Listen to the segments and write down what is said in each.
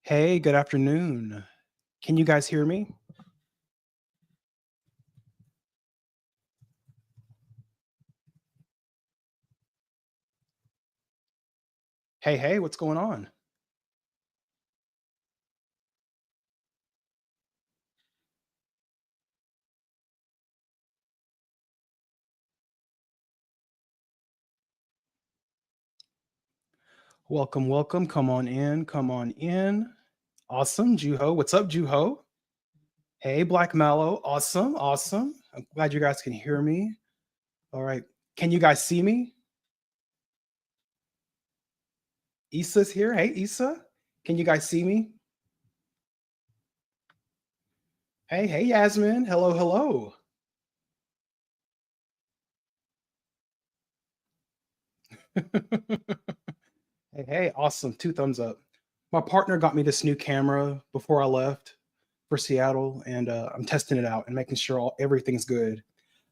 Hey, good afternoon. Can you guys hear me? Hey, hey, what's going on? Welcome, welcome. Come on in, come on in. Awesome, Juho. What's up, Juho? Hey, Black Mallow. Awesome, awesome. I'm glad you guys can hear me. All right. Can you guys see me? Issa's here. Hey, Issa. Can you guys see me? Hey, hey, Yasmin. Hello, hello. Hey, hey, awesome. 2 thumbs up. My partner got me this new camera before I left for Seattle, and I'm testing it out and making sure everything's good.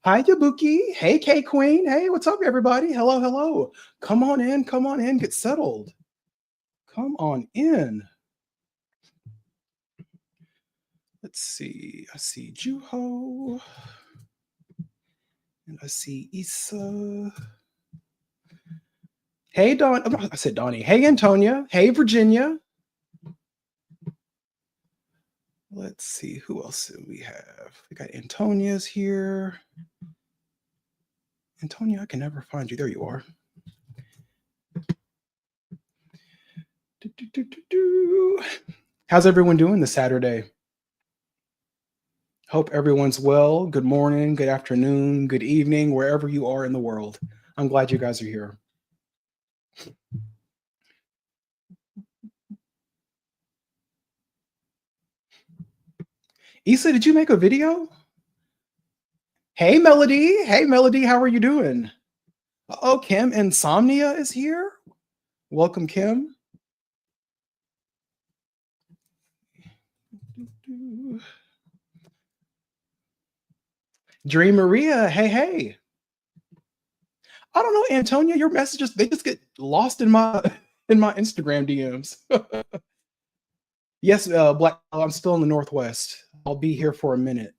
Hi, Yabuki. Hey, K Queen. Hey, what's up, everybody? Hello, hello. Come on in. Come on in. Get settled. Come on in. Let's see. I see Juho. And I see Issa. Hey, Don. Oh, I said Donnie. Hey, Antonia. Hey, Virginia. Let's see. Who else do we have? We got Antonia's here. Antonia, I can never find you. There you are. How's everyone doing this Saturday? Hope everyone's well. Good morning, good afternoon, good evening, wherever you are in the world. I'm glad you guys are here. Issa, did you make a video? Hey, Melody. Hey, Melody, how are you doing? Oh, Kim Insomnia is here. Welcome, Kim. Dream Maria, hey, hey. I don't know, Antonia, your messages, they just get lost in my Instagram DMs. Yes, Black, I'm still in the Northwest. I'll be here for a minute.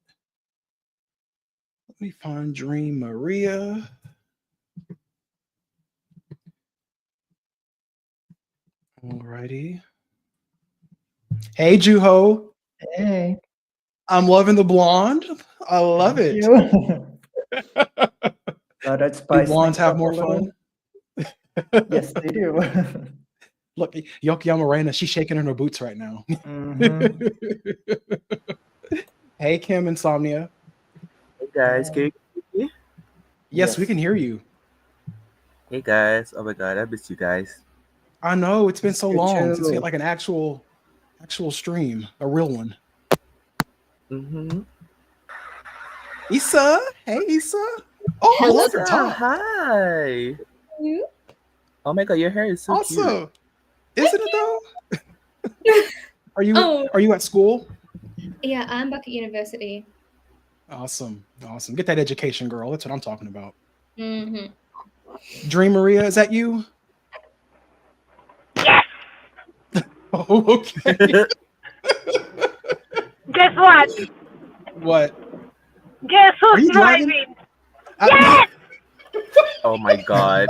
Let me find Dream Maria. Alrighty. Hey, Juho. Hey. I'm loving the blonde. I love Thank it. you. Thought I'd Do spice blondes things have up more a little. fun? Yes, they do. Look, Yokoyama Reina, she's shaking in her boots right now. Mhm. Hey, Kim Insomnia. Hey guys, can you hear me? Yes, we can hear you. Hey guys, oh my god, I missed you guys. I know, it's been so You long since we too. had like an actual stream, a real one. Mm-hmm. Issa, hey Issa. Oh, I Hello. love your top. Hi. You? Oh my god, your hair is so cute. Awesome. Isn't it though? Are you Oh, at school? yeah, I'm back at university. Awesome. Awesome. Get that education, girl. That's what I'm talking about. Mm-hmm. Dream Maria, is that you? Yes. Oh, okay. Guess what? What? Guess Are who's you driving? Yes. Oh my god.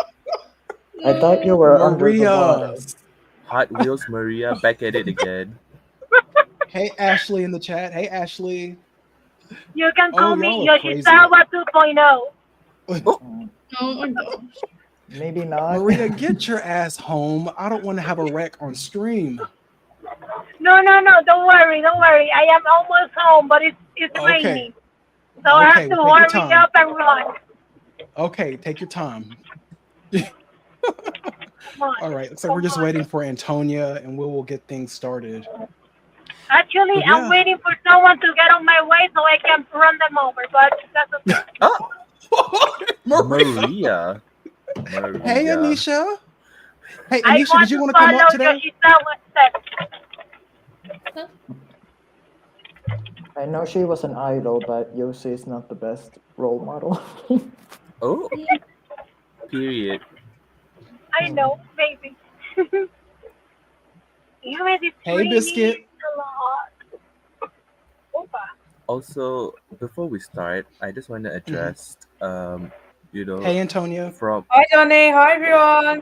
I thought you were under the Maria. water. Hot Wheels Maria back at it again. Hey, Ashley in the chat. Hey, Ashley. You can call Oh, me y'all are crazy. Yoshizawa 2.0. Mm, Oh my gosh. Maybe not. Maria, get your ass home. I don't want to have a wreck on stream. No. Don't worry. I am almost home, but it's Okay. raining, so I have Okay, to well, take your hurry time. up and run. Okay, take your time. Come on. All right, looks like we're just waiting for Antonia, and we will get things started. Actually, But I'm yeah. waiting for someone to get on my way so I can run them over, but that's okay. Oh, Maria. Maria. Hey, Anisha. Hey, I Anisha, want did you to want to come follow up today? Yoshizawa's steps. I know she was an idol, but Yoshi is not the best role model. Oh, Yeah. period. I know, maybe. Humid is Hey, raining Biscuit. a lot. Opa. Also, before we start, I just want to address, you know, Hey, Antonia. from Hi, Johnny. Hi, everyone.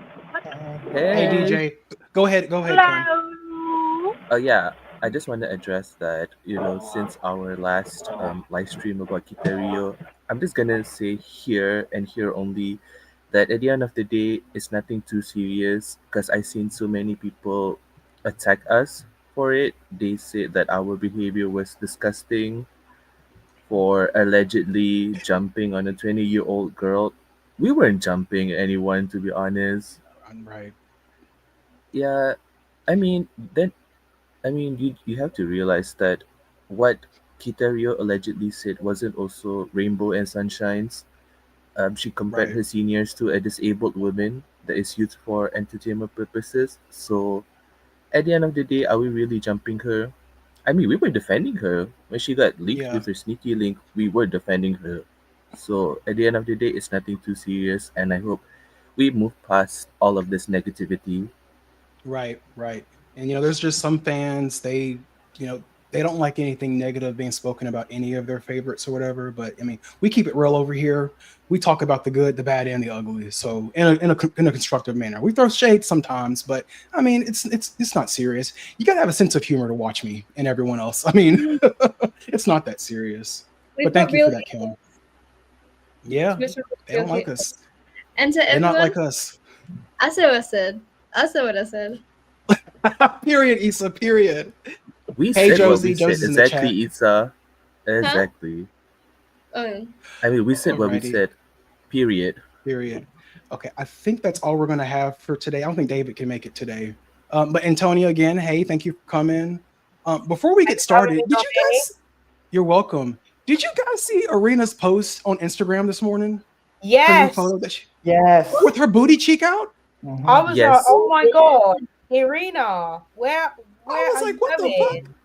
Hey, hey, DJ. Go ahead, Kim. Hello. yeah, I just want to address that, since our last live stream about Kitario, I'm just gonna say here and here only that at the end of the day, it's nothing too serious because I've seen so many people attack us for it. They said that our behavior was disgusting for allegedly jumping on a 20-year-old girl. We weren't jumping anyone, to be honest. Right. Yeah, I mean, then you have to realize that what Kitario allegedly said wasn't also rainbow and sunshines. She compared Right. her seniors to a disabled woman that is used for entertainment purposes. So, at the end of the day, are we really jumping her? I mean, we were defending her. When she got leaked Yeah. with her sneaky link, we were defending her. So, at the end of the day, it's nothing too serious, and I hope we move past all of this negativity. Right. And there's just some fans, they don't like anything negative being spoken about any of their favorites or whatever. But I mean, we keep it real over here. We talk about the good, the bad, and the ugly. So in a constructive manner. We throw shade sometimes, but I mean, it's not serious. You gotta have a sense of humor to watch me and everyone else. I mean, it's not that serious. We've But thank got you for real that, Kim. Yeah, Mr. they don't Real like Kids. us. And to They're not everyone, like us. I said what I said. I said what I said. Period, Issa. Period. We Hey, said what we Josie. said. Josie's in the Exactly, chat. Isa. Exactly. Oh, I mean, we said what we Alrighty. said. Period. Period. Okay, I think that's all we're gonna have for today. I don't think David can make it today. But Antonia, again, hey, thank you for coming. Before we get started, did you guys? You're welcome. Did you guys see Arena's post on Instagram this morning? Her new Yes. photo that she Yes. with her booty cheek out. Mhm. I was like, Yes. oh my God. Irina, where I was are like, you what the going? fuck?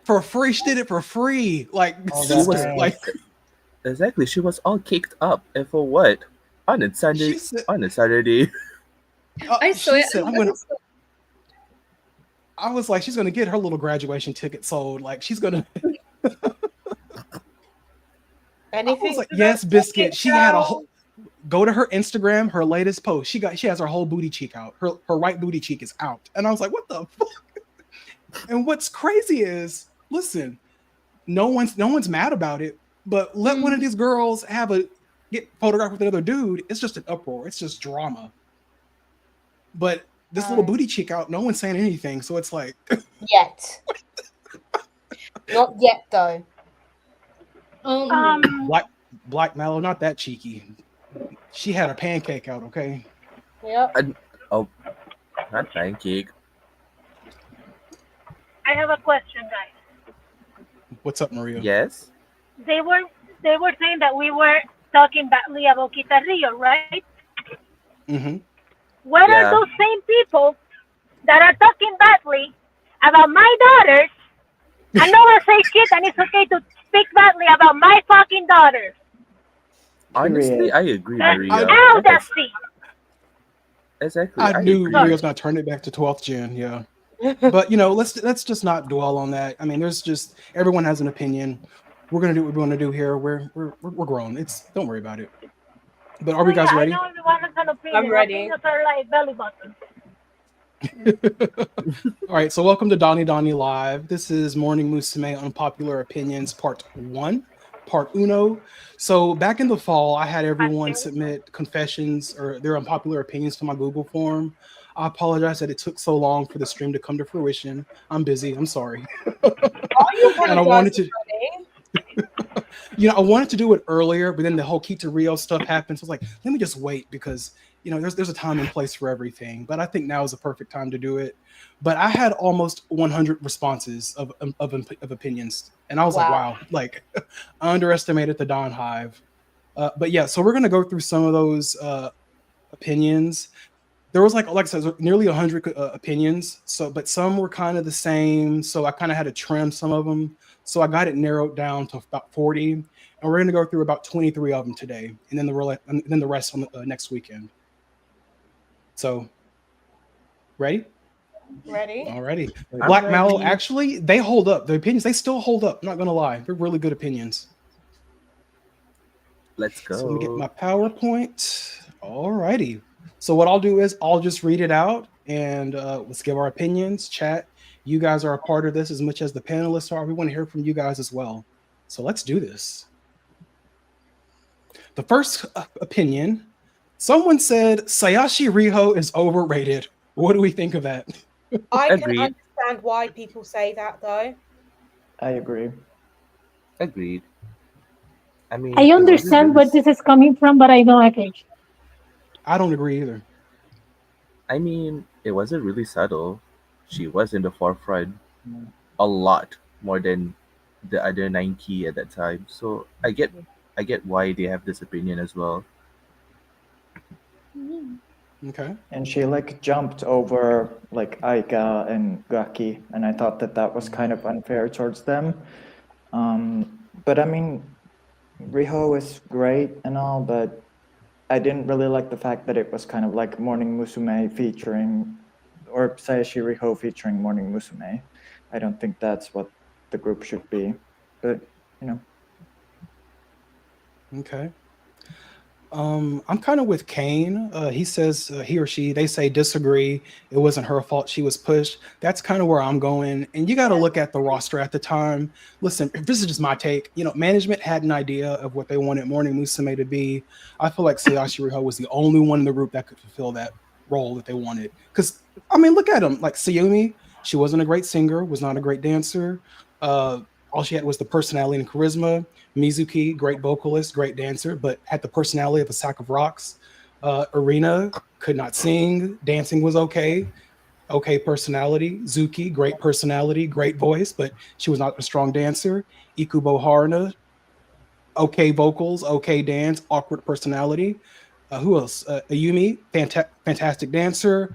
For free, she did it for free. Like All She that was thing. like exactly. She was all caked up, and for what? On a Sunday. she said. On a Saturday. I saw She it. said, I was like, she's gonna get her little graduation ticket sold. Like she's gonna. I Anything was like, to yes, do with Biscuit. it She had a now? whole. Go to her Instagram, her latest post. She has her whole booty cheek out. Her right booty cheek is out, and I was like, what the fuck? And what's crazy is, listen, no one's mad about it, but let one of these girls get photographed with another dude. It's just an uproar. It's just drama. But this little booty cheek out, no one's saying anything. So it's like, Yet. Not yet, though. Black Mallow, not that cheeky. She had a pancake out, okay? Yep. Oh, not pancake. I have a question, guys. What's up, Maria? Yes. They were saying that we were talking badly about Rio, right? Mm-hmm. What Yeah. are those same people that are talking badly about my daughters and no one says shit and it's okay to speak badly about my fucking daughters? Honestly, Period. I agree, That's Maria. audacity. Exactly. I knew agree. Maria's gonna turn it back to 12th gen, yeah. But let's just not dwell on that. I mean, there's just everyone has an opinion. We're gonna do what we want to do here. We're grown. Don't worry about it. But are we guys ready? I know everyone has an opinion. I'm ready. Opinions are like belly buttons. All right, so welcome to Donnie Live. This is Morning Musume Unpopular Opinions Part 1, Part Uno. So back in the fall, I had everyone submit confessions or their unpopular opinions to my Google form. I apologize that it took so long for the stream to come to fruition. I'm busy. I'm sorry. And I wanted to, I wanted to do it earlier, but then the whole Key to Rio stuff happened. So I was like, let me just wait because there's a time and place for everything. But I think now is the perfect time to do it. But I had almost 100 responses of opinions, and I was like, wow, like I underestimated the DonHive. But yeah, so we're gonna go through some of those opinions. There was like I said, nearly 100 opinions. But some were kind of the same. So I kind of had to trim some of them. So I got it narrowed down to about 40, and we're going to go through about 23 of them today, and then the rest on the next weekend. So Ready? Ready? Alrighty. I'm Black Mallow, ready. actually, they hold up. The opinions, they still hold up. Not gonna lie. They're really good opinions. Let's go. So let me get my PowerPoint. Alrighty. So what I'll do is I'll just read it out and let's give our opinions, chat. You guys are a part of this as much as the panelists are. We want to hear from you guys as well. So let's do this. The first opinion, someone said Sayashi Riho is overrated. What do we think of that? I can Agreed. understand why people say that, though. I agree. Agreed. I mean, I it wasn't understand really where this is coming from, but I don't agree. I don't agree either. I mean, it wasn't really subtle. She was in the forefront Mm. a lot more than the other 9 key at that time. So I get why they have this opinion as well. Okay. And she like jumped over like Aika and Gaki, and I thought that that was kind of unfair towards them. But I mean, Riho is great and all, but I didn't really like the fact that it was kind of like Morning Musume featuring, or Sayashi Riho featuring Morning Musume. I don't think that's what the group should be, but you know. Okay. I'm kind of with Kane. He says he or she, they say disagree. It wasn't her fault. She was pushed. That's kind of where I'm going. And you got to look at the roster at the time. Listen, this is just my take. You know, management had an idea of what they wanted Morning Musume to be. I feel like Sayashi Riho was the only one in the group that could fulfill that role that they wanted. Because, I mean, look at them. Like Sayumi, she wasn't a great singer, was not a great dancer. All she had was the personality and charisma. Mizuki, great vocalist, great dancer, but had the personality of a sack of rocks. Arena could not sing. Dancing was okay. Okay personality. Zuki, great personality, great voice, but she was not a strong dancer. Ikubo Haruna, okay vocals, okay dance, awkward personality. Who else? Ayumi, fantastic dancer,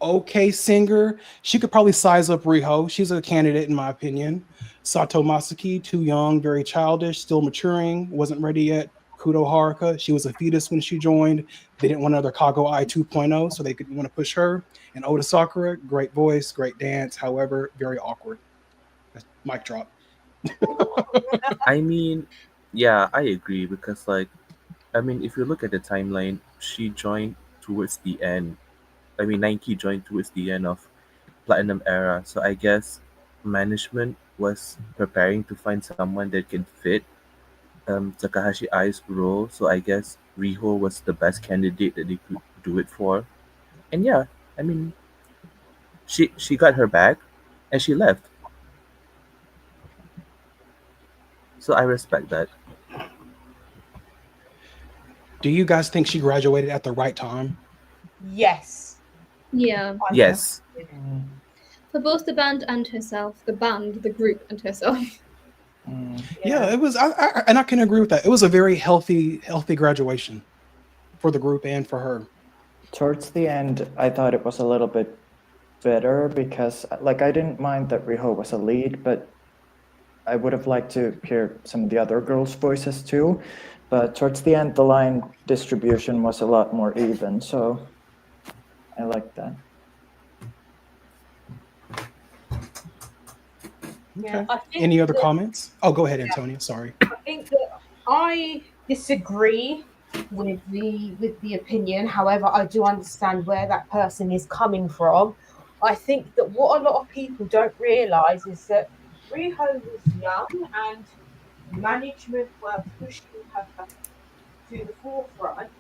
okay singer. She could probably size up Riho. She's a candidate in my opinion. Sato Masaki, too young, very childish, still maturing, wasn't ready yet. Kudo Haruka, she was a fetus when she joined. They didn't want another Kago Ai 2.0, so they could want to push her. And Oda Sakura, great voice, great dance, however, very awkward. Mic drop. I mean, yeah, I agree because like, I mean, if you look at the timeline, she joined towards the end. I mean, 9key joined towards the end of Platinum era. So I guess management was preparing to find someone that can fit Takahashi Ai's role. So I guess Riho was the best candidate that they could do it for. And yeah, I mean, she got her back, and she left. So I respect that. Do you guys think she graduated at the right time? Yes. Yeah. Yes. For both the band and herself. The band, the group, and herself. Yeah, it was, and I can agree with that. It was a very healthy graduation for the group and for her. Towards the end, I thought it was a little bit better because, like, I didn't mind that Riho was a lead, but I would have liked to hear some of the other girls' voices too. But towards the end, the line distribution was a lot more even, so I like that. Yeah. I think Any other that- comments? Oh, go ahead, Antonia. Sorry. I think that I disagree with the opinion. However, I do understand where that person is coming from. I think that what a lot of people don't realise is that Riho was young and management were pushing her to the forefront,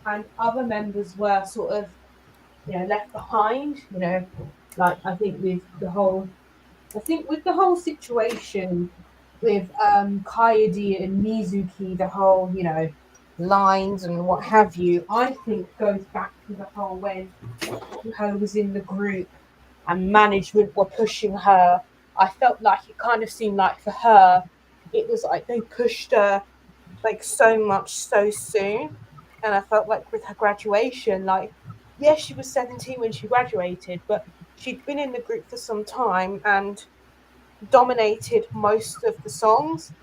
and other members were sort of, left behind. Like I think with the whole situation with Kaede and Mizuki, the whole, lines and what have you, I think goes back to the whole when Riho was in the group and management were pushing her. I felt like it kind of seemed like for her, it was like they pushed her like so much so soon. And I felt like with her graduation, like, yes, she was 17 when she graduated, but she'd been in the group for some time and dominated most of the songs.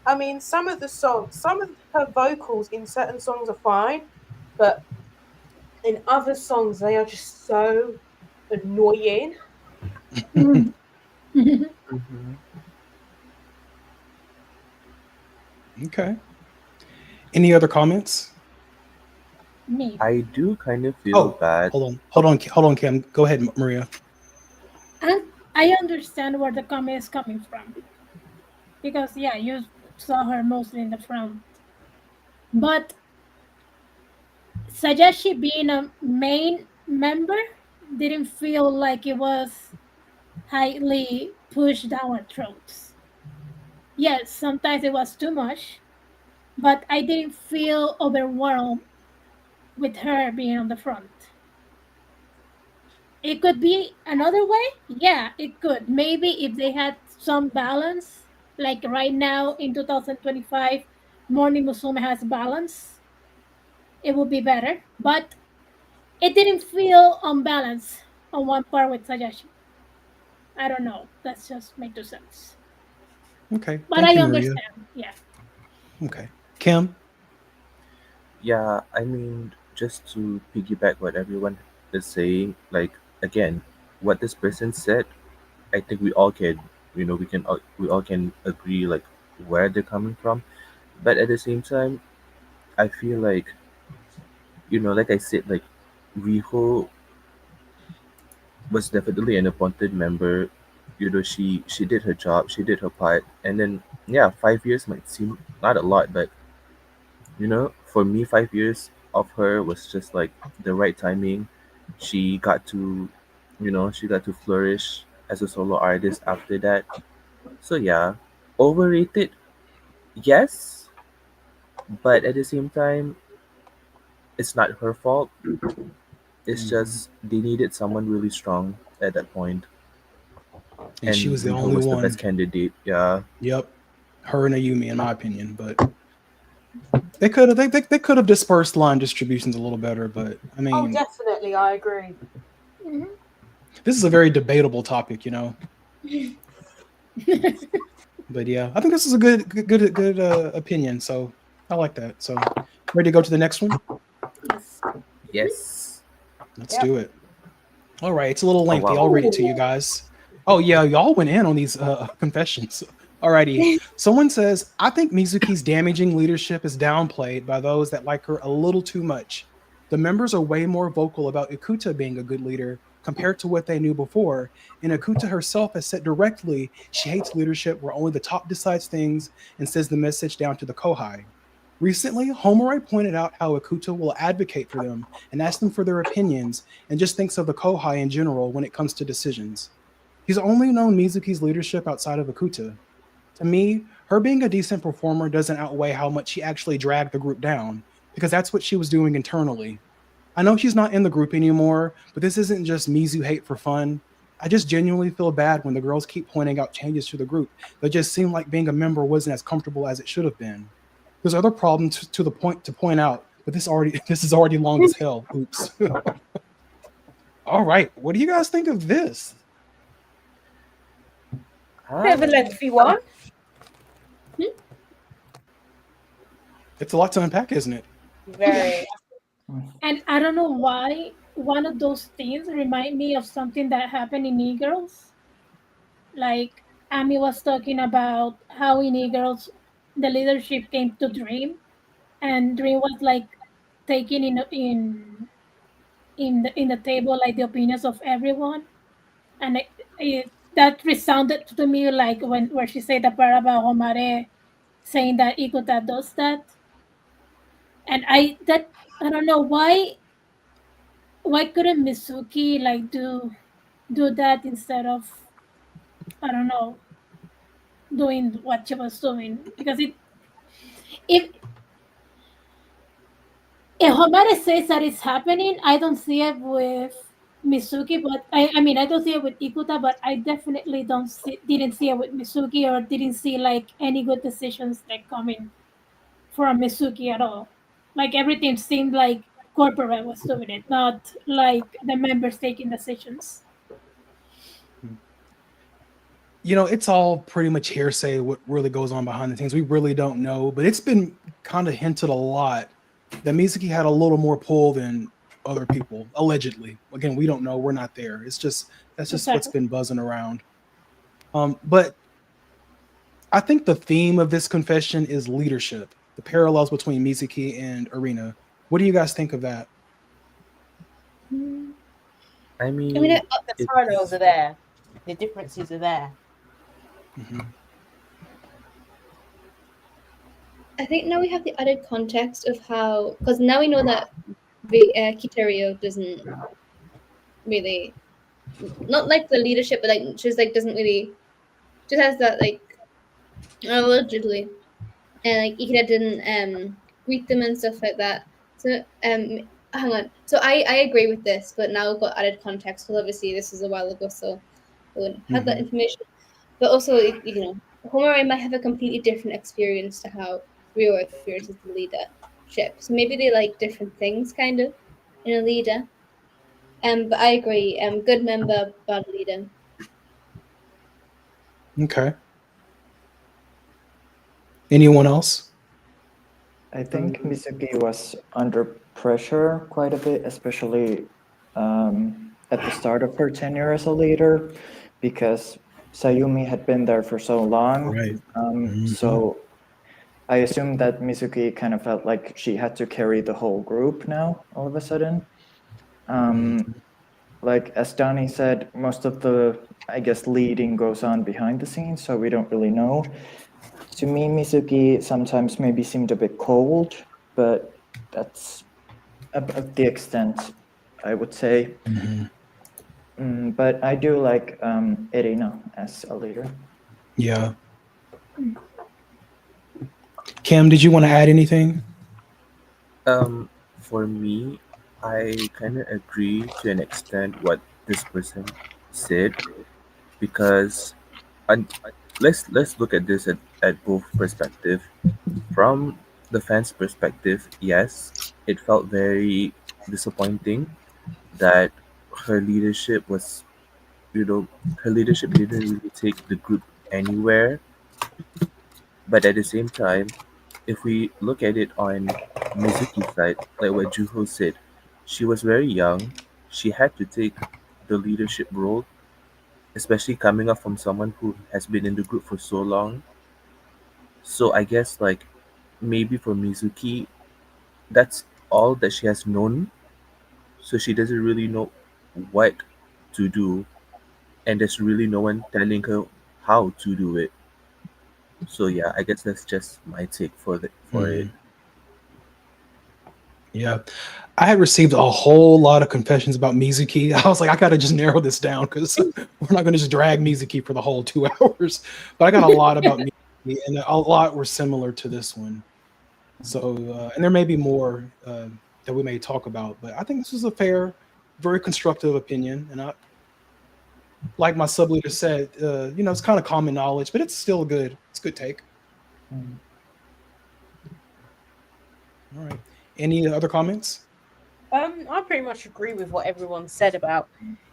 I mean, some of her vocals in certain songs are fine, but in other songs they are just so annoying. Okay. Any other comments? Me. I do kind of feel bad. Hold on, Kim. Go ahead, Maria. And I understand where the comment is coming from. Because, yeah, you saw her mostly in the front. But Sayashi being a main member didn't feel like it was highly pushed down our throats. Yes, sometimes it was too much, but I didn't feel overwhelmed with her being on the front. It could be another way. Yeah, it could. Maybe if they had some balance, like right now in 2025, Morning Musume has balance, it would be better. But it didn't feel unbalanced on one part with Sayashi. I don't know. That's just make no sense. Okay. But Thank I you, Maria. understand. Yeah. Okay. Kim? Yeah, I mean, just to piggyback what everyone is saying, like again, what this person said, I think we all can, we all can agree like where they're coming from. But at the same time, I feel like, like I said, like Riho was definitely an appointed member. She did her job, she did her part, and then yeah, 5 years might seem not a lot, but for me, 5 years of her was just like the right timing. She got to, she got to flourish as a solo artist after that. So yeah, overrated, yes, but at the same time, it's not her fault. It's just they needed someone really strong at that point, And she and was the Riho only was the one. best candidate. Yeah. Yep. Her and Ayumi, in my opinion. But they could have dispersed line distributions a little better. But I Oh, mean, definitely, I agree. this is a very debatable topic, But yeah, I think this is a good opinion. So I like that. So ready to go to the next one? Yes. Yes. Let's do it. All right, it's a little lengthy. wow. I'll read it to you guys. Oh yeah, y'all went in on these confessions. Alrighty. Someone says, I think Mizuki's damaging leadership is downplayed by those that like her a little too much. The members are way more vocal about Ikuta being a good leader compared to what they knew before, and Ikuta herself has said directly she hates leadership where only the top decides things and says the message down to the Kohai. Recently, Homura pointed out how Ikuta will advocate for them and ask them for their opinions and just thinks of the Kohai in general when it comes to decisions. He's only known Mizuki's leadership outside of Ikuta. To me, her being a decent performer doesn't outweigh how much she actually dragged the group down, because that's what she was doing internally. I know she's not in the group anymore, but this isn't just Mizu hate for fun. I just genuinely feel bad when the girls keep pointing out changes to the group that just seem like being a member wasn't as comfortable as it should have been. There's other problems to point out, but this is already long as hell. Oops. All right, what do you guys think of this? Bit of a lengthy one. It's a lot to unpack, isn't it? Very. And I don't know why one of those things remind me of something that happened in E-Girls. Like Amy was talking about how in E-Girls the leadership came to Dream, and Dream was like taking in the table like the opinions of everyone, and that resounded to me like where she said the part about Homare saying that Ikuta does that, and I don't know why couldn't Mitsuki like do that instead of, I don't know, doing what she was doing, because if Homare says that it's happening, I don't see it with Mitsuki, but I mean I don't see it with Ikuta, but I definitely didn't see it with Mitsuki, or didn't see like any good decisions like coming from Mitsuki at all. Like everything seemed like corporate was doing it, not like the members taking decisions. It's all pretty much hearsay what really goes on behind the scenes. We really don't know, but it's been kind of hinted a lot that Mizuki had a little more pull than other people, allegedly. Again, we don't know. We're not there. That's just what's been buzzing around. But I think the theme of this confession is leadership, the parallels between Mizuki and Arena. What do you guys think of that? I mean, I The parallels are there. The differences are there. Mm-hmm. I think now we have the added context of how, because now we know that Kitario doesn't really, not like the leadership, but like she's like doesn't really, just has that like allegedly, and like Ikeda didn't greet them and stuff like that. So hang on. So I agree with this, but now we've got added context because obviously this is a while ago, so we wouldn't have that information. But also, you know, Homare might have a completely different experience to how Rio experiences the leadership. So maybe they like different things, kind of, in a leader. But I agree. Good member, bad leader. Okay. Anyone else? I think Mizuki was under pressure quite a bit, especially at the start of her tenure as a leader, because Sayumi had been there for so long. Right. So I assume that Mizuki kind of felt like she had to carry the whole group now, all of a sudden. Like as Donnie said, most of the, I guess, leading goes on behind the scenes, so we don't really know. To me, Mizuki sometimes maybe seemed a bit cold, but that's about the extent, I would say. But I do like Erina as a leader. Yeah. Cam, did you want to add anything? For me, I kind of agree to an extent what this person said, because let's look at this at both perspective. From the fans' perspective, yes, it felt very disappointing that her leadership was, her leadership didn't really take the group anywhere. But at the same time, if we look at it on Mizuki's side, like what Juho said, she was very young. She had to take the leadership role, especially coming up from someone who has been in the group for so long. So I guess like maybe for Mizuki, that's all that she has known. So she doesn't really know what to do, and there's really no one telling her how to do it. So yeah, I guess that's just my take for it. Yeah. I had received a whole lot of confessions about Mizuki. I was like, I gotta just narrow this down because we're not gonna just drag Mizuki for the whole 2 hours. But I got a lot about Mizuki, and a lot were similar to this one. So, and there may be more that we may talk about, but I think this is a fair, very constructive opinion. And I, like my sub leader said, it's kind of common knowledge, but it's still good. It's a good take. All right. Any other comments? I pretty much agree with what everyone said about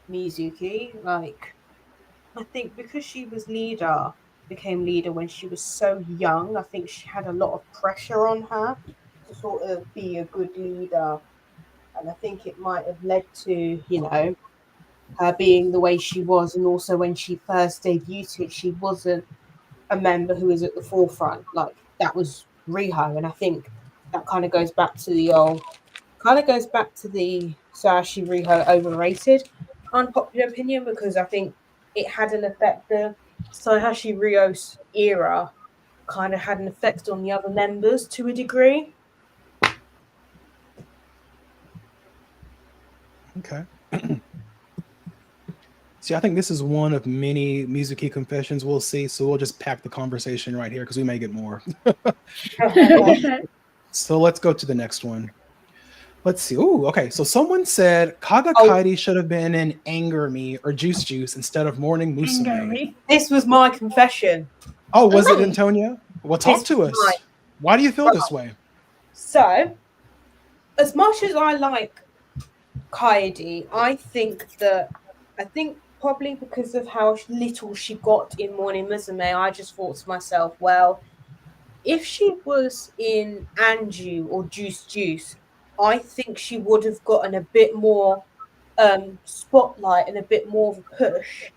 Mizuki. Like, I think because she became leader when she was so young, I think she had a lot of pressure on her to sort of be a good leader. And I think it might have led to, her being the way she was. And also when she first debuted, she wasn't a member who was at the forefront. Like, that was Riho. And I think that kind of goes back to the Sayashi Riho overrated unpopular opinion, because I think it had an effect. The Sayashi Rio's era kind of had an effect on the other members to a degree. Okay. See, I think this is one of many Mizuki confessions we'll see, so we'll just pack the conversation right here because we may get more. So let's go to the next one. Let's see. Oh, okay. So someone said Kaga Kairi should have been in Anger Me or Juice Juice instead of Morning Musume. This was my confession. Oh, was it, Antonia? Well, talk to us. Why do you feel this way? So, as much as I like Kaidi, I think probably because of how little she got in Morning Musume, I just thought to myself, well, if she was in Anju or Juice Juice, I think she would have gotten a bit more spotlight and a bit more of a push,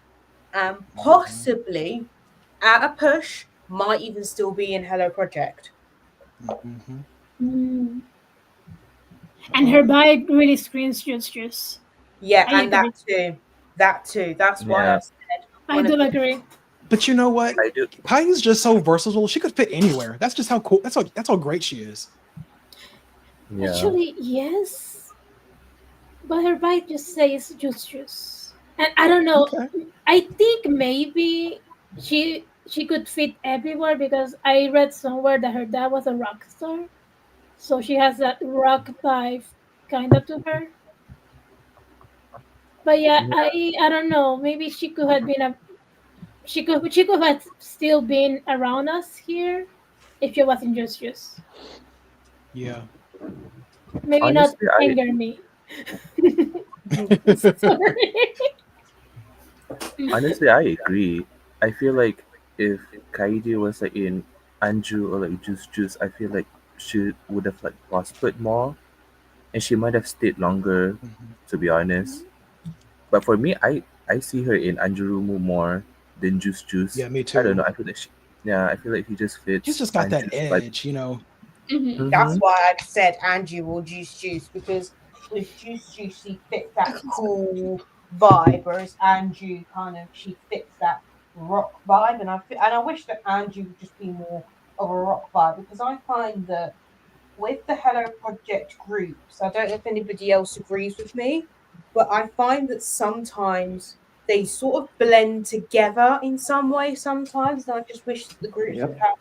and possibly at a push might even still be in Hello Project. Mm-hmm. Mm. And her vibe really screams juice. Yeah, I and that agree. too. That's why Yeah. I said I one do of the- agree. But you know what? I do. Kai's just so versatile. She could fit anywhere. That's just how cool. That's how great she is. Yeah. Actually, yes. But her vibe just says juice. And I don't know. Okay. I think maybe she could fit everywhere because I read somewhere that her dad was a rock star. So she has that rock vibe kind of to her. But yeah, Yeah. I don't know. Maybe she could have been a she could have still been around us here if she wasn't juice. Yeah. Maybe not Honestly, I anger me. Sorry. honestly I agree. I feel like if Kaidi was like in Anju or like Juice, I feel like she would have like prospered more, and she might have stayed longer. Mhm. To be honest, but for me, I see her in Anjurumu more than Juice. Yeah, me I don't too. know. I feel like I feel like he just She's fits just got that Anju's vibe. edge, you know. Mhm. That's Mm-hmm. why I said Angie or Juice because with Juice she fits that cool vibe, whereas Angie she fits that rock vibe, and I wish that Angie would just be more of a rock vibe because I find that with the Hello Project groups, I don't know if anybody else agrees with me, but I find that sometimes they sort of blend together in some way sometimes, and I just wish that the groups would Yep. have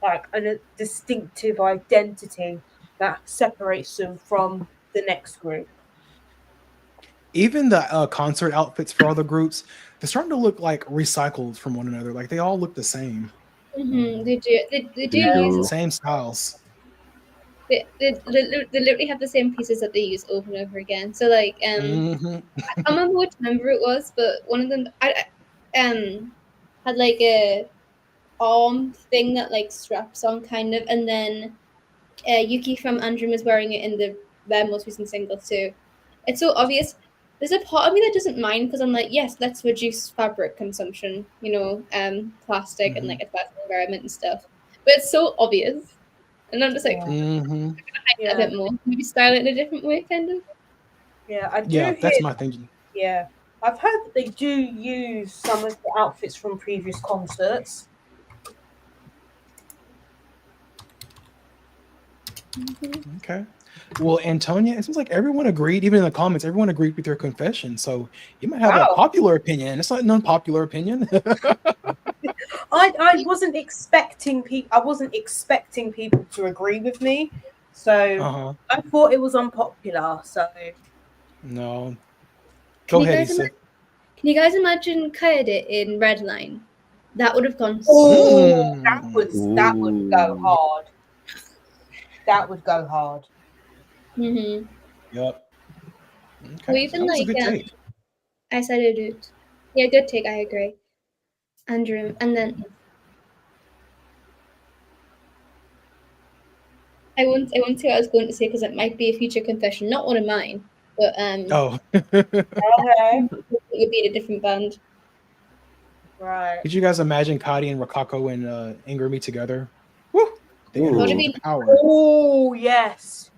like a distinctive identity that separates them from the next group. Even the concert outfits for all the groups, they're starting to look like recycled from one another. Like they all look the same. They do. They do They use do. Same styles. they literally have the same pieces that they use over and over again. So like Hmm. I can't remember which member it was, but one of them had like a arm thing that like straps on kind of, and then Yuki from Andrew was wearing it in their most recent single too. It's so obvious. There's a part of me that doesn't mind because I'm like, yes, let's reduce fabric consumption, plastic and Hmm. like it's bad for the environment and stuff. But it's so obvious, and I'm just like, Yeah. Hmm. a bit more, maybe style it in a different way, kind of. Yeah, I do Yeah, hear. that's my thinking. Yeah, I've heard that they do use some of the outfits from previous concerts. Okay. Well, Antonia, it seems like everyone agreed, even in the comments, everyone agreed with your confession. So you might have a Wow. popular opinion. It's not an unpopular opinion. I wasn't expecting people. I wasn't expecting people to agree with me, so Uh-huh. I thought it was unpopular. So No. Can Go you ahead, guys Issa. Can you guys imagine Kaede in Redline? That would have gone oh, Mm. that would go Ooh. hard. That would go hard. Mm-hmm. Yep. Or Okay. even That was a like good take. I said it. Dude. Yeah, good take. I agree. Andrew, and then I won't say what I was going to say because it might be a future confession, not one of mine, but Oh. Okay, it would be in a different band. right. Could you guys imagine Kadi and Rakako and Ingami together? Woo! They Ooh. energy, What the do power. Oh yes,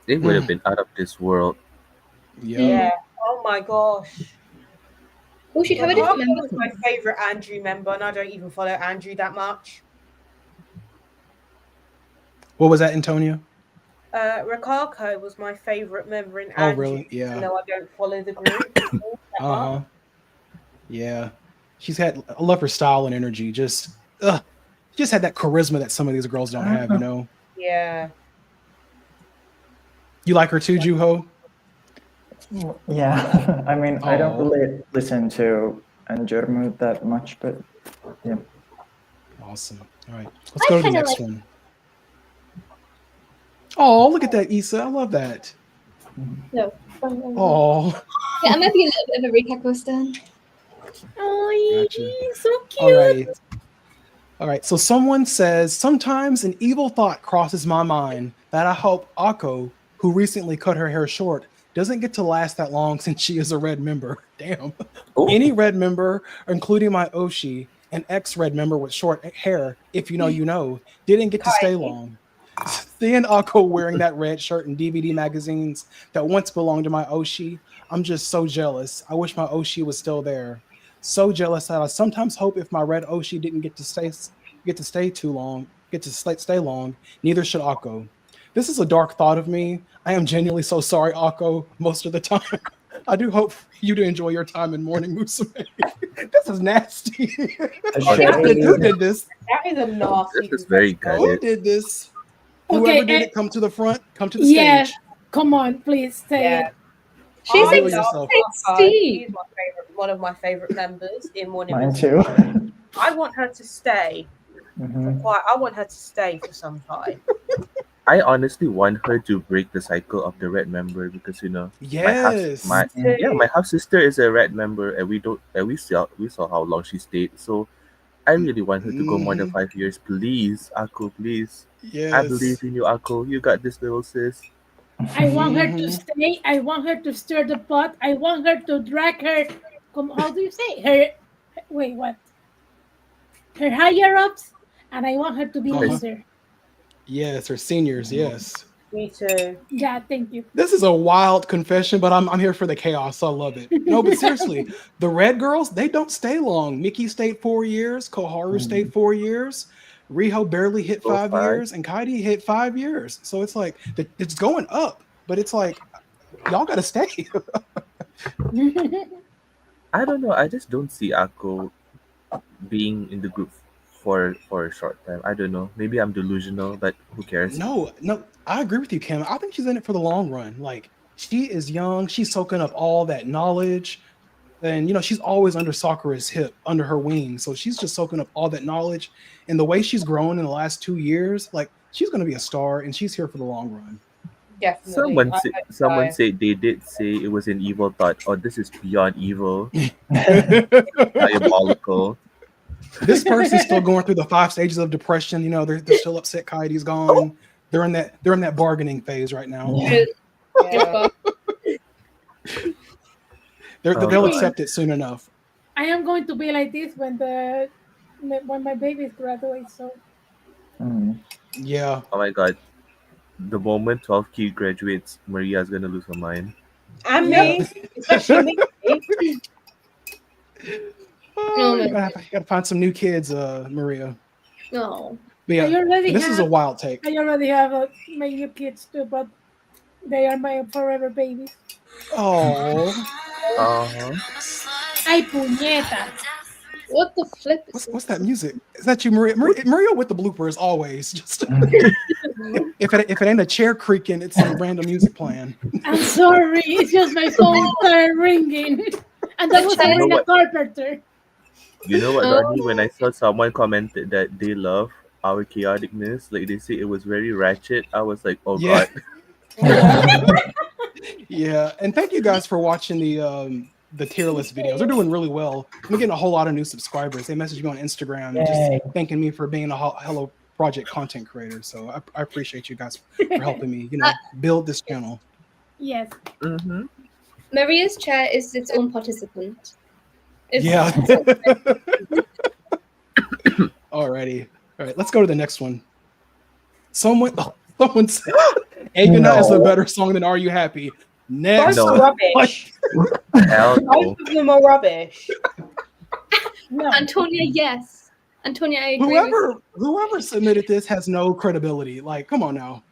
They would have Mm. been out of this world. Yep. yeah. Oh my gosh. Oh, she'd have a different Ricardo member. was my favorite Andrew member, and I don't even follow Andrew that much. What was that, Antonia? Ricardo was my favorite member in Oh, Andrew, really? even Yeah. though I don't follow the group that Uh-huh. much. Yeah. I love her style and energy. Just had that charisma that some of these girls don't have, you know? Yeah. You like her too, Juho? Yeah. I mean, I don't Oh, really listen to Anjurmu that much, but yeah. awesome. All right. Let's I go to the kinda next like- one. Oh, look at that, Issa. I love that. No. Oh, Yeah, I might be a little bit of a Rikako stan. Oh, gotcha. so cute. All right. All right. So someone says, sometimes an evil thought crosses my mind that I hope Akko, who recently cut her hair short, doesn't get to last that long since she is a red member. Damn. Oh, Any red member, including my Oshi, an ex-red member with short hair, if you know, you know, didn't get to stay long. Seeing Akko wearing that red shirt in DVD magazines that once belonged to my Oshi, I'm just so jealous. I wish my Oshi was still there. So jealous that I sometimes hope if my red Oshi didn't get to stay too long, stay long, neither should Akko. This is a dark thought of me. I am genuinely so sorry, Akko, most of the time. I do hope for you to enjoy your time in Morning Musume. This is nasty. Who did this? That is a nasty. this is very confession. Who good. did this? Okay, Whoever did it, come to the front, come to the Yeah, stage. come on, please say Yeah. it. She's Reveal I love yourself. Akko. Steve. She's one of my favorite members in Morning Mine Musume. too. I want her to stay. Mhm. I want her to stay for some time. I honestly want her to break the cycle of the red member because Yes. my half sister is a red member and we saw how long she stayed. So I really want her to go more than Mhm. 5 years. Please, Akko, please. I Yes. believe in you, Akko. You got this, little sis. I want her to Mhm. stay. I want her to stir the pot. I want her to drag her. How do you say her? Wait, what? Her higher ups, and I want her to be Uh-huh. leader. Yes, or seniors, yes. Me too. Yeah, thank you. This is a wild confession, but I'm here for the chaos. I love it. No, but seriously, the red girls, they don't stay long. Miki stayed 4 years, Koharu stayed 4 years, Riho barely hit Oh, 5 5? years, and Kaidi hit 5 years. So it's like it's going up, but it's like y'all gotta stay. I don't know. I just don't see Akko being in the group for a short time. I don't know. Maybe I'm delusional, but who cares? No, I agree with you, Kim. I think she's in it for the long run. Like she is young, she's soaking up all that knowledge. And she's always under Sakura's hip, under her wing. So she's just soaking up all that knowledge. And the way she's grown in the last 2 years, like she's gonna be a star and she's here for the long run. Definitely. Someone said they did say it was an evil thought. Oh, this is beyond evil, diabolical. This person's still going through the 5 stages of depression. They're still upset Kaidi's gone. They're in that bargaining phase right now. Yeah. Yeah. They'll God. accept it soon enough. I am going to be like this when my babies graduate. So Mm. Yeah. Oh my god. The moment 12 Key graduates, Maria's gonna lose her mind. And Yeah. me, especially me. Oh, you gotta find some new kids, Maria. No. But yeah, I already this is a have. wild take. I already have my new kids too, but they are my forever babies. Oh, Uh-huh. Ay, puñeta. What the flip is what's that music? Is that you, Maria? Maria with the bloopers always. Just if it ain't a chair creaking, it's some random music playing. I'm sorry. It's just my phone started ringing. And that was You know Sabrina what? Carpenter. You know what, Oh. Ronnie? When I saw someone commented that they love our chaoticness, like they say it was very ratchet, I was like, oh Yeah. god. Yeah, and thank you guys for watching the tier list videos. They're doing really well. I'm getting a whole lot of new subscribers. They message me on Instagram Yay. just thanking me for being a Hello Project content creator. So I appreciate you guys for helping me, build this channel. Yes. Mm-hmm. Maria's chair is its own participant. Yeah. Alrighty. All right, let's go to the next one. Someone said Agana is a No. better song than Are You Happy? Next. Both No. are rubbish. Hell no. Both of them are rubbish. No. Antonia, yes. Antonia, I agree with Whoever submitted this has no credibility. Like, come on now.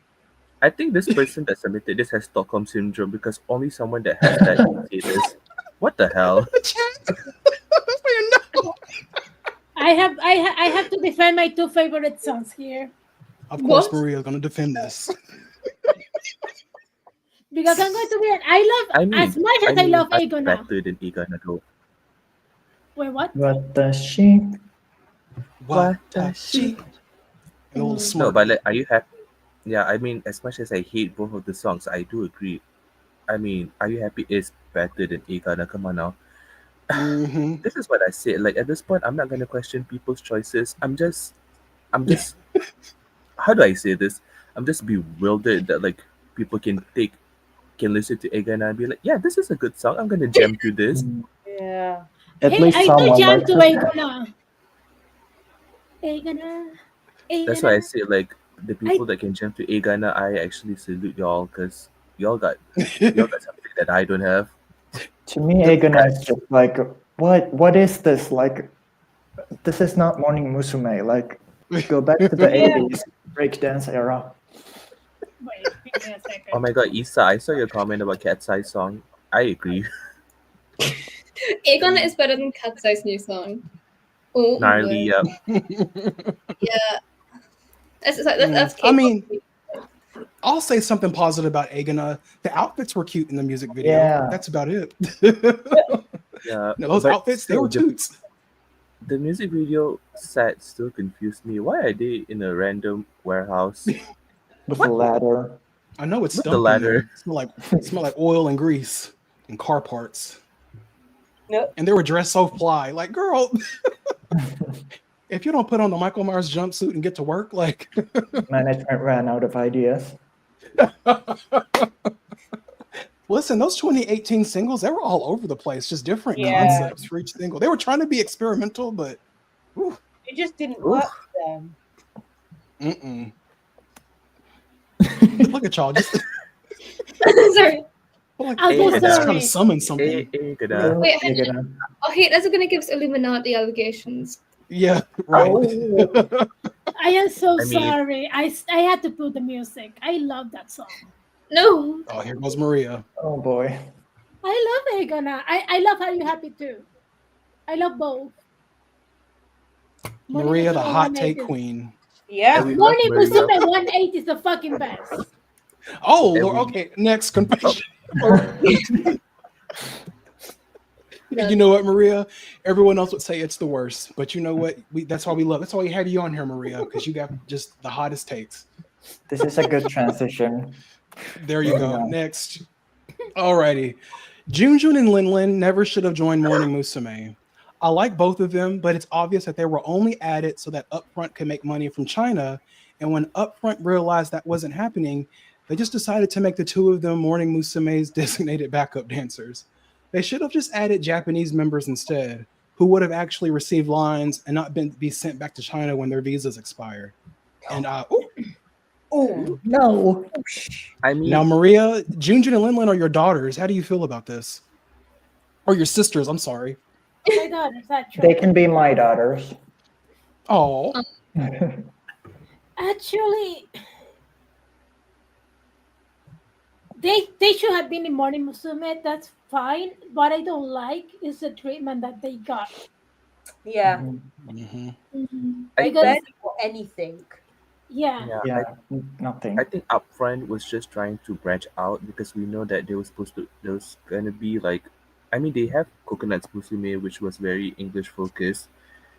I think this person that submitted this has Stockholm syndrome because only someone that has that can say this. What the hell? I have to defend my two favorite songs here. Of course, What? Maria's gonna defend this. Because I'm going to be as much as I love I'm Agona. better than Agana though. Wait, what? What the sheep? Watashi. And a little No, smirk. but like, are you happy? Yeah, I mean, as much as I hate both of the songs, I do agree. I mean, Are You Happy is better than Agana. Come on now. Mhm. This is what I said. Like at this point, I'm not gonna question people's choices. I'm just how do I say this? I'm just bewildered that like people can listen to Egana and be like, yeah, this is a good song. I'm gonna jam to this. Yeah. At Hey, least I do someone jam likes to it. Egana. Egana. That's why I Egana. say like the people that can jam to Egana, I actually salute y'all because y'all got something that I don't have. To me, Egana is just like, what is this? Like, this is not Morning Musume. Like, go back to the Yeah. 80s breakdance era. Wait, give me a second. Oh my god, Issa, I saw your comment about Cat's Eye song. I agree. Egana is better than Cat's Eye's new song. Oh, Gnarly, my. yeah. That's I K-pop. mean, I'll say something positive about Agana. The outfits were cute in the music video. Yeah. That's about it. Yeah. No, those but outfits, they still, were toots. The music video set still confused me. Why are they in a random warehouse? With What? the ladder. I know it's With the stumpy. ladder. It smelled like oil and grease and car parts. Yep. And they were dressed so fly. Like, girl, if you don't put on the Michael Myers jumpsuit and get to work, like Management ran out of ideas. listen, those 2018 singles, they were all over the place, just different Yeah. concepts for each single. They were trying to be experimental, but It just didn't work for them. mm-mm. Look at y'all, just Sorry. like I'm so just trying sorry. to summon something. Egana. Wait, Egana. Our haters are going to give us Illuminati allegations. Yeah, right. Oh. I am so I mean- sorry. I had to put the music. I love that song. No. Oh, here goes Maria. Oh boy. I love Egana. I love Are You Happy too. I love both. Morning Maria, the Musume hot take 180. queen. Yeah. We love Morning Maria. Musume 180 is the fucking best. Oh, And Lord, we- okay. Next confession. You know what, Maria? Everyone else would say it's the worst, but you know what? That's why we love. That's why we had you on here, Maria, because you got just the hottest takes. This is a good transition. There you go. Yeah. Next. Alrighty. Jun and Linlin never should have joined Morning Musume. I like both of them, but it's obvious that they were only added so that Upfront could make money from China. And when Upfront realized that wasn't happening, they just decided to make the two of them Morning Musume's designated backup dancers. They should have just added Japanese members instead, who would have actually received lines and not be sent back to China when their visas expire. And Oh no. I mean, now, Maria, Jun and Linlin are your daughters. How do you feel about this? Or your sisters, I'm sorry. Oh my god, is that true? They can be my daughters. Oh, Actually, they should have been in Morning Musume. That's fine. What I don't like is the treatment that they got. Yeah. mhm. They Because barely got anything. yeah, Yeah, nothing. I think Upfront was just trying to branch out because we know that there was gonna be like, I mean, they have Coconuts Musume, which was very English focused,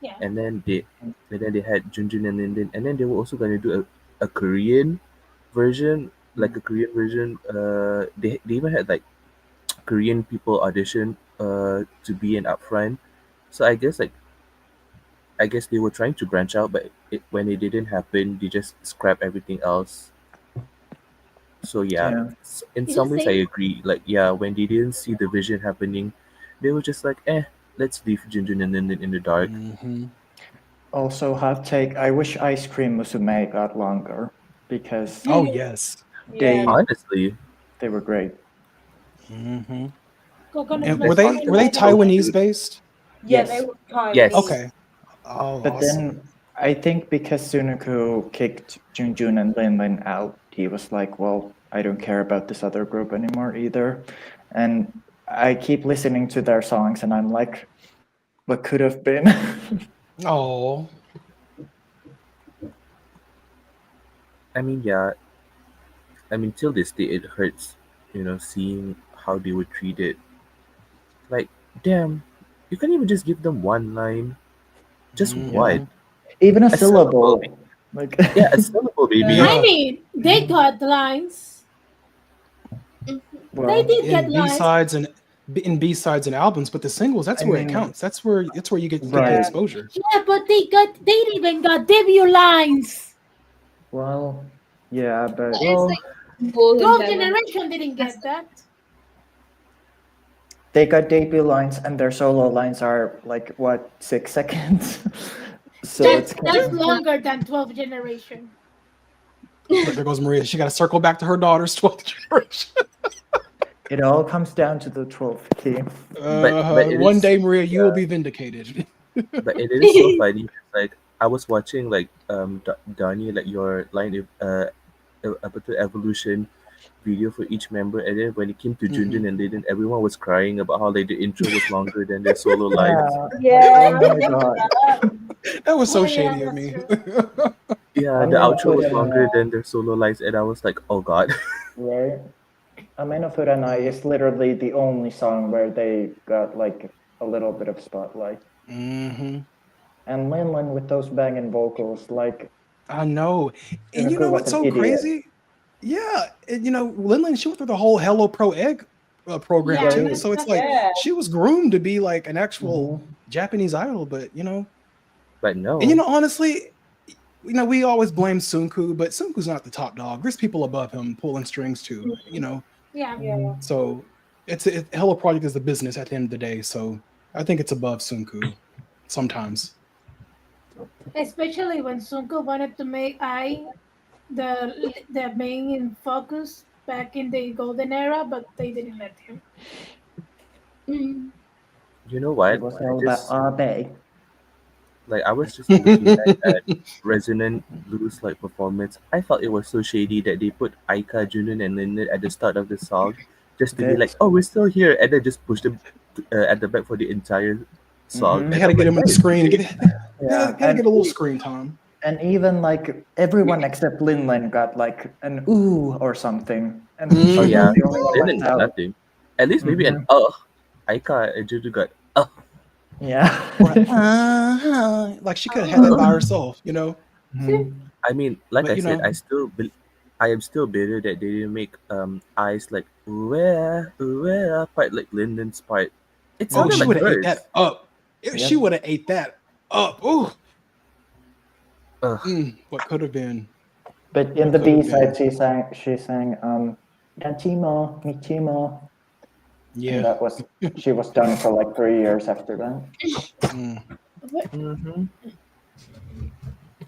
yeah. and then they had Jun and Linlin, and then they were also gonna do a Korean version, like a Korean version. They even had like Korean people audition to be an Upfront. So I guess they were trying to branch out, but when it didn't happen, they just scrapped everything else. So Yeah. in It's some the ways, I same. agree. Like, yeah, when they didn't see the vision happening, they were just like, let's leave Jun and Linlin in the dark. Mhm. Also, hot take. I wish Ice Cream Musume got longer because Oh, yes. they Yeah. Honestly, they were great. Mhm. Coconut And milk were they is were they better. Taiwanese based? Yeah, Yes. they were Chinese. Yes. Okay. Oh, But awesome. then I think because Sunaku kicked Jun and Linlin out, he was like, well, I don't care about this other group anymore either. And I keep listening to their songs and I'm like, what could have been? Oh, I mean, yeah. I mean, till this day, it hurts, seeing how they were treated. Like, damn, you can't even just give them one line. Just Mhm. one. Even a A syllable. syllable. Like Yeah, a syllable, baby. Yeah. I mean, they got lines. They well, did get in lines. B-sides and albums, but the singles, that's I where it mean- counts. That's where you get the Right. exposure. Yeah, but they even got debut lines. well, Yeah, but It's Well, like bold 12 and generation didn't get that. they got debut lines and their solo lines are like what 6 seconds. So it's That's longer than 12 generation. Look, there goes Maria. She got to circle back to her daughter's 12th generation. it all comes down to the 12th key. but it One is day, Maria, you will be vindicated. but it is so funny. Like I was watching like Donnie, like your line about the evolution video for each member, and then when it came to Jun and Linlin, everyone was crying about how like the intro was longer than their solo lines. Yeah. Oh my god. That was so Oh, yeah, shady of that's me. true. Yeah, I'm the gonna outro put was in longer than their solo lines, and I was like, oh god. right. Ameno Furanai is literally the only song where they got like a little bit of spotlight. hmm And Linlin with those banging vocals, like I know. And you Shunoko know was what's an so idiot. crazy? Yeah. And, Linlin, she went through the whole Hello Pro Egg program Yeah, too. that's, So it's that's like Yeah. she was groomed to be like an actual Japanese idol. But, But no. and honestly, we always blame Sunku, but Sunku's not the top dog. There's people above him pulling strings too, yeah. Yeah. So Hello Project is the business at the end of the day. So I think it's above Sunku sometimes. Especially when Sunko wanted to make I the main focus back in the golden era, but they didn't let him. Mm. You know what? it was all about Abe. I was just looking at that Resonant Blues like performance. I felt it was so shady that they put Aika, Junon, and Linlin at the start of the song just to be like, oh, we're still here, and then just push them at the back for the entire song. They And got to I'm get him like, on the that is screen. shady. Gotta get a little screen time. And even like everyone except Linlin got like an ooh or something. And Mhm. she Oh was yeah, the only one Linlin left got out. nothing. At least maybe an Aika and Juju got Yeah. Or, like she could have had that by herself, I mean, like But, I said, I am still bitter that they didn't make eyes like where part like Linden's part. It Oh, sounded she like would have ate hers. that up. She would have ate that up. Ooh. Ugh. What could have been? But in What the could have B side, been. she sang Dantimo, Michimo. Yeah. And that was she was done for like 3 years after that. Mhm.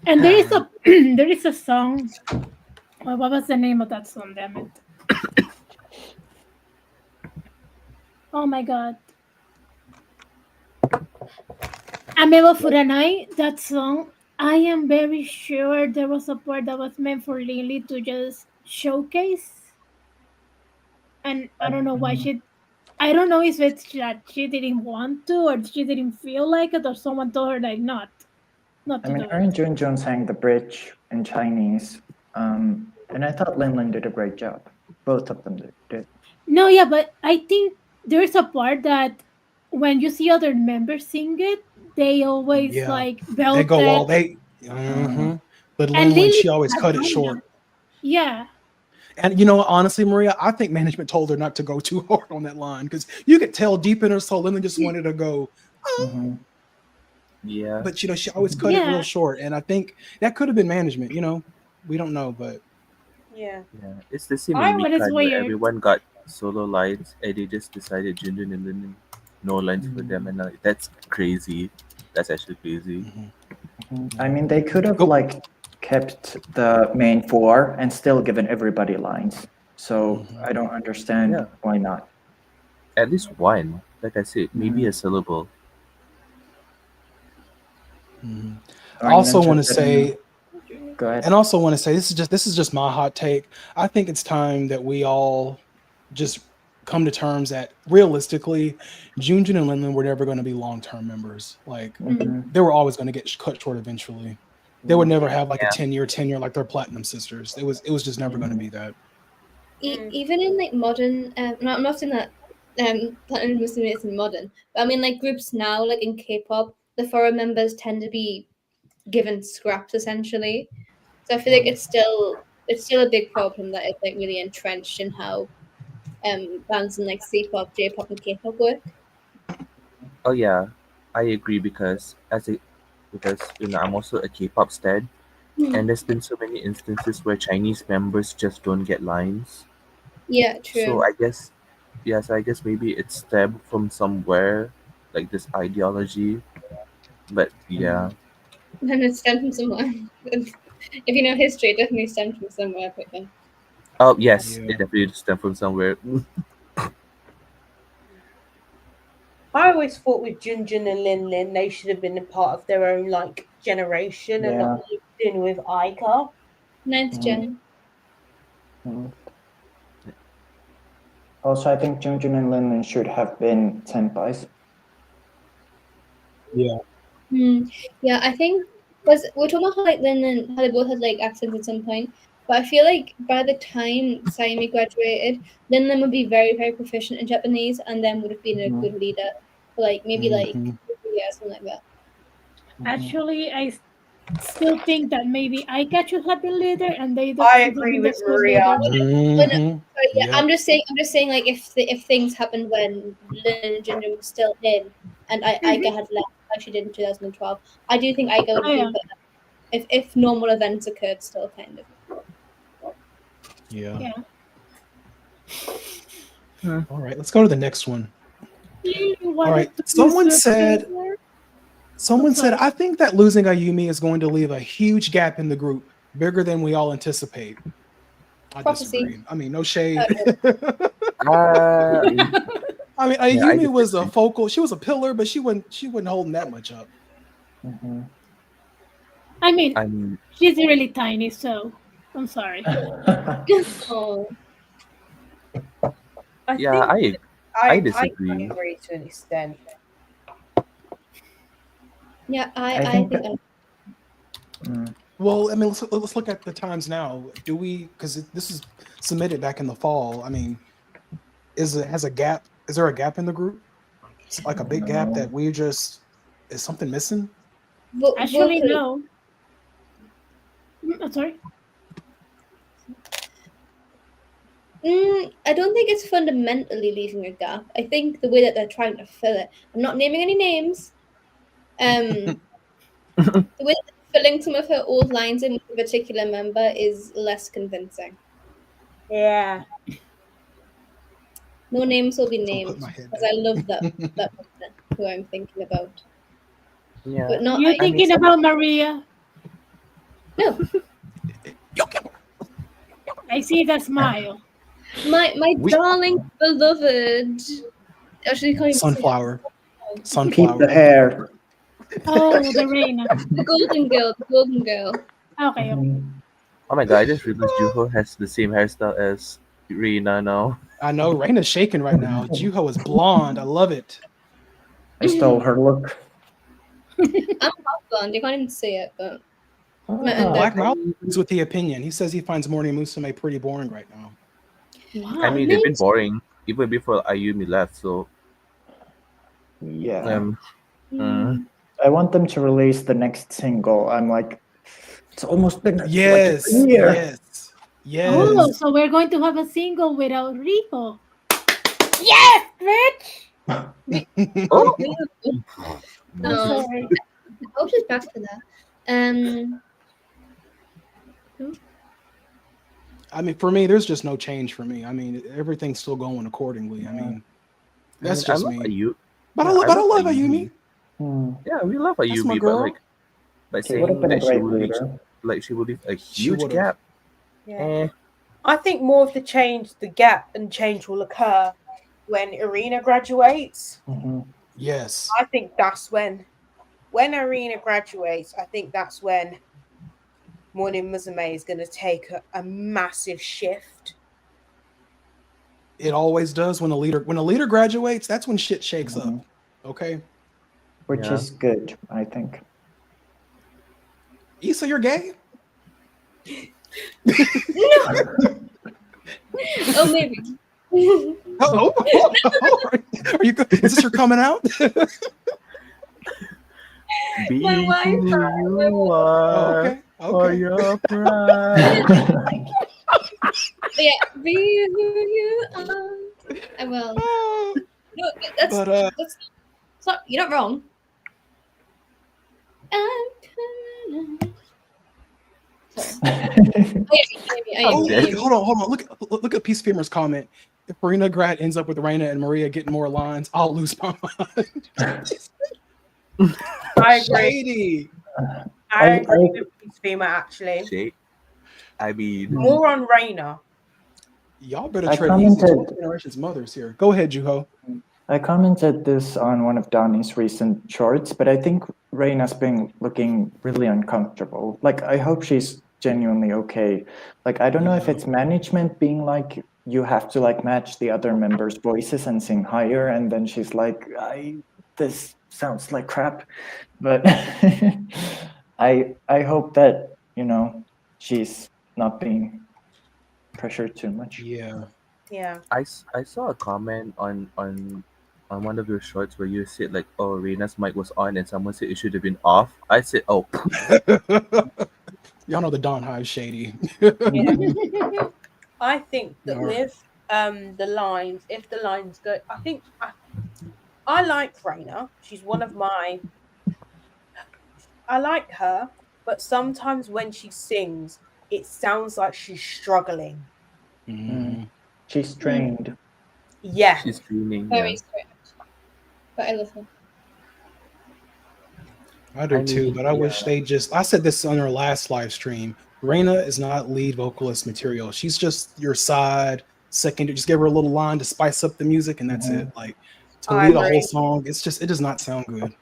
And there is a there is a song. What was the name of that song? Damn it! Oh my god! Amebo Furanai. That song. I am very sure there was a part that was meant for Lily to just showcase, and I don't know why she. I don't know if it's that she didn't want to, or she didn't feel like it, or someone told her like not I to mean, do her it. and Jun sang the bridge in Chinese. And I thought Linlin did a great job. Both of them did. No, yeah, but I think there's a part that when you see other members sing it, they always Yeah. like They belt go all it. But And Linlin, she Lily always has cut it done short. that. Yeah. And honestly, Maria, I think management told her not to go too hard on that line because you could tell deep in her soul, Linlin just wanted to go. Yeah. But she always cut it real short, and I think that could have been management. We don't know, but Yeah. Yeah. It's the same I in But it's Mikan where weird. everyone got solo lines and they just decided Junjun and Linden no lines for them, and that's crazy. That's actually crazy. I mean, they could have like kept the main four and still given everybody lines. So I don't understand why not. At least one. Like I said, maybe a syllable. I also want to say, Go ahead. and also want to say, this is just my hot take. I think it's time that we all just come to terms that realistically, Junjun and Linlin were never going to be long-term members. Like they were always going to get cut short eventually. They would never have like a 10-year tenure like their platinum sisters. It was just never going to be that. Even in like modern, I'm not saying that Platinum Musume isn't modern, but I mean like groups now, like in K-pop, the foreign members tend to be given scraps essentially. So I feel like it's still a big problem that it's like really entrenched in how bands in like C-pop, J-pop, and K-pop work. Oh yeah, I agree because I'm also a K-pop stan, and there's been so many instances where Chinese members just don't get lines. Yeah, So true. I guess, yes, I guess maybe it stemmed from somewhere, like this ideology. But yeah, And it stemmed from somewhere. If you know history, it definitely stemmed from somewhere. But then, oh yes, Yeah. it definitely stemmed from somewhere. I always thought with Jun and Linlin, they should have been a part of their own like generation and not Yeah. lived in with Aika. ninth gen. Mm. Also, I think Jun and Linlin should have been senpais. Yeah. Yeah, I think because we're talking about how like Lynn and how they both had like accents at some point, but I feel like by the time Sayumi graduated, Lin would be very, very proficient in Japanese, and then would have been a good leader for like maybe like Mhm. 2 years, something like that. Actually, I still think that maybe Aika should have been leader, and they I should have agree been the with school Maria. leader. Mhm. So yeah, Yep. I'm just saying like if things happened when Lin and Ginger were still in, and Aika had left like she did in 2012, I do think Aika would Oh, have yeah. been better if normal events occurred still, kind of. Yeah. Yeah. All right, let's go to the next one. You All wanted right, to someone use said, sorry. I think that losing Ayumi is going to leave a huge gap in the group, bigger than we all anticipate. I Prophecy. disagree. I mean, no shade. Uh, I mean, Yeah, I Ayumi was a disagree. focal. She was a pillar, but she wasn't holding that much up. Mhm. I mean, I mean, she's really tiny, so I'm sorry. Oh, yeah, think I disagree. agree to an extent. yeah, I I think think that- Mm. Well, I mean, let's look at the times now. Do we? Because this is submitted back in the fall. I mean, has a gap? Is there a gap in the group? It's like a big gap that we just is something missing? Actually, vocal. no. Sorry. I don't think it's fundamentally leaving a gap. I think the way that they're trying to fill it. I'm not naming any names. The way that they're filling some of her old lines in with a particular member is less convincing. Yeah. No names will be I'll named put my head because back. I love that person who I'm thinking about. Yeah, But not. You're I thinking about Maria. no. I see the smile. My darling beloved. Actually, can't even say Sunflower. Keep Sunflower. the hair. Oh, the Reina. the golden girl. The golden girl. Okay. Mhm. oh my god, I just realized Juho has the same hairstyle as Rina now. I know Raina's shaking right now. Juho is blonde. I love it. I stole her look. I'm half blonde. You can't even see it, but Black Ah, Mouth agrees with the opinion. He says he finds Morning Musume pretty boring right now. Wow. I mean, they've been Amazing. boring even before Ayumi left. So, yeah. I I want them to release the next single. I'm like, it's almost been like Yes. a year. Yes. Yes. Oh, so we're going to have a single without Riho. Yes, bitch! oh, I'm No. sorry. I hope she's back for that. I mean, for me, there's just no change for me. I mean, everything's still going accordingly. I mean, that's I just love me. Ayumi. But Yeah, I love Ayumi. Hmm. Yeah, we love That's my Ayumi, but girl. like by She would have saying been a that she great will leave, leader. like she will leave a She huge would've. gap. Yeah. I think more of the gap and change will occur when Irina graduates. Mhm. Yes. I think that's when Irina graduates, I think that's when Morning Musume is going to take a massive shift. It always does when a leader graduates, that's when shit shakes up. Okay. Which Yeah. is good, I think. Issa, you're gay? Oh, maybe. Oh, are you good? Is this your coming out? Be My who Wi-Fi. you are Okay. for Okay. your pride. But yeah, be who you are. I will. No, that's But that's not. You're not wrong. I'm coming. Hold on. Look at Peace Femur's comment. If Marina Grad ends up with Reina and Maria getting more lines, I'll lose my mind. I agree. Shady. I agree with Peace Femur, actually. Shade. I mean, More on Reina. Y'all better I tread easy. commented- 12 generations mothers here. Go ahead, Juho. I commented this on one of Donnie's recent shorts, but I think Reina's been looking really uncomfortable. Like, I hope she's genuinely okay. Like, I don't know if it's management being like, you have to like match the other members' voices and sing higher, and then she's like, this sounds like crap. But I hope that, you know, she's not being pressured too much. Yeah. Yeah. I saw a comment on one of your shorts where you said like, oh, Reina's mic was on and someone said it should have been off. I said, oh. Y'all know the DonHive shady. Yeah. I think that All right. with the lines, if the lines go, I think I like Reina. She's one of my. I like her, but sometimes when she sings, it sounds like she's struggling. She's trained. Yeah. She's dreaming. Very Yeah. strange. But I love her. I do too, but I wish they just. I said this on our last live stream. Reina is not lead vocalist material. She's just your side, second. Just give her a little line to spice up the music, and that's it. Like to I lead a whole agree. song, it does not sound good.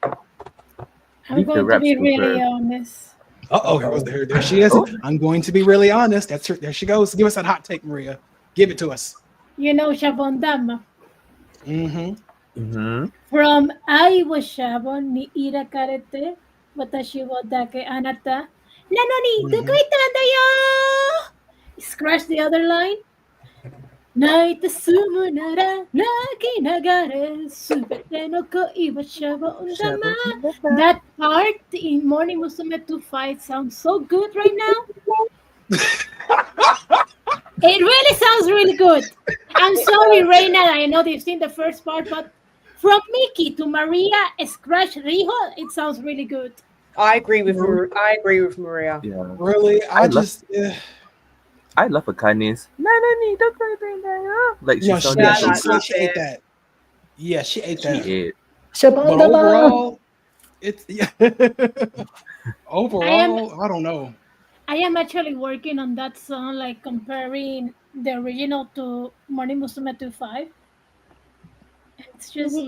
I'm Leave the going to raps be to really her. honest. There she is. I'm going to be really honest. That's her. There she goes. Give us that hot take, Maria. Give it to us. You know Shabon Dama. Mm-hmm. From I was Shabon ni ira karete watashi wa dake anata nanoni dokoita da yo. Scratch the other line. Naita sumu nara nagi nagare subete no koi wa Shabon Dama. That part in Morning Musume 2-5 sounds so good right now. It really sounds really good. I'm sorry, Reina. I know they've seen the first part, but from Mickey to Maria, scratch Riho, it sounds really good. I agree with Maria. Yeah. Really, I just. I love Akane's. Like she No, sounded. she ate that. Yeah, she ate that. She ate. But overall, it's overall, I don't know. I am actually working on that song, like comparing the original to Morning Musume 2-5. It's just,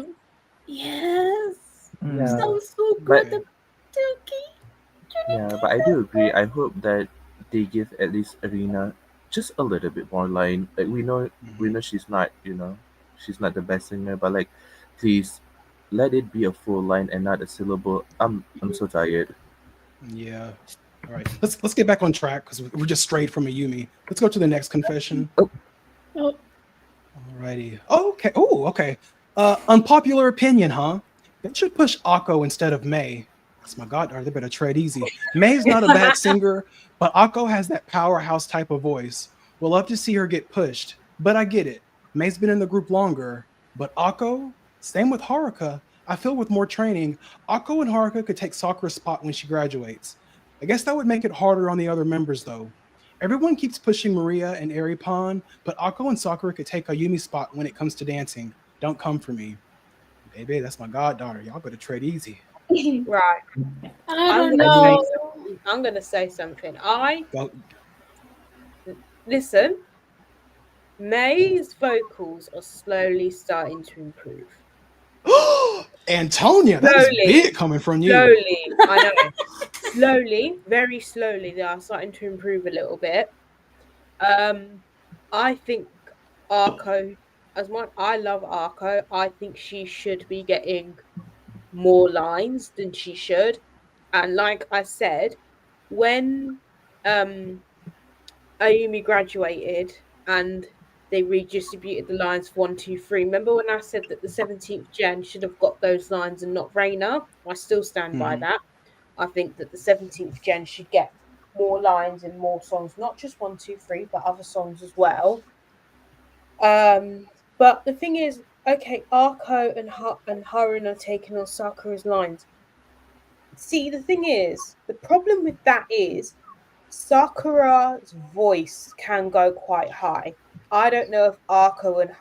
yes, sounds so good. Yeah, but I do agree. I hope that they give at least Arena just a little bit more line. Like we know she's not, she's not the best singer, but like, please let it be a full line and not a syllable. I'm so tired. Yeah. All right. Let's get back on track because we're just strayed from Ayumi. Let's go to the next confession. Oh. Alrighty. Oh, okay. Oh, okay. Unpopular opinion, huh? They should push Akko instead of May. That's my goddaughter. They better tread easy. May's not a bad singer, but Akko has that powerhouse type of voice. We'll love to see her get pushed, but I get it. May's been in the group longer, but Akko, same with Haruka. I feel with more training, Akko and Haruka could take Sakura's spot when she graduates. I guess that would make it harder on the other members, though. Everyone keeps pushing Maria and Eripan, but Akko and Sakura could take Ayumi's spot when it comes to dancing. Don't come for me. Baby, that's my goddaughter. Y'all better tread easy. Right. I don't know. I'm going to say something. Listen, May's vocals are slowly starting to improve. Antonia, that's big coming from you. Slowly, I know. Slowly, very slowly, they are starting to improve a little bit. I think Arco, as much I love Arco, I think she should be getting more lines than she should. And like I said, when Ayumi graduated and they redistributed the lines 1, 2, 3. Remember when I said that the 17th gen should have got those lines and not Reina? I still stand by that. I think that the 17th gen should get more lines in more songs, not just 1, 2, 3, but other songs as well. But the thing is, okay, Arco and Harun are taking on Sakura's lines. See, the thing is, the problem with that is Sakura's voice can go quite high. I don't know if Arko and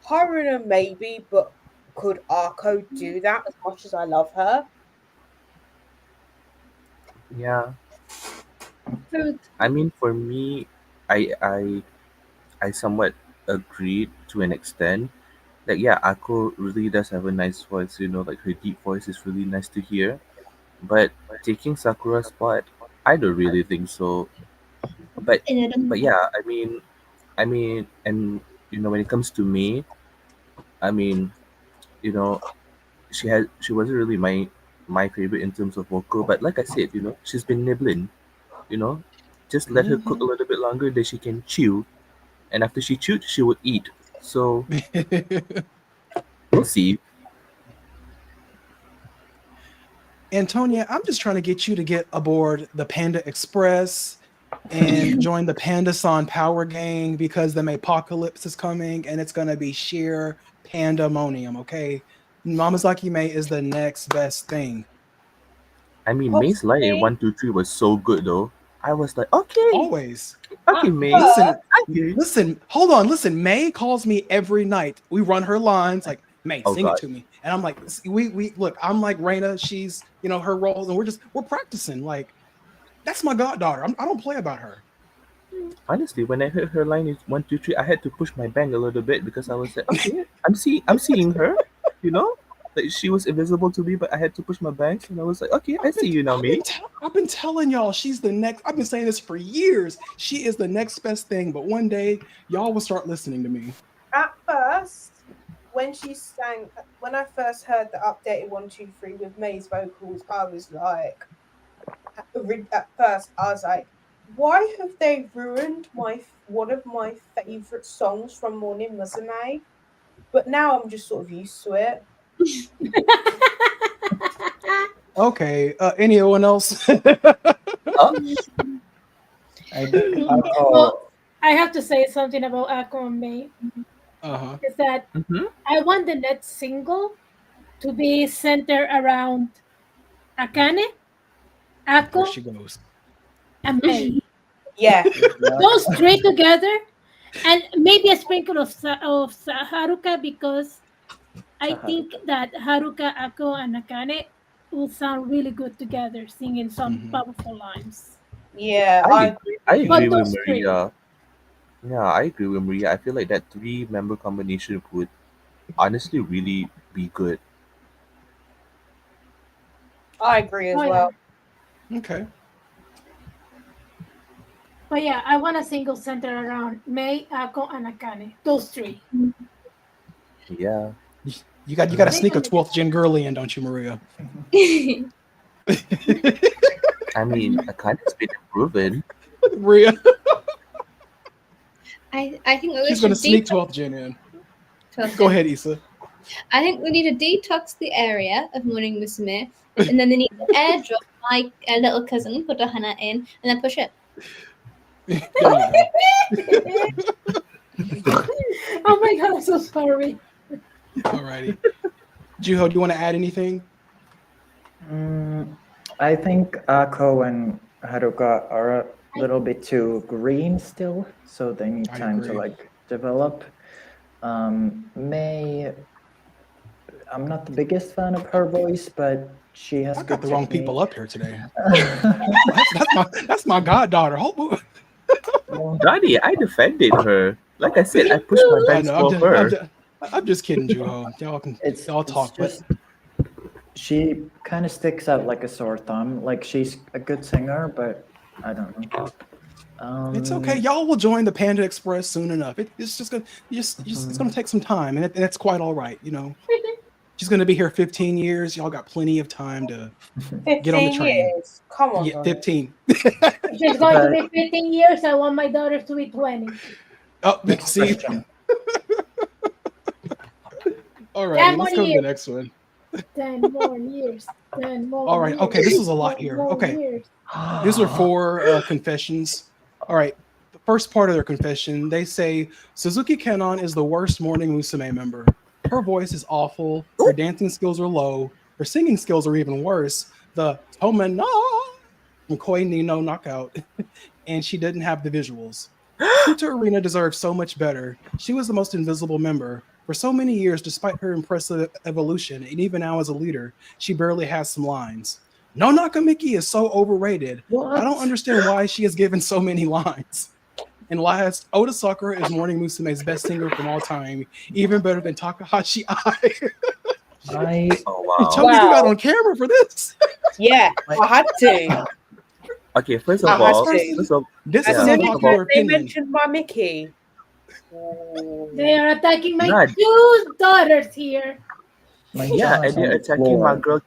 Haruna maybe, but could Arko do that as much as I love her? Yeah. Truth. I mean, for me, I somewhat agreed to an extent. Like, yeah, Ako really does have a nice voice. Like her deep voice is really nice to hear. But taking Sakura's spot, I don't really think so. But And I don't yeah, and when it comes to me, I mean, you know, she wasn't really my favorite in terms of vocal. But like I said, she's been nibbling. You know, just let her cook a little bit longer, then she can chew, and after she chewed, she would eat. So we'll see. Antonia, I'm just trying to get you to get aboard the Panda Express and join the Panda-san Power Gang because the apocalypse is coming and it's gonna be sheer pandemonium. Okay, Mamazaki May is the next best thing. I mean, May's line in Possibly. 1, 2, 3 was so good though. I was like, okay, Always. okay, May. Listen, I hear you. listen, hold on, listen. May calls me every night. We run her lines like, May, Oh, sing it God. to me. And I'm like, we look, I'm like Raina, she's her roles, and we're practicing. Like, that's my goddaughter. I don't play about her. Honestly, when I heard her line is 1, 2, 3, I had to push my bang a little bit because I was like, okay, I'm seeing her, like she was invisible to me, but I had to push my bangs, and I was like, okay, I see you now, May. I've been telling y'all she's the next. I've been saying this for years. She is the next best thing, but one day y'all will start listening to me. At first, when I first heard the updated 1, 2, 3 with May's vocals, I was like, at first I was like, why have they ruined one of my favorite songs from Morning Musume? But now I'm just sort of used to it. Okay, anyone else? Well, I have to say something about Ako and May. Uh-huh. Is that Mhm. I want the next single to be centered around Akane, There Ako, she goes. and May. Yeah. Those three together, and maybe a sprinkle of Haruka, because I think that Haruka, Ako, and Akane will sound really good together, singing some Mhm. powerful lines. Yeah, I agree But with those three. Maria. Yeah, I agree with Maria. I feel like that 3-member combination would honestly really be good. I agree as Oh, well. Okay. But yeah, I want a single centered around May, Ako, and Akane. Those three. Yeah. You got to sneak a 12th gen girly in, don't you, Maria? I mean, Akane's been proven. Maria, I think we she's should gonna sneak detox 12th gen in. 12th Go gen. ahead, Issa. I think we need to detox the area of Morning Musume, and then they need to airdrop my little cousin, put Hana in, and then push it. There you go. Oh my god, I'm so sorry. Alrighty. Juho, do you want to add anything? I think Ako and Haruka are a little bit too green still, so they need I time to agree. like develop. May, I'm not the biggest fan of her voice, but she has I good got the wrong people technique. up here today. That's my goddaughter. Daddy, I defended her. Like I said, I pushed my I bangs know. for her. I'm just kidding, Juho. Y'all talk, but She kind of sticks out like a sore thumb. Like she's a good singer, but I don't know. it's okay. Y'all will join the Panda Express soon enough. It's just gonna it's gonna take some time, and that's quite all right. She's gonna be here 15 years. Y'all got plenty of time to 15 get on the train. years. Come on, Yeah, guys. 15. If she's going to be 15 years, I want my daughter to be 20. Oh, Next see. question. All 10 right, more let's go to the years. next one. 10 more years. 10 more All right, years. okay, this is a lot 10 here. more Okay. years. These are 4 confessions. All right. The first part of their confession, they say Suzuki Kenon is the worst Morning Musume member. Her voice is awful. Her dancing skills are low. Her singing skills are even worse. The Tomena from Koi Nino Knockout, and she didn't have the visuals. Kuta Arena deserves so much better. She was the most invisible member. For so many years, despite her impressive evolution, and even now as a leader, she barely has some lines. No Nakamiki is so overrated. I don't understand why she is given so many lines. And last, Oda Sakura is Morning Musume's best singer from all time, even better than Takahashi Ai. Oh Tell me you got Wow. on camera for this. Yeah, I had to. Okay, first I of had all, to. first of This As is an soon as unpopular they opinion. mentioned my Mickey. They are attacking my Nah. 2 daughters here. yeah, and they're attacking my girl.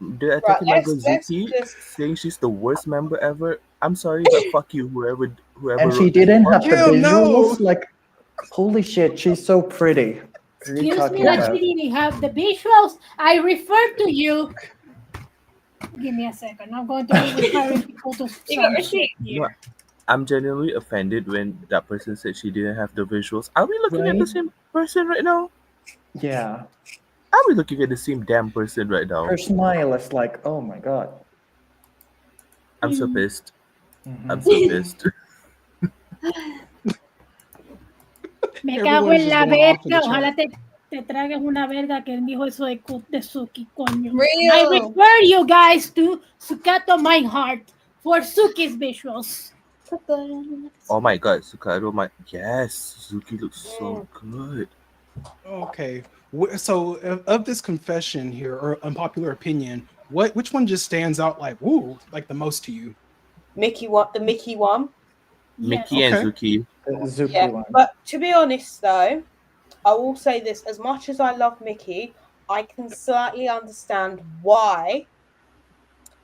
They're Right, attacking my girl let's Zuki, just. saying she's the worst member ever. I'm sorry, but fuck you, whoever And she wrote this didn't book. have the Hell no. visuals. Like, holy shit, she's so pretty. What are you Excuse me, talking that about? she didn't have the visuals. I referred to you. Give me a second. I'm going to be referring people to You got some shit receipt. No, here. I'm genuinely offended when that person said she didn't have the visuals. Are we looking at the Right? same person right now? Yeah. Are we looking at the same damn person right now? Her smile is like, oh my god. I'm so pissed. I'm Mhm. so pissed. Me Everyone's cago en just la going off in the verga. Ojalá chat. te tragues una verga que él dijo eso de Suki, coño. I Real. refer you guys to Sukato My Heart for Suki's visuals. Oh my god, Sukaro, yes, Suzuki looks so good. Okay. So of this confession here, or unpopular opinion, which one just stands out like, woo, like the most to you? Mickey one, the Mickey one. Mickey Yes. and Okay. Zuki. The Zuki Yeah, one. but to be honest though, I will say this: as much as I love Mickey, I can slightly understand why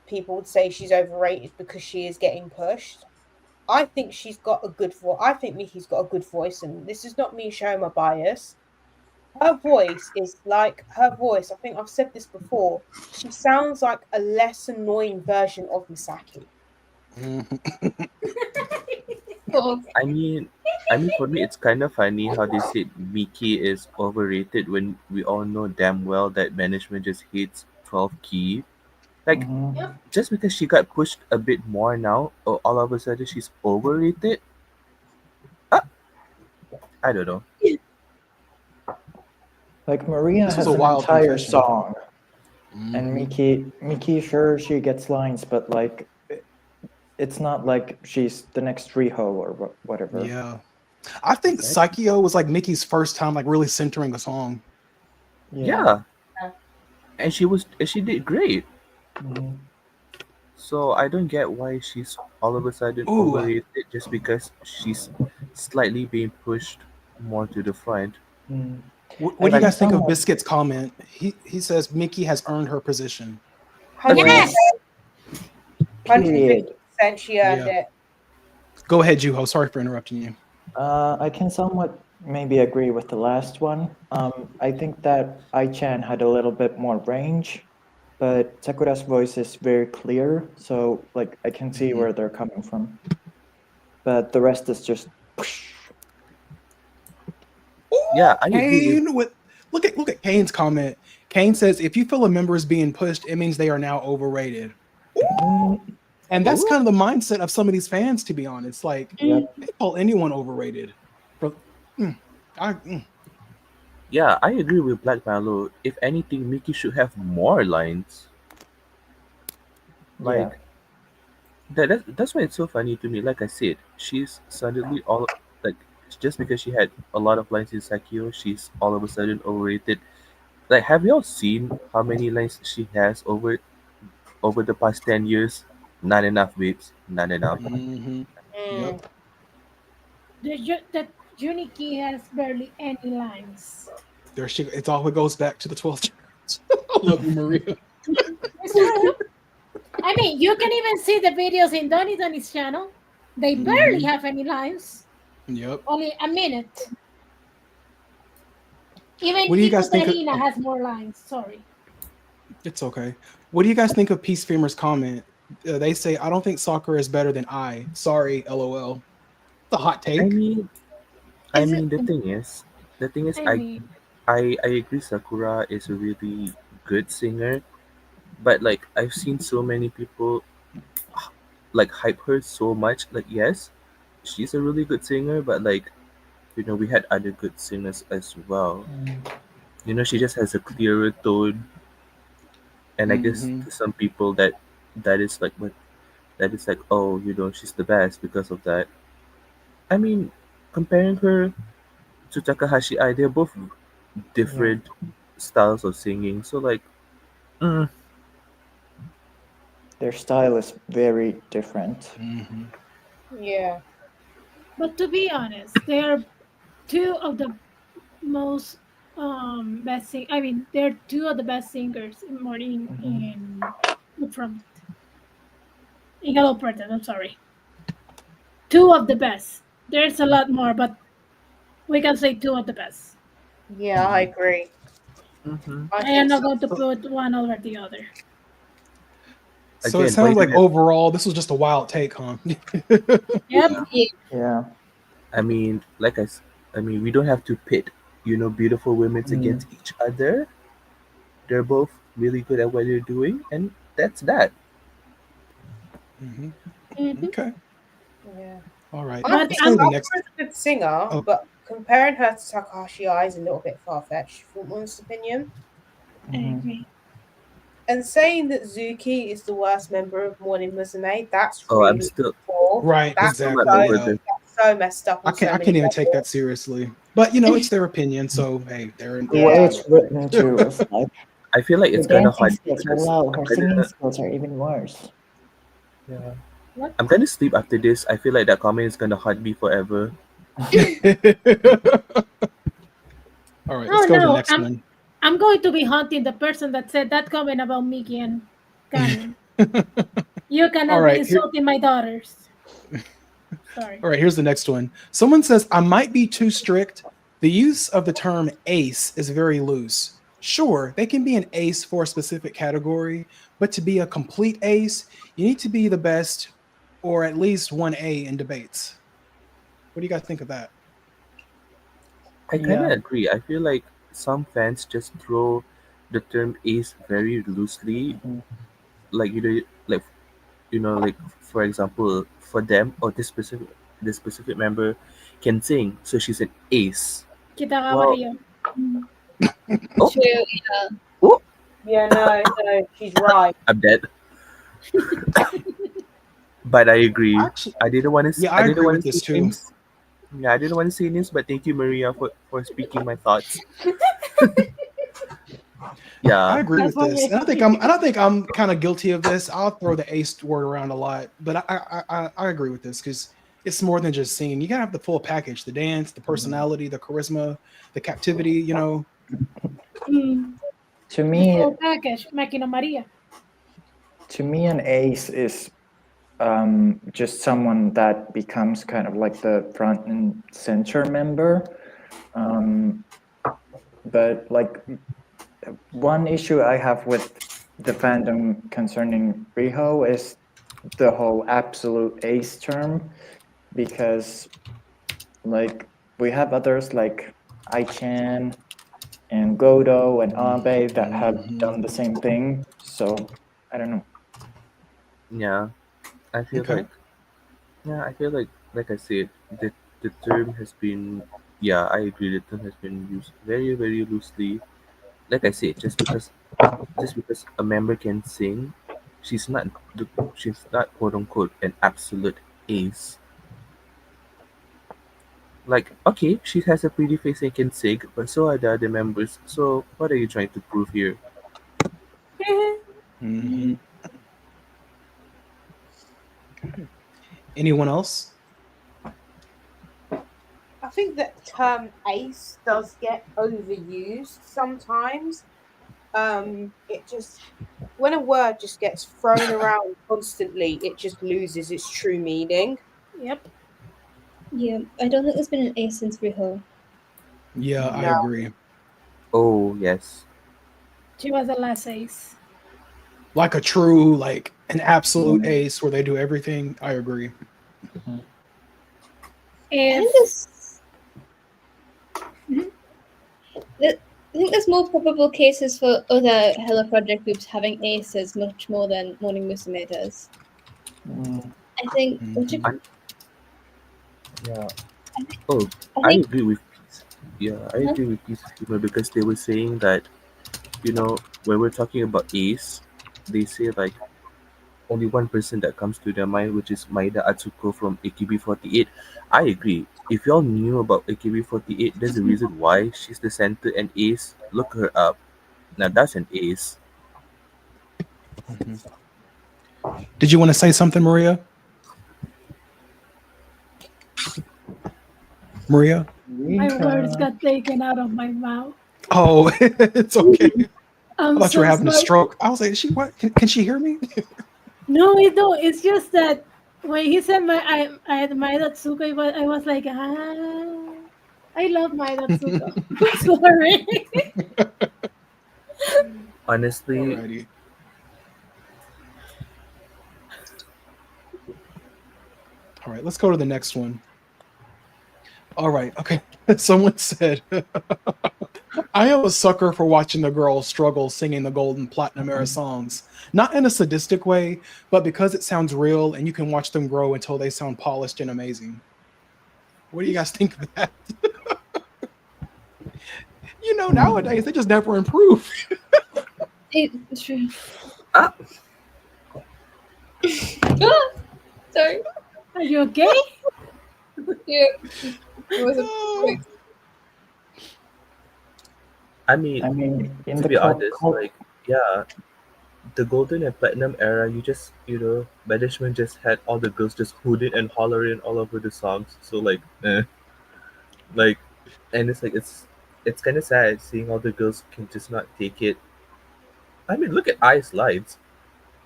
people would say she's overrated because she is getting pushed. I think she's got a good voice. I think Mickey's got a good voice, and this is not me showing my bias. Her voice is like her voice. I think I've said this before. She sounds like a less annoying version of Misaki. I mean, for me, it's kind of funny how they said Mickey is overrated when we all know damn well that management just hates 12 key. Like, Mhm. just because she got pushed a bit more now, all of a sudden she's overrated. I don't know. Like, Maria This has was a an wild entire confession. song, Mhm. and Miki, sure, she gets lines, but like, it's not like she's the next Riho or whatever. Yeah. I think Psycho was like Mickey's first time like really centering a song. Yeah, and she did great. Mhm. So I don't get why she's all of a sudden Ooh. overrated just because she's slightly being pushed more to the front. Mhm. What do And you guys think of someone- Biscuit's comment? He says Mickey has earned her position. 100%. Period. 150% she earned Yeah. it. Go ahead, Juho. Sorry for interrupting you. I can somewhat maybe agree with the last one. I think that Ai-chan had a little bit more range, but Sakura's voice is very clear, so like I can see where they're coming from. But the rest is just. Yeah, I agree. Kane with look at Kane's comment. Kane says if you feel a member is being pushed, it means they are now overrated. And that's kind of the mindset of some of these fans, to be honest. Like they call anyone overrated. Yeah, I agree with Black Mallow. If anything, Mickey should have more lines. Like that's why it's so funny to me. Like I said, she's suddenly all like just because she had a lot of lines in Sakio, she's all of a sudden overrated. Like, have y'all seen how many lines she has over the past 10 years? Not enough, babes. Not enough. Yep. The Juniki has barely any lines. It all goes back to the 12th chart. I love you, Maria. It's true. I mean, you can even see the videos in Donnie's channel. They barely have any lines. Yep. Only a minute. Even What do you guys think of- Ikaterina has more lines. Sorry. It's okay. What do you guys think of Peace Femur's comment? They say, I don't think soccer is better than I. Sorry, LOL. It's a hot take. I mean, the thing is, I agree. Sakura is a really good singer, but like I've seen so many people. like hype her so much. Like yes, she's a really good singer, but like we had other good singers as well. She just has a clearer tone, and I guess Mhm. to some people that is like what that is like, oh, she's the best because of that. I mean, comparing her to Takahashi Ai, they're both Yeah. different styles of singing. So like, mm, Their style is very different. Mhm. Yeah. But to be honest, they are two of the most best I mean, they're two of the best singers in morning from in Hello Pretend. I'm sorry, two of the best. There's a lot more, but we can say two of the best. Yeah, I agree. hmm I I am think not so. going to put one over the other. So it again, why sounds do like we have? overall this was just a wild take, huh? Yep. Yeah. Yeah. Yeah. I mean, I mean, we don't have to pit, beautiful women Mm. against each other. They're both really good at what they're doing, and that's that. Mhm. Mm-hmm. Okay. Yeah. All right. I But think Let's go to the next. Sakura's a good singer, Oh, but comparing her to Takahashi Ai is a little bit far fetched, from my honest opinion. I Mhm. agree. And saying that Zuki is the worst member of Morning Musume, that's Oh, I'm really still poor. right. I'm That's still not Exactly. so over Yeah. the. that's so messed up I on can't. so I many can't even take that levels. seriously. But it's their opinion. So hey, they're The way Yeah. it's written too is like I feel like her it's gonna dancing haunt me skills are because low, I'm her singing gonna. skills are even worse. Yeah. What? I'm gonna sleep after this. I feel like that comment is gonna haunt me forever. All right. Let's Oh go to the no, next one. I'm going to be hunting the person that said that comment about Mickey and Canyon. You All cannot be right. Here. insulting my daughters. Sorry. All right. Here's the next one. Someone says I might be too strict. The use of the term ace is very loose. Sure, they can be an ace for a specific category, but to be a complete ace, you need to be the best or at least 1A in debates. What do you guys think of that? I kind of Yeah. agree. I feel like some fans just throw the term ace very loosely. Mhm. Like like for example, for them or this specific member can sing, so she's an ace. Kita kawa Well, Rio. oh, True. Yeah. oh, Yeah, no, she's right. I'm dead. But I agree. Actually, I didn't want to. yeah, I I didn't agree want with to this say too. names. Yeah, I didn't want to say names, but thank you, Maria, for speaking my thoughts. I Yeah, agree That's with what this, we're and talking I about. don't think I'm kind of guilty of this. I'll throw the ace word around a lot, but I agree with this because it's more than just singing. You gotta have the full package: the dance, the personality, the charisma, the captivity. Mm, To the me, full package, Makino Maria. an ace is just someone that becomes kind of like the front and center member. Um, but like one issue I have with the fandom concerning Riho is the whole absolute ace term, because like we have others like Ai-chan and Godo and Abe that have Mhm. done the same thing. So I don't know. yeah. I feel Okay. like I feel like I said, the term has been, yeah, I agree, the term has been used very very loosely. Like I said, just because a member can sing, she's not quote unquote an absolute ace. Like, okay, she has a pretty face and can sing, but so are the other members. So what are you trying to prove here? Hmm. Anyone else? I think that term ace does get overused sometimes. It just when a word just gets thrown around constantly, it just loses its true meaning. Yep. Yeah. I don't think there's been an ace since Riho. Yeah, I No. agree. Oh yes. She was the last ace. Like a true, like an absolute Mhm. ace where they do everything. I agree. I think If I think there's more probable cases for other Hello Project groups having aces much more than Morning Musume does. Mm. I think. What you, Yeah. I think. Oh, I I think. agree with Peace. Yeah, I Huh? agree with Peace Humor because they were saying that, when we're talking about Ace, they say like only one person that comes to their mind, which is Maeda Atsuko from AKB48. I agree. If y'all knew about AKB48, there's a reason why she's the center and Ace. Look her up. Now that's an Ace. Mhm. Did you want to say something, Maria? Maria? My words Riho. got taken out of my mouth. Oh, it's okay. I I'm thought you were so having a sorry. stroke. I was like, she what? Can she hear me? No, it don't. It's just that when he said I my Datsuko, I was like, I love my Datsuko. I'm sorry. Honestly, Alrighty. All right, let's go to the next one. All right, okay. Someone said, I am a sucker for watching the girls struggle singing the Golden Platinum era songs. Not in a sadistic way, but because it sounds real and you can watch them grow until they sound polished and amazing. What do you guys think of that? Nowadays they just never improve. It's true. ah, Ah, sorry. Are you okay? Yeah. It was a Oh, I I mean, mean, in to the be honest, like, yeah, the golden and platinum era, management just had all the girls just hooting and hollering all over the songs. So like, and it's kind of sad seeing all the girls can just not take it. I mean, look at I's lives.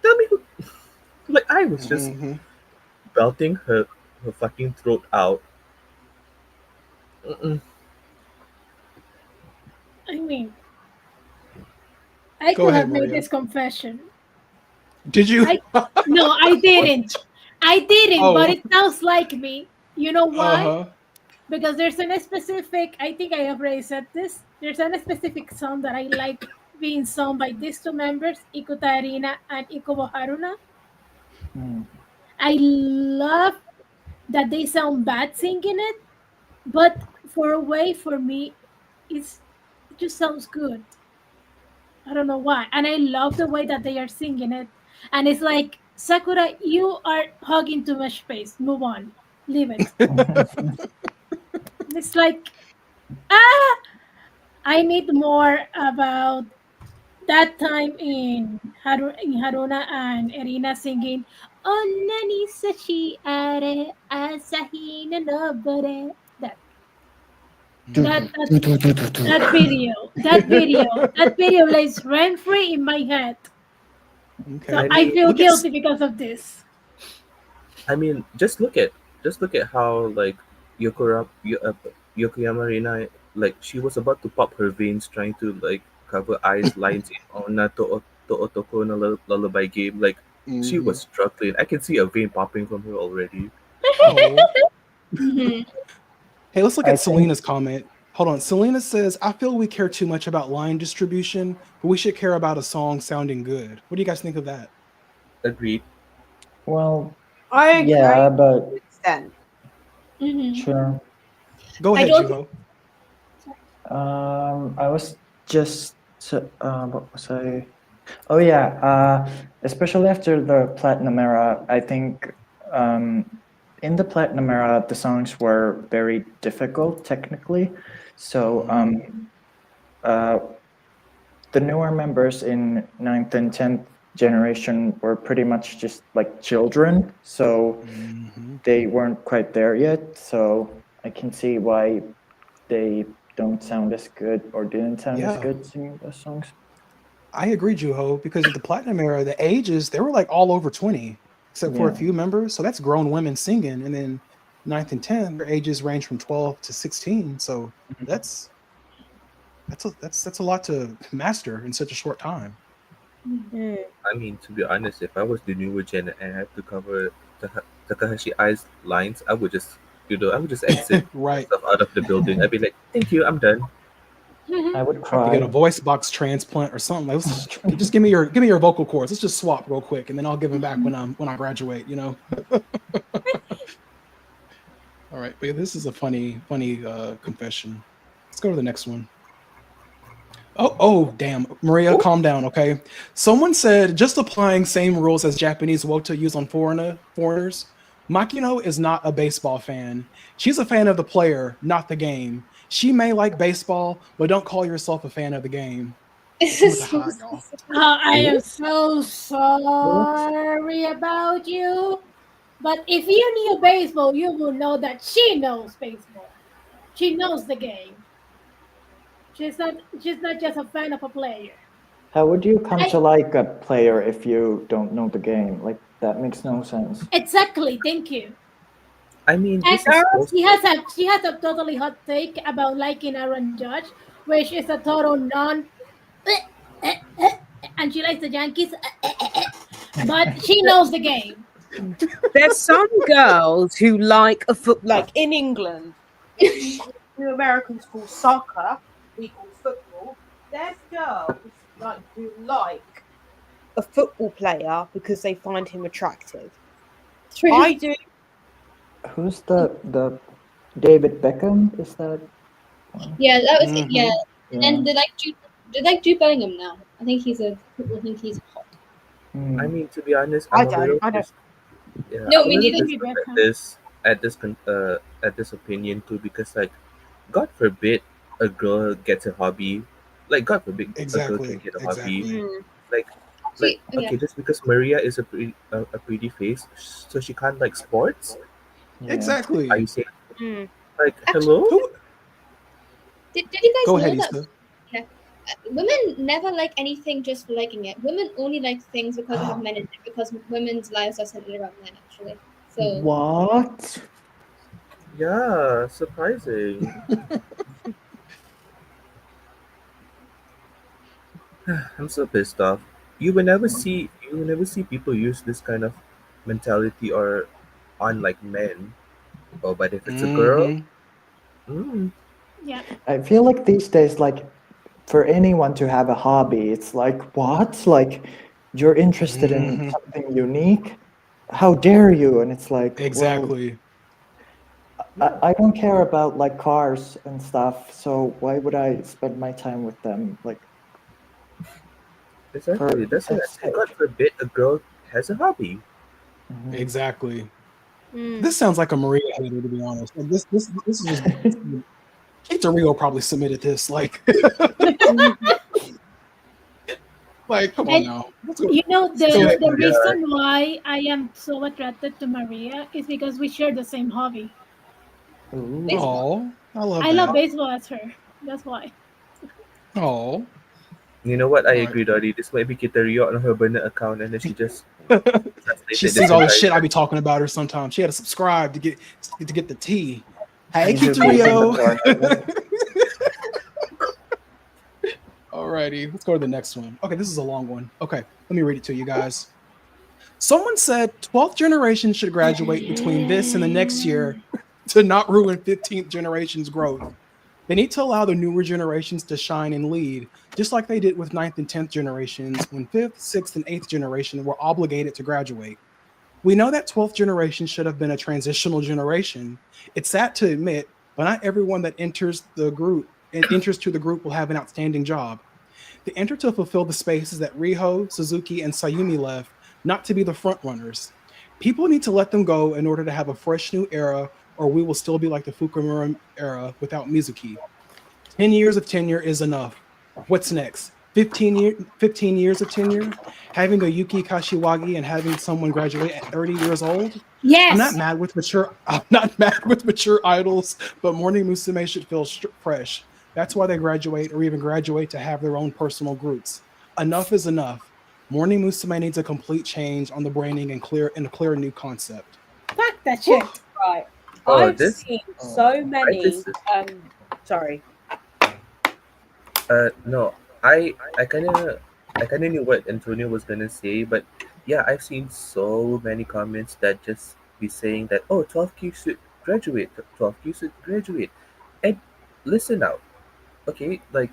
Tell me who, like, I was just mhm. belting her fucking throat out. Mm-mm. I mean, I Go could ahead, have made Maria. this confession. Did you? I No, I didn't. I didn't, but Oh, it sounds like me. You know why? uh-huh. Because there's a specific, I think I have already said this, there's a specific song that I like being sung by these two members, Ikuta Arina and Ikubo Haruna. Mm. I love that they sound bad singing it, but for a way, for me, it just sounds good. I don't know why. And I love the way that they are singing it. And it's like, Sakura, you are hogging too much space. Move on. Leave it. It's like, ah, I need more about that time in Haruna and Erina singing Onnani sashi are asahi na nobore. That that that video lays rent free in my head. So Okay. I I mean, feel Look at guilty because of this. just look at how like Yokoyama Rina, like, she was about to pop her veins trying to like cover eyes lines in Onna to Otoko in a lullaby game. Like, she was Mhm. struggling. I can see a vein popping from her already. Oh. Mm-hmm. Hey, let's look I at think Selena's comment. Hold on. Selena says, I feel we care too much about line distribution, but we should care about a song sounding good. What do you guys think of that? Agreed. well, I agree yeah, to but an extent. Mm-hmm. sure. Go I ahead, don't think. Juho. I was just what was I? Oh yeah, especially after the platinum era, I think um, in the platinum era the songs were very difficult technically. So uh, the newer members in ninth and 10th generation were pretty much just like children, so Mhm. they weren't quite there yet. So I can see why they don't sound as good or didn't sound as Yeah, good singing those songs. I agree, Juho, because at the Platinum era, the ages, they were like all over 20, except for a Yeah. few members. So that's grown women singing. And then ninth and 10, their ages range from 12 to 16. So that's that's a lot to master in such a short time. Mm. I mean, to be honest, if I was the newer gen and I had to cover Takahashi Eyes lines, I would just exit Right. myself out of the building. I'd be like, "Thank you, I'm done." I would To cry. get a voice box transplant or something. Like, just give me your vocal cords. Let's just swap real quick, and then I'll give them back when I graduate. You know. All right, but this is a funny confession. Let's go to the next one. Oh, damn. Maria, calm down, okay? Someone said, just applying same rules as Japanese wota use on foreigners. Makino is not a baseball fan. She's a fan of the player, not the game. She may like baseball, but don't call yourself a fan of the game. This Come with is the so high, y'all. I am so sorry about you. But if you knew baseball, you would know that she knows baseball. She knows the game. She's not just a fan of a player. How would you come I- to like a player if you don't know the game? Like that makes no sense. Exactly, thank you. I mean, And this is supposed she has a totally hot take about liking Aaron Judge, which is a total non and she likes the Yankees, but she knows the game. There's some girls who like like in England, who Americans call soccer, we call football. There's girls like who like a football player because they find him attractive. I do. Who's the David Beckham? Is that? Yeah, that was it. Yeah, Yeah. and they like Jude Bellingham now. I think he's hot. Hmm. I mean, to be honest, I I'm a don't. little I don't. yeah, No, I'm a me little neither. pissed at this opinion too, because like, God forbid a girl gets a hobby, like God forbid a girl can Exactly. get a hobby, Mm. like See, yeah. okay, just because Maria is a pretty face, so she can't like sports. Yeah. Exactly. Are you saying Mm. like Actually, hello? Who? Did you guys Go know ahead, that Issa. women never like anything just for liking it? Women only like things because they have men in it, because women's lives are centered around men, actually. So What? Yeah, surprising. I'm so pissed off. You will never see people use this kind of mentality or on like men. Oh, but if it's a girl, mm, Yeah. I feel like these days, like for anyone to have a hobby, it's like what? Like you're interested in something unique? How dare you? And it's like, well, Exactly. I don't care about like cars and stuff, so why would I spend my time with them? Like exactly. That's what I that's say. God forbid a girl has a hobby. Exactly. Mm. This sounds like a Maria hater, to be honest. Like this is just Kate Rio probably submitted this. Like, come on And now. you know Let's go. the Yeah. reason why I am so attracted to Maria is because we share the same hobby. Ooh. Oh, I love I love that. baseball as her. That's why. Oh, You know what? I Alright. agree, Dottie. This might be Kitario on her burner account, and then she just she translated sees all the entire shit I be text. talking about her sometimes. She had to subscribe to get the tea. Hey, These are Kate being Rio. recorded. Alrighty, let's go to the next one. Okay, this is a long one. Okay, let me read it to you guys. Someone said 12th generation should graduate between this and the next year to not ruin 15th generation's growth. They need to allow the newer generations to shine and lead, just like they did with 9th and 10th generations when 5th, 6th, and 8th generation were obligated to graduate. We know that 12th generation should have been a transitional generation. It's sad to admit, but not everyone that enters the group will have an outstanding job. They enter to fulfill the spaces that Riho, Suzuki, and Sayumi left, not to be the front runners. People need to let them go in order to have a fresh new era, or we will still be like the Fukumura era without Mizuki. 10 years of tenure is enough. What's next? 15 years of tenure? Having a Yuki Kashiwagi and having someone graduate at 30 years old? Yes. I'm not mad with mature idols, but Morning Musume should feel fresh. That's why they graduate or even graduate to have their own personal groups. Enough is enough. Morning Musume needs a complete change on the branding and a clear new concept. Fuck that shit. Right. Oh, I've this- seen so many. just- Sorry. No, I kind of knew what Antonio was gonna say, but yeah, I've seen so many comments that just be saying that 12Q should graduate, 12Q should graduate, and listen out, okay, like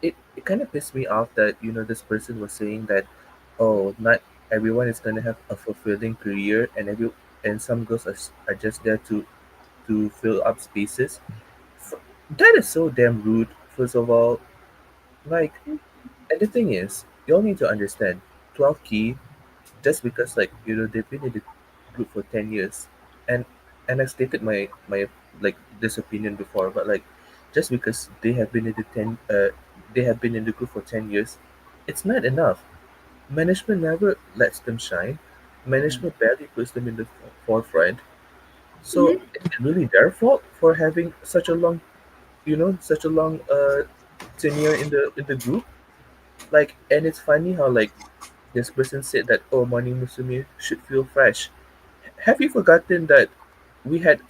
it kind of pissed me off that this person was saying that, oh, not everyone is gonna have a fulfilling career, and some girls are just there to fill up spaces. F- That is so damn rude. First of all, like, and the thing is, you all need to understand, 12 key, just because they've been in the group for 10 years, and I've stated my like this opinion before, but like, just because they have been in the group for 10 years, it's not enough. Management never lets them shine. Management barely puts them in the forefront. So Mhm. is it really their fault for having such a long tenure in the group? Like, and it's funny how like this person said that, oh, Morning Musume should feel fresh. Have you forgotten that we had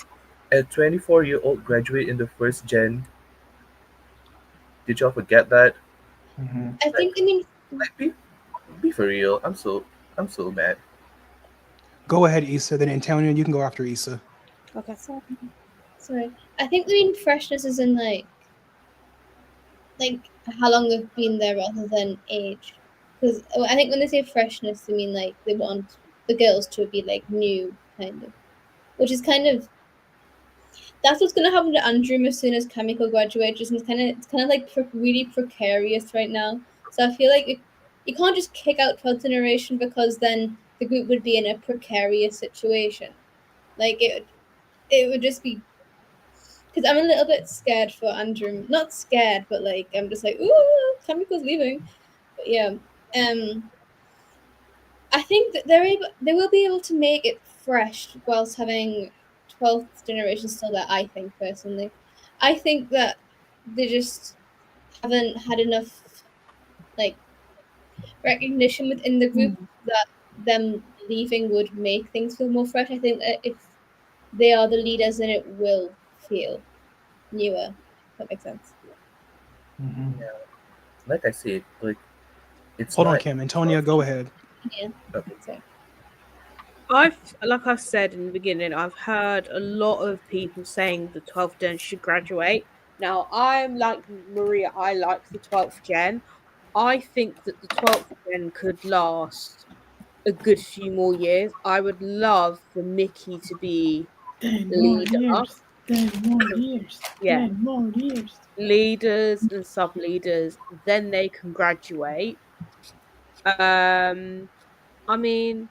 a 24-year-old graduate in the first gen? Did y'all forget that? Mhm. I think, I mean, Like, be for real. I'm so mad. Go ahead, Issa. Then Antonio, you can go after Issa. Okay. sorry. I think, I mean, freshness is in like how long they've been there rather than age. Because I think when they say freshness, they mean like they want the girls to be like new, kind of, which is kind of that's what's gonna happen to Andrew as soon as Kamiko graduates. And it's kind of like really precarious right now. So I feel like you can't just kick out 12th generation because then the group would be in a precarious situation. Like it would just be because I'm a little bit scared for Andrew. Not scared, but like I'm just like, ooh, Kamiko's leaving. But yeah, um, I think that they will be able to make it fresh whilst having 12th generation still there. I think personally, I think that they just haven't had enough like recognition within the group that them leaving would make things feel more fresh. I think that if they are the leaders, then it will feel newer. If that makes sense. Mhm. Yeah, like I said, like it's Hold on, not. Kim. Antonia, go ahead. Yeah. Okay. So Like I've said in the beginning, I've heard a lot of people saying the 12th gen should graduate. Now, I'm like Maria, I like the 12th gen. I think that the 12th gen could last a good few more years. I would love for Mickey to be 10 more leader. years. 10 more years. Yeah, 10 more years. leaders and sub leaders, then they can graduate. Um, I mean,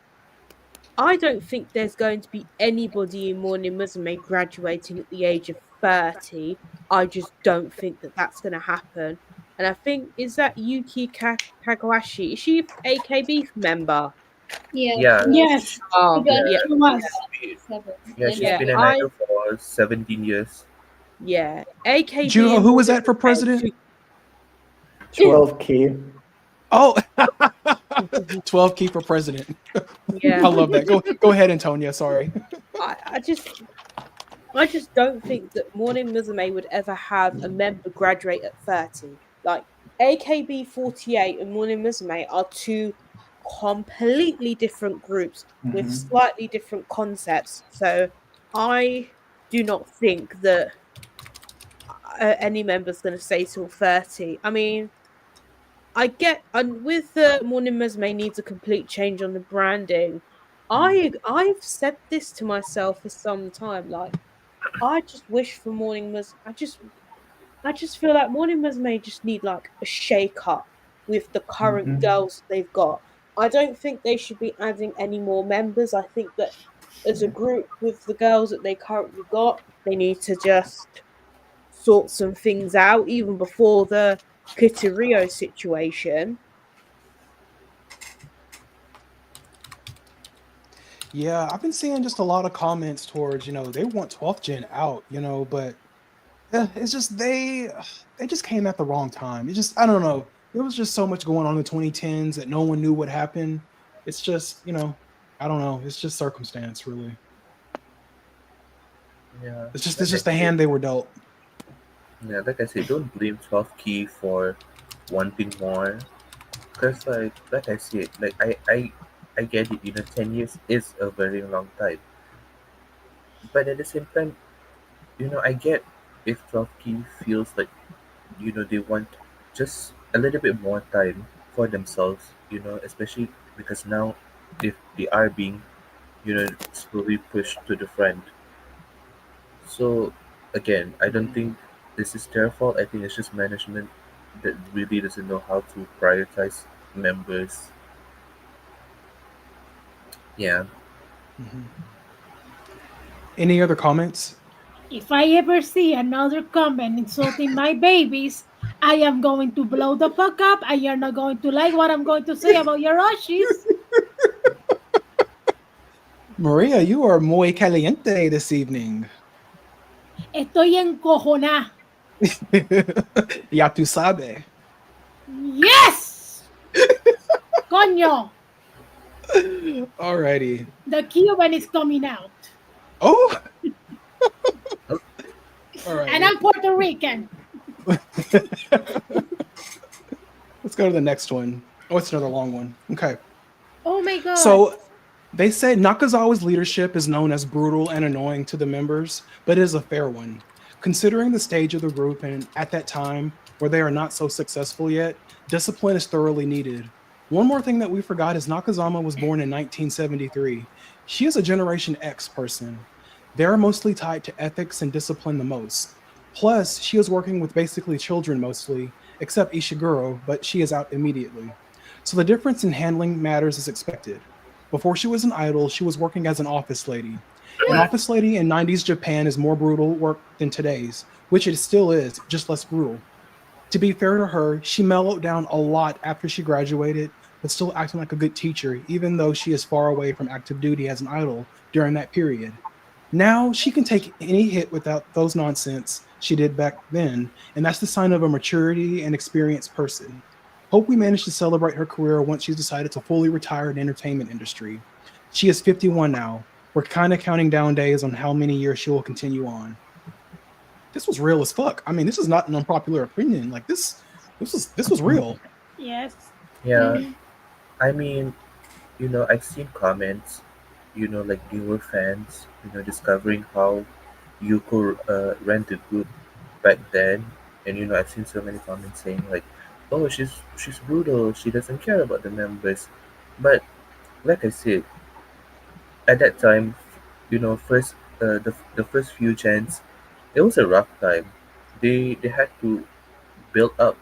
I don't think there's going to be anybody in Morning Musume graduating at the age of 30. I just don't think that that's going to happen. And I think, is that Yuki Kagawashi? Is she AKB member? yeah, Yeah, she was. Yes, She Oh, got yeah, yeah, she was. she- 7, yeah. and She's yeah. been an idol for 17 years. AKB Juho, and who was Morning that for president? Musume. 12 key. Oh, 12 key for president. I Yeah, love that. Go ahead, Antonia. Sorry. I just don't think that Morning Musume would ever have a member graduate at 30. Like AKB48 and Morning Musume are two completely different groups with Mhm. slightly different concepts. So I do not think that any member's going to stay till 30. I mean, I get, and with the Morning Musume needs a complete change on the branding. I've said this to myself for some time. Like, I just wish for Morning Mus. I just feel like Morning Musume just need like a shake up with the current Mhm. girls that they've got. I don't think they should be adding any more members. I think that as a group with the girls that they currently got, they need to just sort some things out even before the Kitario situation. Yeah, I've been seeing just a lot of comments towards, they want 12th gen out, but it's just they just came at the wrong time. It just I don't know. There was just so much going on in the 2010s that no one knew what happened. It's just, I don't know. It's just circumstance, really. Yeah, It's just the hand they were dealt. like I said, don't blame 12 key for wanting more. Cause like I said, like I get it. 10 years is a very long time, but at the same time, I get if 12 key feels like they want just a little bit more time for themselves, especially because now if they are being, slowly pushed to the front. So again, I don't think this is their fault. I think it's just management that really doesn't know how to prioritize members. Yeah. Mhm. Any other comments? If I ever see another comment insulting my babies, I am going to blow the fuck up, and you're not going to like what I'm going to say about your Oshis. Maria, you are muy caliente this evening. Estoy encojonada. Ya tu sabe. Yes! Coño! Alrighty. The Cuban is coming out. Oh. And Alrighty. I'm Puerto Rican. Let's go to the next one. Oh, it's another long one. Okay. Oh my god. So they said Nakazawa's leadership is known as brutal and annoying to the members, but it is a fair one. Considering the stage of the group and at that time where they are not so successful yet, discipline is thoroughly needed. One more thing that we forgot is Nakazawa was born in 1973. She is a Generation X person. They're mostly tied to ethics and discipline the most. Plus, she is working with basically children mostly, except Ishiguro, but she is out immediately. So the difference in handling matters is expected. Before she was an idol, she was working as an office lady. An office lady in 90s Japan is more brutal work than today's, which it still is, just less brutal. To be fair to her, she mellowed down a lot after she graduated, but still acting like a good teacher, even though she is far away from active duty as an idol during that period. Now she can take any hit without those nonsense she did back then, and that's the sign of a maturity and experienced person. Hope we manage to celebrate her career once she's decided to fully retire in the entertainment industry. She is 51 now. We're kind of counting down days on how many years she will continue on. This was real as fuck. I mean, this is not an unpopular opinion. Like this was real. Yes. Yeah. I mean, I've seen comments, like newer fans, discovering how Yuko ran the group back then, and I've seen so many comments saying like, "Oh, she's brutal. She doesn't care about the members." But like I said, at that time, first the first few gens, it was a rough time. They had to build up,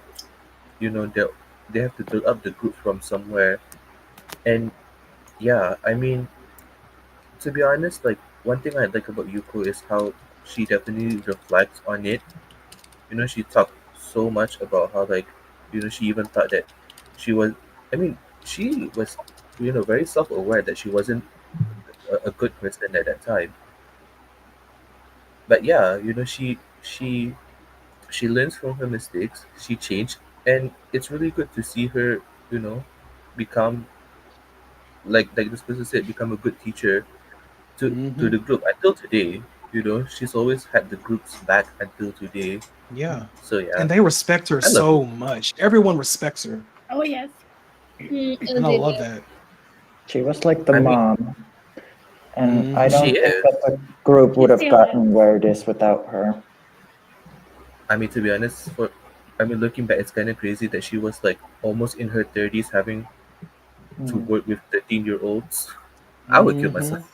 they have to build up the group from somewhere, and yeah, I mean, to be honest, like one thing I like about Yuko is how she definitely reflects on it. She talked so much about how like, she even thought that she was. I mean, she was, very self-aware that she wasn't a good person at that time. But yeah, she learns from her mistakes. She changed, and it's really good to see her, you know, become like this person said, become a good teacher to the group until today. She's always had the group's back until today. Yeah. So yeah, And they respect her I love so much. Everyone respects her. Oh yes. And I love that. She was like the I mean- mom. And I She don't think is. that the group would have still gotten where it is without her. I mean, to be honest, looking back, it's kind of crazy that she was like almost in her 30s having to work with 13-year-olds. I would kill myself.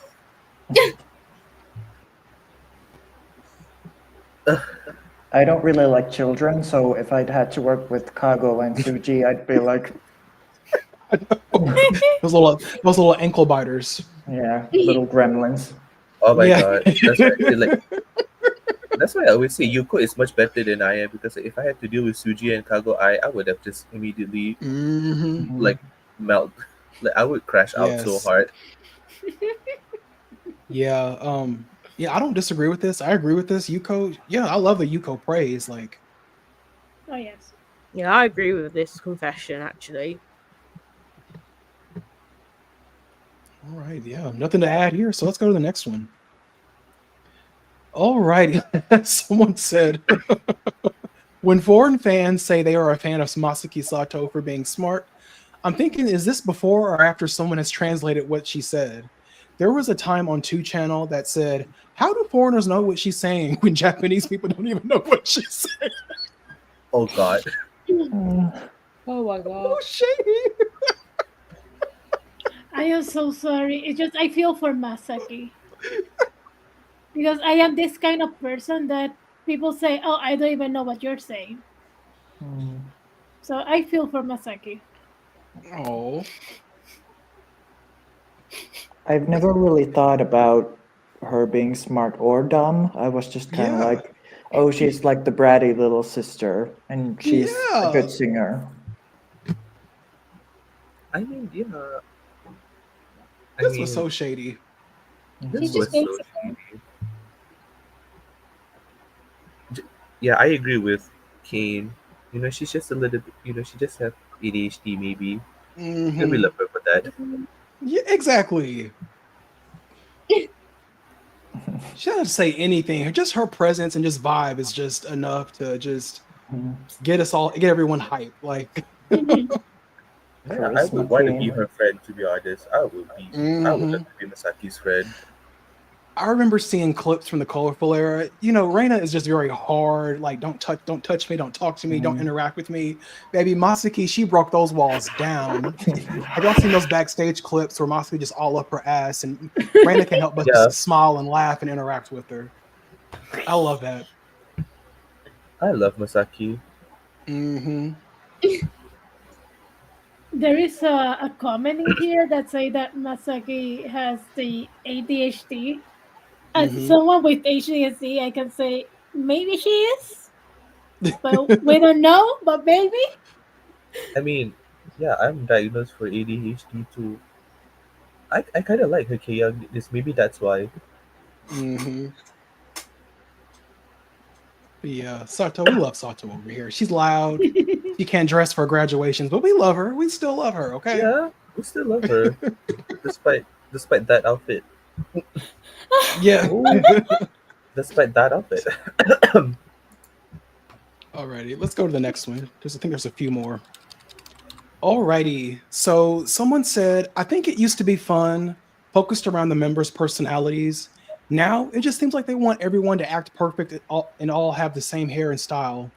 I don't really like children, so if I'd had to work with Kago and Suji, I'd be like, Those little ankle biters. yeah, little gremlins. Oh my Yeah. god, that's why I feel like. That's why I always say Yuko is much better than I am, because if I had to deal with Suji and Kago, I would have just immediately like melt. Like I would crash out so Yes. hard. Yeah. Yeah, I don't disagree with this. I agree with this. Yuko, yeah, I love the Yuko praise. Like, Oh yes. Yeah, I agree with this confession actually. all right, yeah, nothing to add here. So let's go to the next one. All right. Someone said, when foreign fans say they are a fan of Masaki Sato for being smart, I'm thinking, is this before or after someone has translated what she said? There was a time on 2 Channel that said, how do foreigners know what she's saying when Japanese people don't even know what she's saying? Oh God. Oh my god. Oh, shady. I am so sorry. It's just I feel for Masaki because I am this kind of person that people say, "Oh, I don't even know what you're saying." So I feel for Masaki. Oh. I've never really thought about her being smart or dumb. I was just kind of Yeah. like, oh, she's like the bratty little sister, and she's a Yeah. good singer. I mean, yeah. I This was mean, so shady. this She's was just going so to shady. Yeah, I agree with Kane. She's just a little bit. She just have ADHD maybe, and we Hmm. love her for that. Yeah, exactly. She doesn't say anything. Just her presence and just vibe is just enough to just get everyone hyped. Like, Yeah, I Charisma would want to be queen. her friend. To be honest, I would love mhm. to be Masaki's friend. I remember seeing clips from the colorful era. Reina is just very hard. Like, don't touch me, don't talk to me, don't interact with me. Baby Masaki, she broke those walls down. Have y'all seen those backstage clips where Masaki just all up her ass and Reina can't help but Yeah, just smile and laugh and interact with her? I love that. I love Masaki. Hmm. There is a comment in here that say that Masaki has the ADHD. As Hmm. someone with ADHD, I can say maybe she is, but we don't know. But maybe. I mean, yeah, I'm diagnosed for ADHD too. I kind of like her chaos. Maybe that's why. Hmm. Yeah, Sato, we love Sato over here. She's loud. She can't dress for graduations, but we love her. We still love her, okay? Yeah, we still love her despite despite that outfit. Yeah. Despite that outfit. Alrighty, let's go to the next one. I think there's a few more. Alrighty. So someone said, I think it used to be fun, focused around the members' personalities. Now it just seems like they want everyone to act perfect and all have the same hair and style.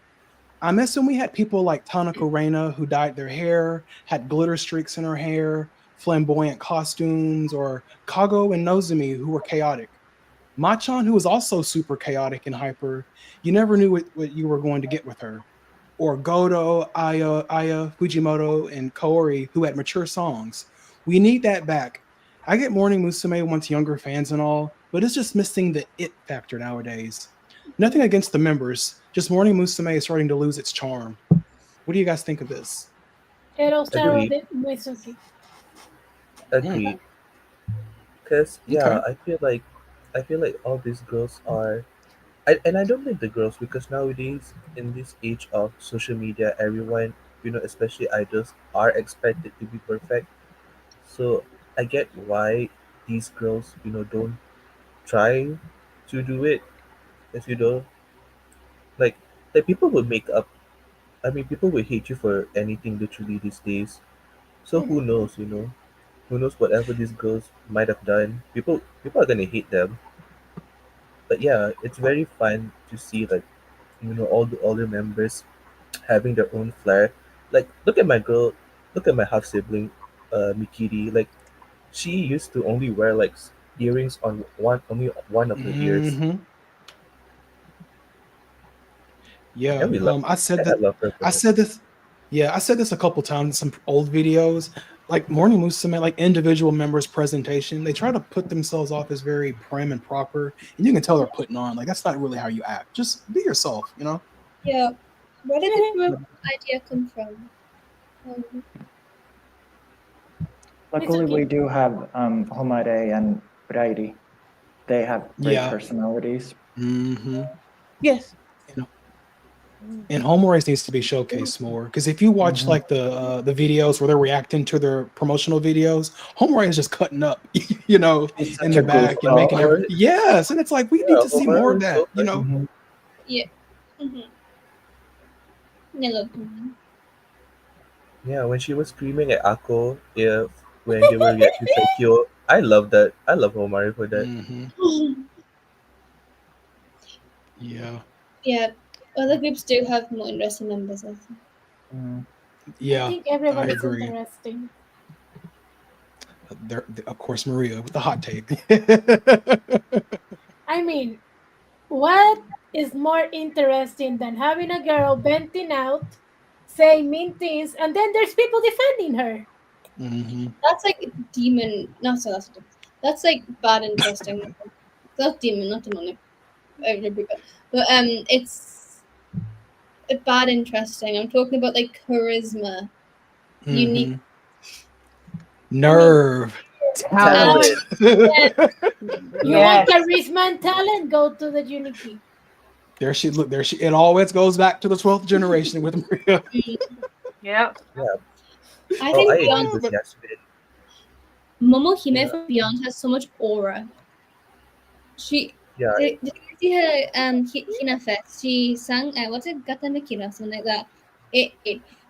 I miss when we had people like Tanaka Reina who dyed their hair, had glitter streaks in her hair, flamboyant costumes, or Kago and Nozumi who were chaotic. Machan, who was also super chaotic and hyper, you never knew what you were going to get with her. Or Godo, Aya, Fujimoto, and Kaori, who had mature songs. We need that back. I get Morning Musume wants younger fans and all, but it's just missing the it factor nowadays. Nothing against the members, just Morning Musume is starting to lose its charm. What do you guys think of this? Erosaro Agreed. de Mizuki. Mm, Agreed. Cause okay. yeah, I feel like all these girls are and I don't blame the girls because nowadays in this age of social media everyone, especially idols, are expected to be perfect. So I get why these girls, don't try to do it. If you know, like people would make up. I mean, people will hate you for anything literally these days. So who knows? Who knows whatever these girls might have done? People are gonna hate them. But yeah, it's very fun to see like all the older members having their own flair. Like look at my half sibling, Mikiri. Like she used to only wear like earrings on only one of her ears, Hmm. Yeah. and we love I said and I that. love her for I that. said this. Yeah, I said this a couple times in some old videos. Like Morning Musume, like individual members' presentation, they try to put themselves off as very prim and proper, and you can tell they're putting on. Like that's not really how you act. Just be yourself. Yeah. Where did the group idea come from? Luckily, we Mizuki. do have Homare and Brairi. They have great Yeah. personalities. Hmm. Yes. And home race needs to be showcased more because if you watch Mhm. like the videos where they're reacting to their promotional videos, home race is just cutting up, He's in such the a back and goofball. making every Homer, yes, and it's like we need yeah, to see Homer more of is so that. funny. Mhm. Yeah. Mm-hmm. I love him. Yeah, when she was screaming at Ako, if when they were reacting to Kyo, I love that. I love Homer for that. Hmm. Yeah. Yeah. Other groups do have more interesting members, I think. Mm. I Yeah, think I everyone is agree. interesting. Of course, Maria with the hot take. I mean, what is more interesting than having a girl venting out, saying mean things, and then there's people defending her? hmm That's like demon. No, sorry, that's like bad interesting. That's demon, not demonic. But it's a bad interesting. I'm talking about like charisma, unique. hmm Nerve, talent. You want Yes. charisma and talent? Go to the Unity. There she look. There she. It always goes back to the 12th generation with Maria. Yep. Yeah. I Oh, I think agree Beyond with Yasmin. Momohime Yeah. from Beyond has so much aura. She Yeah. did you see her Hina Fest? She sang what's it Gata Mekira, something like that. It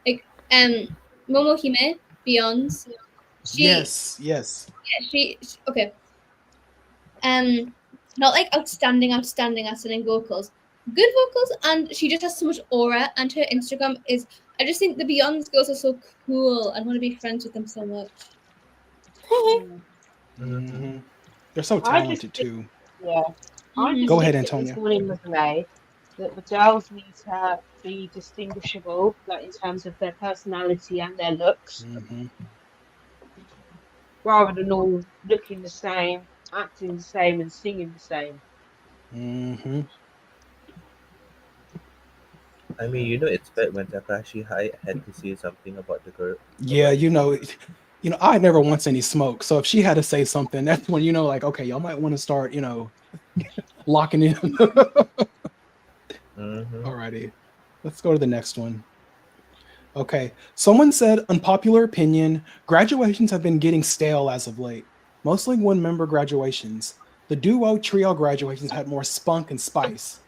like Momohime Beyond. Yes. She okay. Not like outstanding vocals. Good vocals, and she just has so much aura. And her Instagram is. I just think the Beyond girls are so cool. I want to be friends with them so much. hmm They're so I just talented too. Yeah. I just Go think ahead, that this Antonia. Morning Musume, that the girls need to be distinguishable, like in terms of their personality and their looks, hmm rather than all looking the same, acting the same, and singing the same. hmm I mean, you know, it's bad when Takashi had to say something about the girl. Yeah, I never want any smoke. So if she had to say something, that's when like, okay, y'all might want to start, locking in. Mm-hmm. Alrighty, let's go to the next one. Okay, someone said, unpopular opinion, graduations have been getting stale as of late. Mostly one-member graduations. The duo trio graduations had more spunk and spice.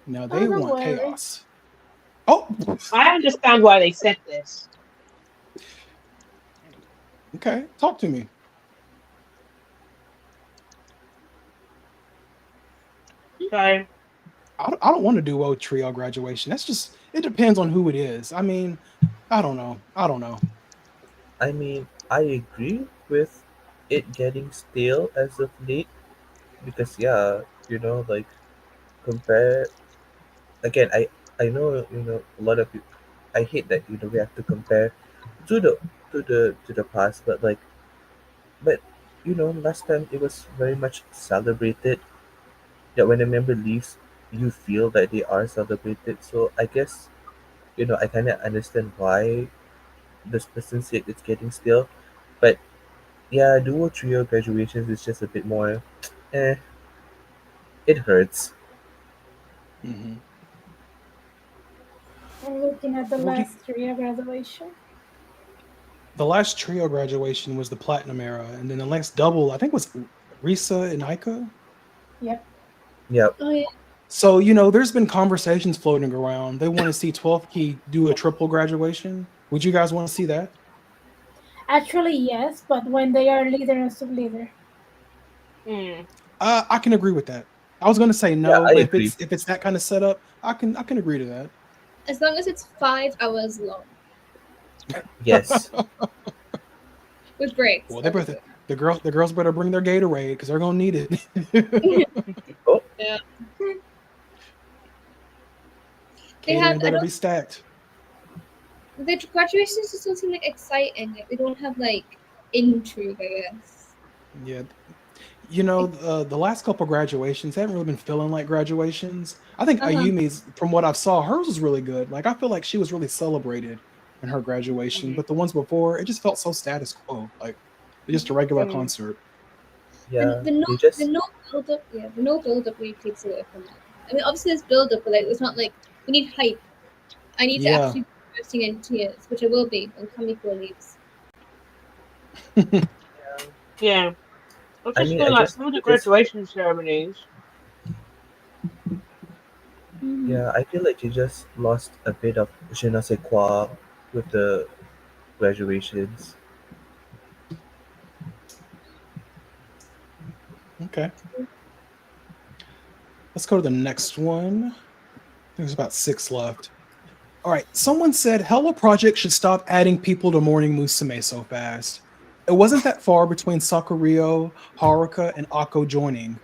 Now they don't want worry. chaos. Oh, I understand why they said this. okay, talk to me. So, I don't want to duo trio graduation. It depends on who it is. I mean, I don't know. I mean, I agree with it getting stale as of late because, yeah, like compare again. I know a lot of people. I hate that we have to compare to the past, but last time it was very much celebrated. That when a member leaves, you feel that they are celebrated. So I guess I kind of understand why this person said it's getting stale, but yeah, duo trio graduations is just a bit more. Eh, it hurts. hmm I'm looking at the What do you, last three graduation. the last trio graduation was the platinum era, and then the next double, I think, was Risa and Aika. Yep. Yep. Oh yeah. So there's been conversations floating around. They want to see 12th Key do a triple graduation. Would you guys want to see that? Actually, yes, but when they are leader and sub leader. I can agree with that. I was going to say Yeah, no, I but agree. if it's that kind of setup, I can agree to that. As long as it's 5 hours long Yes. with breaks. Well, the girls better bring their Gatorade because they're gonna need it. Oh, Yeah. They have. Catering better be stacked. The graduations just don't seem like exciting. Like they don't have like intrigue, I guess. Yeah, the last couple graduations haven't really been feeling like graduations. I think Uh-huh. Ayumi's, from what I've saw, hers was really good. Like I feel like she was really celebrated in her graduation, but the ones before, it just felt so status quo, like just a regular concert. yeah. The no They just build up, the no build up really takes away from it. I mean, obviously there's build up, but like it's not like we need hype. I need to Yeah. actually be bursting in tears, which I will be when Kamiko leaves. yeah. I I just mean, feel like some of the graduation ceremonies. yeah, I feel like they just lost a bit of je ne sais quoi with the graduations. Okay. Let's go to the next one. I There's about 6 left. All right. Someone said Hello Project should stop adding people to Morning Musume so fast. It wasn't that far between Sakurio, Haruka, and Akko joining.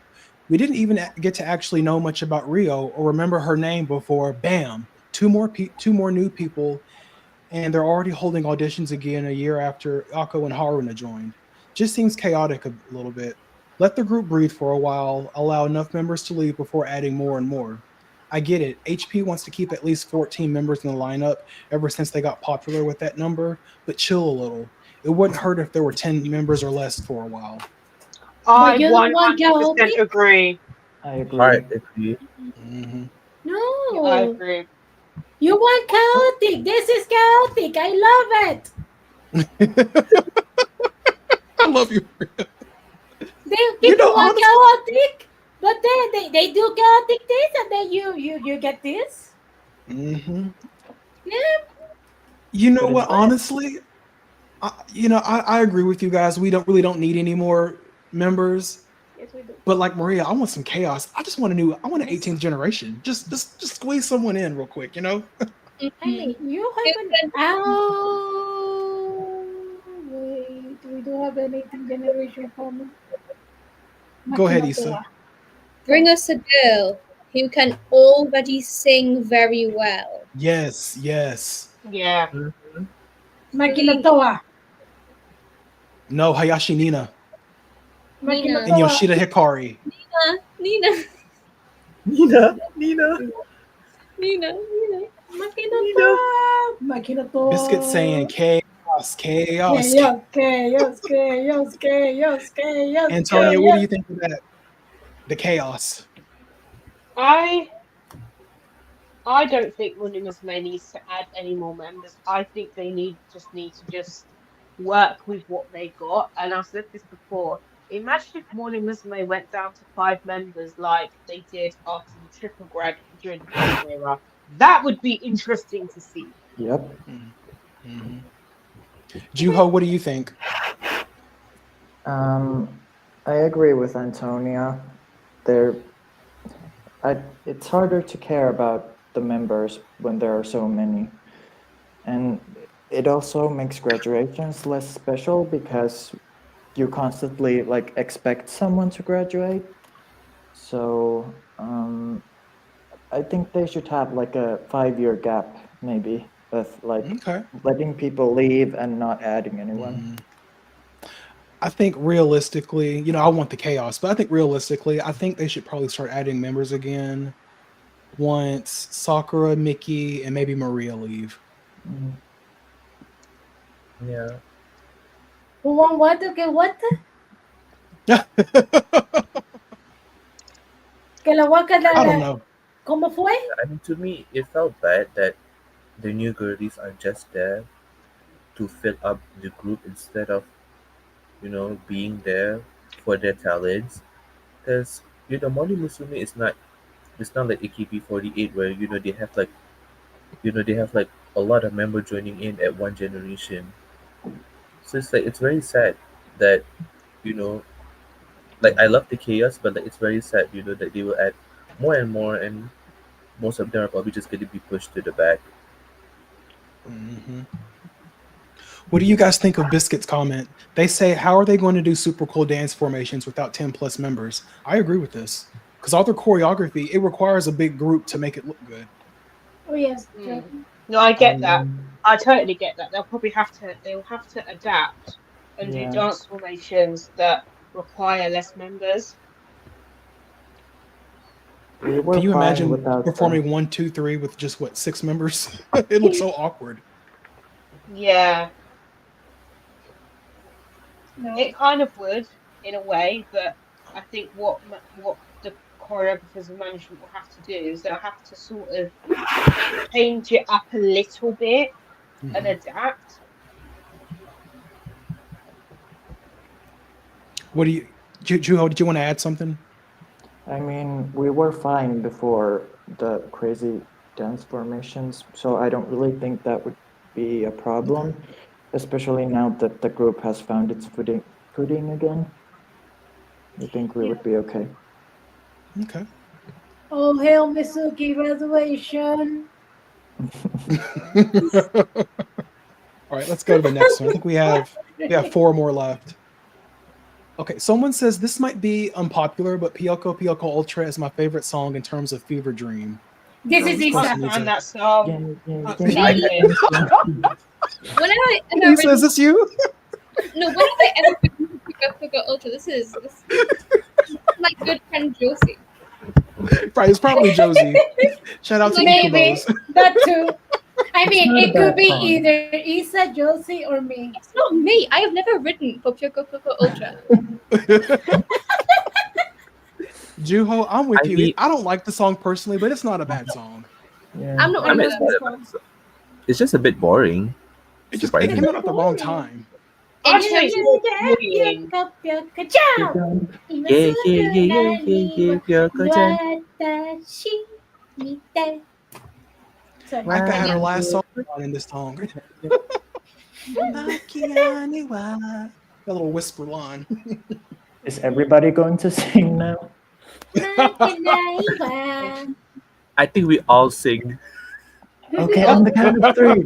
We didn't even get to actually know much about Rio or remember her name before, bam, two more new people, and they're already holding auditions again a year after Akko and Haruna joined. Just seems chaotic a little bit. Let the group breathe for a while, allow enough members to leave before adding more and more. I get it. HP wants to keep at least 14 members in the lineup ever since they got popular with that number, but chill a little. It wouldn't hurt if there were 10 members or less for a while. I you don't want 100% chaotic? agree. I agree. Hard agree. Mm-hmm. No. I agree. You want chaotic. This is chaotic. I love it. I love you. People want honestly, chaotic, but then they do chaotic this, and then you get this. Mm-hmm. Yeah. You know But what? it's Honestly, I agree with you guys. We don't need any more members. Yes, we do. But like Maria, I want some chaos. I just want an 18th generation. Just squeeze someone in real quick, you know? Hey, you You have an can wait, we do have an 18th generation coming. Go ahead, Issa. bring us a girl who can already sing very well. Yes. Yeah. Makinatoa. No, Hayashi Nina Nina. and Yoshida Hikari. Nina. Nina. Makinatoa. Biscuit saying chaos. Chaos. Antonio, what do you think of that? The chaos. I don't think Morning Musume needs to add any more members. I think they just need to work with what they got. And I've said this before. Imagine if Morning Musume went down to 5 members like they did after the triple grad during the Golden Era. That would be interesting to see. Yep. Mm-hmm. Juho, what do you think? I agree with Antonia. It's harder to care about the members when there are so many. And it also makes graduations less special because you constantly expect someone to graduate. So I think they should have a 5-year gap maybe of Okay. letting people leave and not adding anyone. Mhm. I think realistically, I want the chaos, but I think realistically, I think they should probably start adding members again once Sakura, Mickey, and maybe Maria leave. Mhm. Yeah. Who want what? Okay, what? Que la voy a I don't quedar. know. ¿Cómo fue? I mean, to me, it felt bad that the new girlies are just there to fill up the group instead of, being there for their talents. Because, Morning Musume is not, it's not like AKB48 where, they have like a lot of members joining in at one generation. So it's very sad that, you know, I love the chaos, but it's very sad, that they will add more and more, and most of them are probably just going to be pushed to the back. Mhm. What do you guys think of Biscuit's comment? They say, how are they going to do super cool dance formations without 10 plus members? I agree with this. Because all their choreography, it requires a big group to make it look good. Oh, yes. No, I get that. I totally get that. They'll have to adapt and do Yeah. dance formations that require less members. We were Can you fine imagine without performing them. 1, 2, 3 with just 6 members? It looks so awkward. Yeah, No. it kind of would in a way, but I think what the choreographers and management will have to do is they'll have to sort of change it up a little bit and Mhm. adapt. What do you, Juho, did you want to add something? I mean, we were fine before the crazy dance formations, so I don't really think that would be a problem, especially now that the group has found its footing again. I think we would be okay. Okay. Oh, hail Misuki graduation. All right, let's go to the next one. I think we have 4 more left. Okay, someone says this might be unpopular, but Pyoko Pyoko Ultra is my favorite song in terms of Fever Dream. This is This Isa. person needs And a- that song. When have I ever He says written? it's you. No, when have I ever written Pick Ultra? This is my good friend Josie. Right, it's probably Josie. Shout out to Maybe Ikubo's. that too. I mean, not a it could bad be song. either Isa, Josie, or me. It's not me. I have never written for Pick Ultra. Juho, I'm with I you. mean- I don't like the song personally, but it's not a bad song. Yeah. I'm not I one mean, of it's, them. not- it's just a bit boring. It came Surprisingly. out at the wrong time. I say it's more annoying. Yeah, Sorry. Micah had her last song in this song. That little whisper line. Is everybody going to sing now? I think we all sing. Okay, on the count of 3.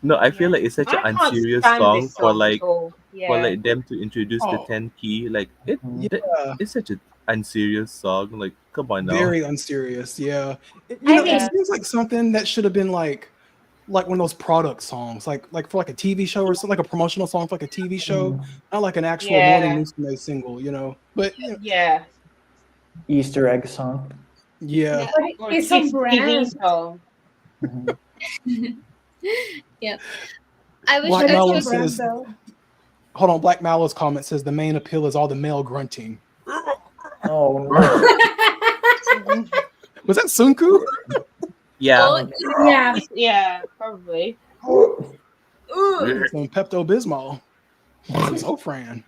No, I feel like it's such I an can't unserious stand song this for song like at all. Yeah. for like them to introduce the Oh. 10 key. Like it, Yeah. it's such an unserious song. Like, come on now. Very unserious, yeah. It mean- seems like something that should have been like one of those product songs, like for like a TV show or something, like a promotional song for like a TV show, not like an actual Yeah. Morning Musume single, you know. But you know, Yeah. Easter egg song. yeah. Or It's kids' some TV brand. song. Mhm. I wish Black I Mallow could. says, hold on, Black Mallow's comment says the main appeal is all the male grunting. Oh no. Was that Sunku? Yeah. Oh, Yeah. Yeah, probably. Some Pepto Bismol. Some Zofran.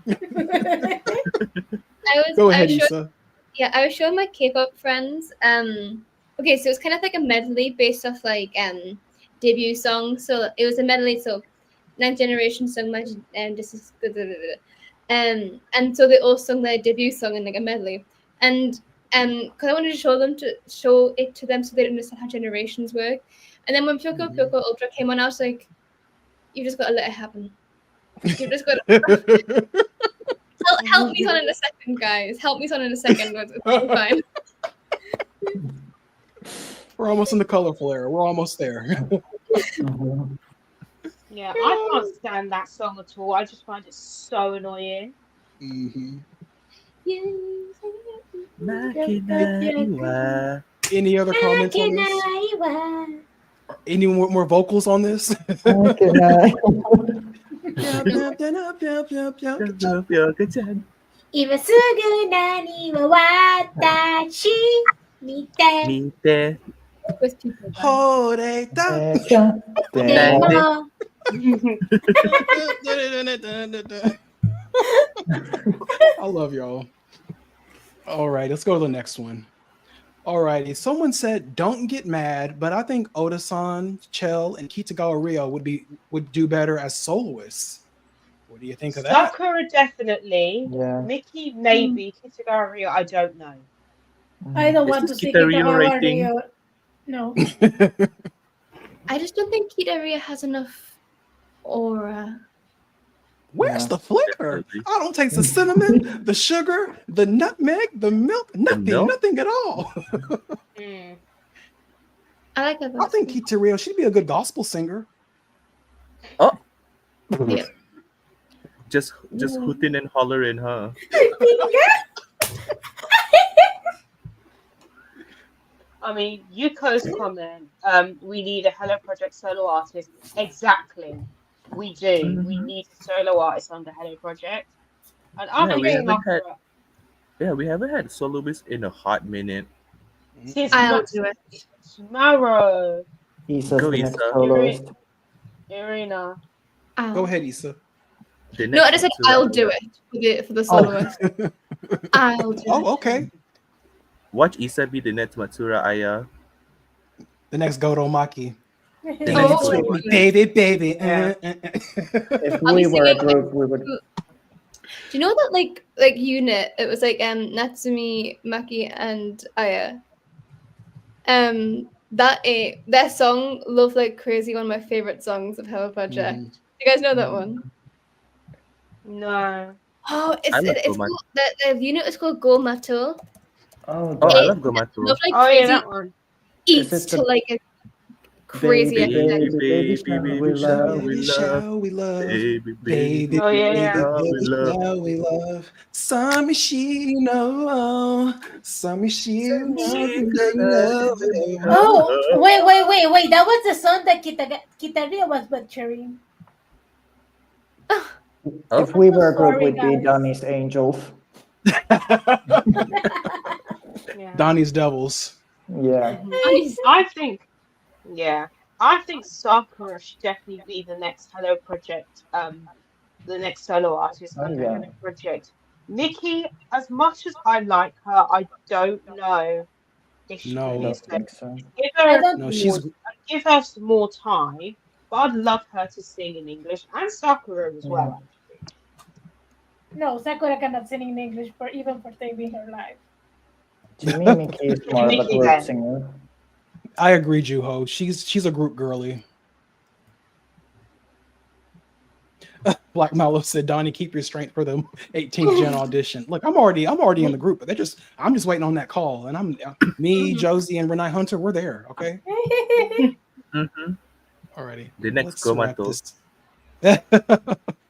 Go ahead, Issa. I was showing my K-pop friends. Okay, so it's kind of like a medley based off like debut songs. So it was a medley. So Ninth Generation sung my this is good. And so they all sung their debut song in like a medley. And because I wanted to show it to them so they understand how generations work. And then when Pyoko Pyoko Ultra came on, I was like, you just gotta let it happen. You just gotta help me on in a second, guys. Help me on in a second. It's fine. We're almost in the colorful era. We're almost there. Mhm. Yeah, I can't stand that song at all. I just find it so annoying. Mhm. Makinaiwa. Any other comments on this? Any more vocals on this? Okay, now- Mite. With people. I love y'all. All right, let's go to the next one. All righty. Someone said, "Don't get mad," but I think Oda-san, Chell, and Kitagawa Rio would do better as soloists. What do you think of that? Sakura definitely. Yeah. Mickey maybe. Kitagawa I don't know. I don't Is want to this see Kitagawa Kitagawa writing? Rio. No. I just don't think Kitagawa has enough aura. Where's Yeah. the flavor? Definitely. I don't taste the cinnamon, the sugar, the nutmeg, the milk, nothing, milk? nothing at all. Mm. I like her. I think Kitario, she'd be a good gospel singer. Just hooting and hollering, huh? I mean, Yuko's comment, we need a Hello Project solo artist. Exactly. We do. We need a solo artist on the Hello Project. And I'm Yeah, we thinking haven't had- Sakura. Yeah, we haven't had a soloist in a hot minute. Since I'll do it. tomorrow. Issa's Go, the next Issa. soloist. Irina. Go ahead, Issa. The No, I next just said Matsura- I'll do it for the soloist. I'll do it. Oh, okay. Watch Issa be the next Matsura Aya. The next Godo Maki. The The Oh, next wait. baby, baby. If I'll be we were a singing- group, we would. Do you know that like unit? It was like Natsumi, Maki, and Aya. Their song "Love Like Crazy," one of my favorite songs of Hello Project. Mhm. You guys know that one? No. Oh, I love it's Gomato. called, the unit is called Gomato. Oh, Oh, I It- love Gomato. Love Like Oh Crazy yeah, that one. Is eats it to the like a crazy baby, extent. baby, shall we love? we love. Shall we love? Baby, Baby, Oh yeah, baby, yeah. shall we baby, love. shall we love? Samishino, Samishino, Oh, wait. That was the song that Kitaria was butchering. Oh, If we I'm so were a group, sorry, we'd be guys. Donnie's Angels. Yeah. Donnie's Devils. Yeah. I think, yeah, I think Sakura should definitely be the next Hello Project, the next solo artist Oh, under yeah. Hello Project. Nikki, as much as I like her, I don't know if she No. can I be don't so. think so. Give I her don't. No, more, she's give her some more time, but I'd love her to sing in English and Sakura as well. No, Sakura cannot sing in English even for saving her life. To me, Mickey is more of a Mickey group then. singer. I agree, Juho. She's a group girly. Black Mallow said, Donnie, keep your strength for the 18th gen audition. Look, I'm already in the group, but I'm just waiting on that call. And me, Josie, and Renee Hunter, we're there. Okay. mm-hmm. Alrighty. The next Let's wrap Gomato. this.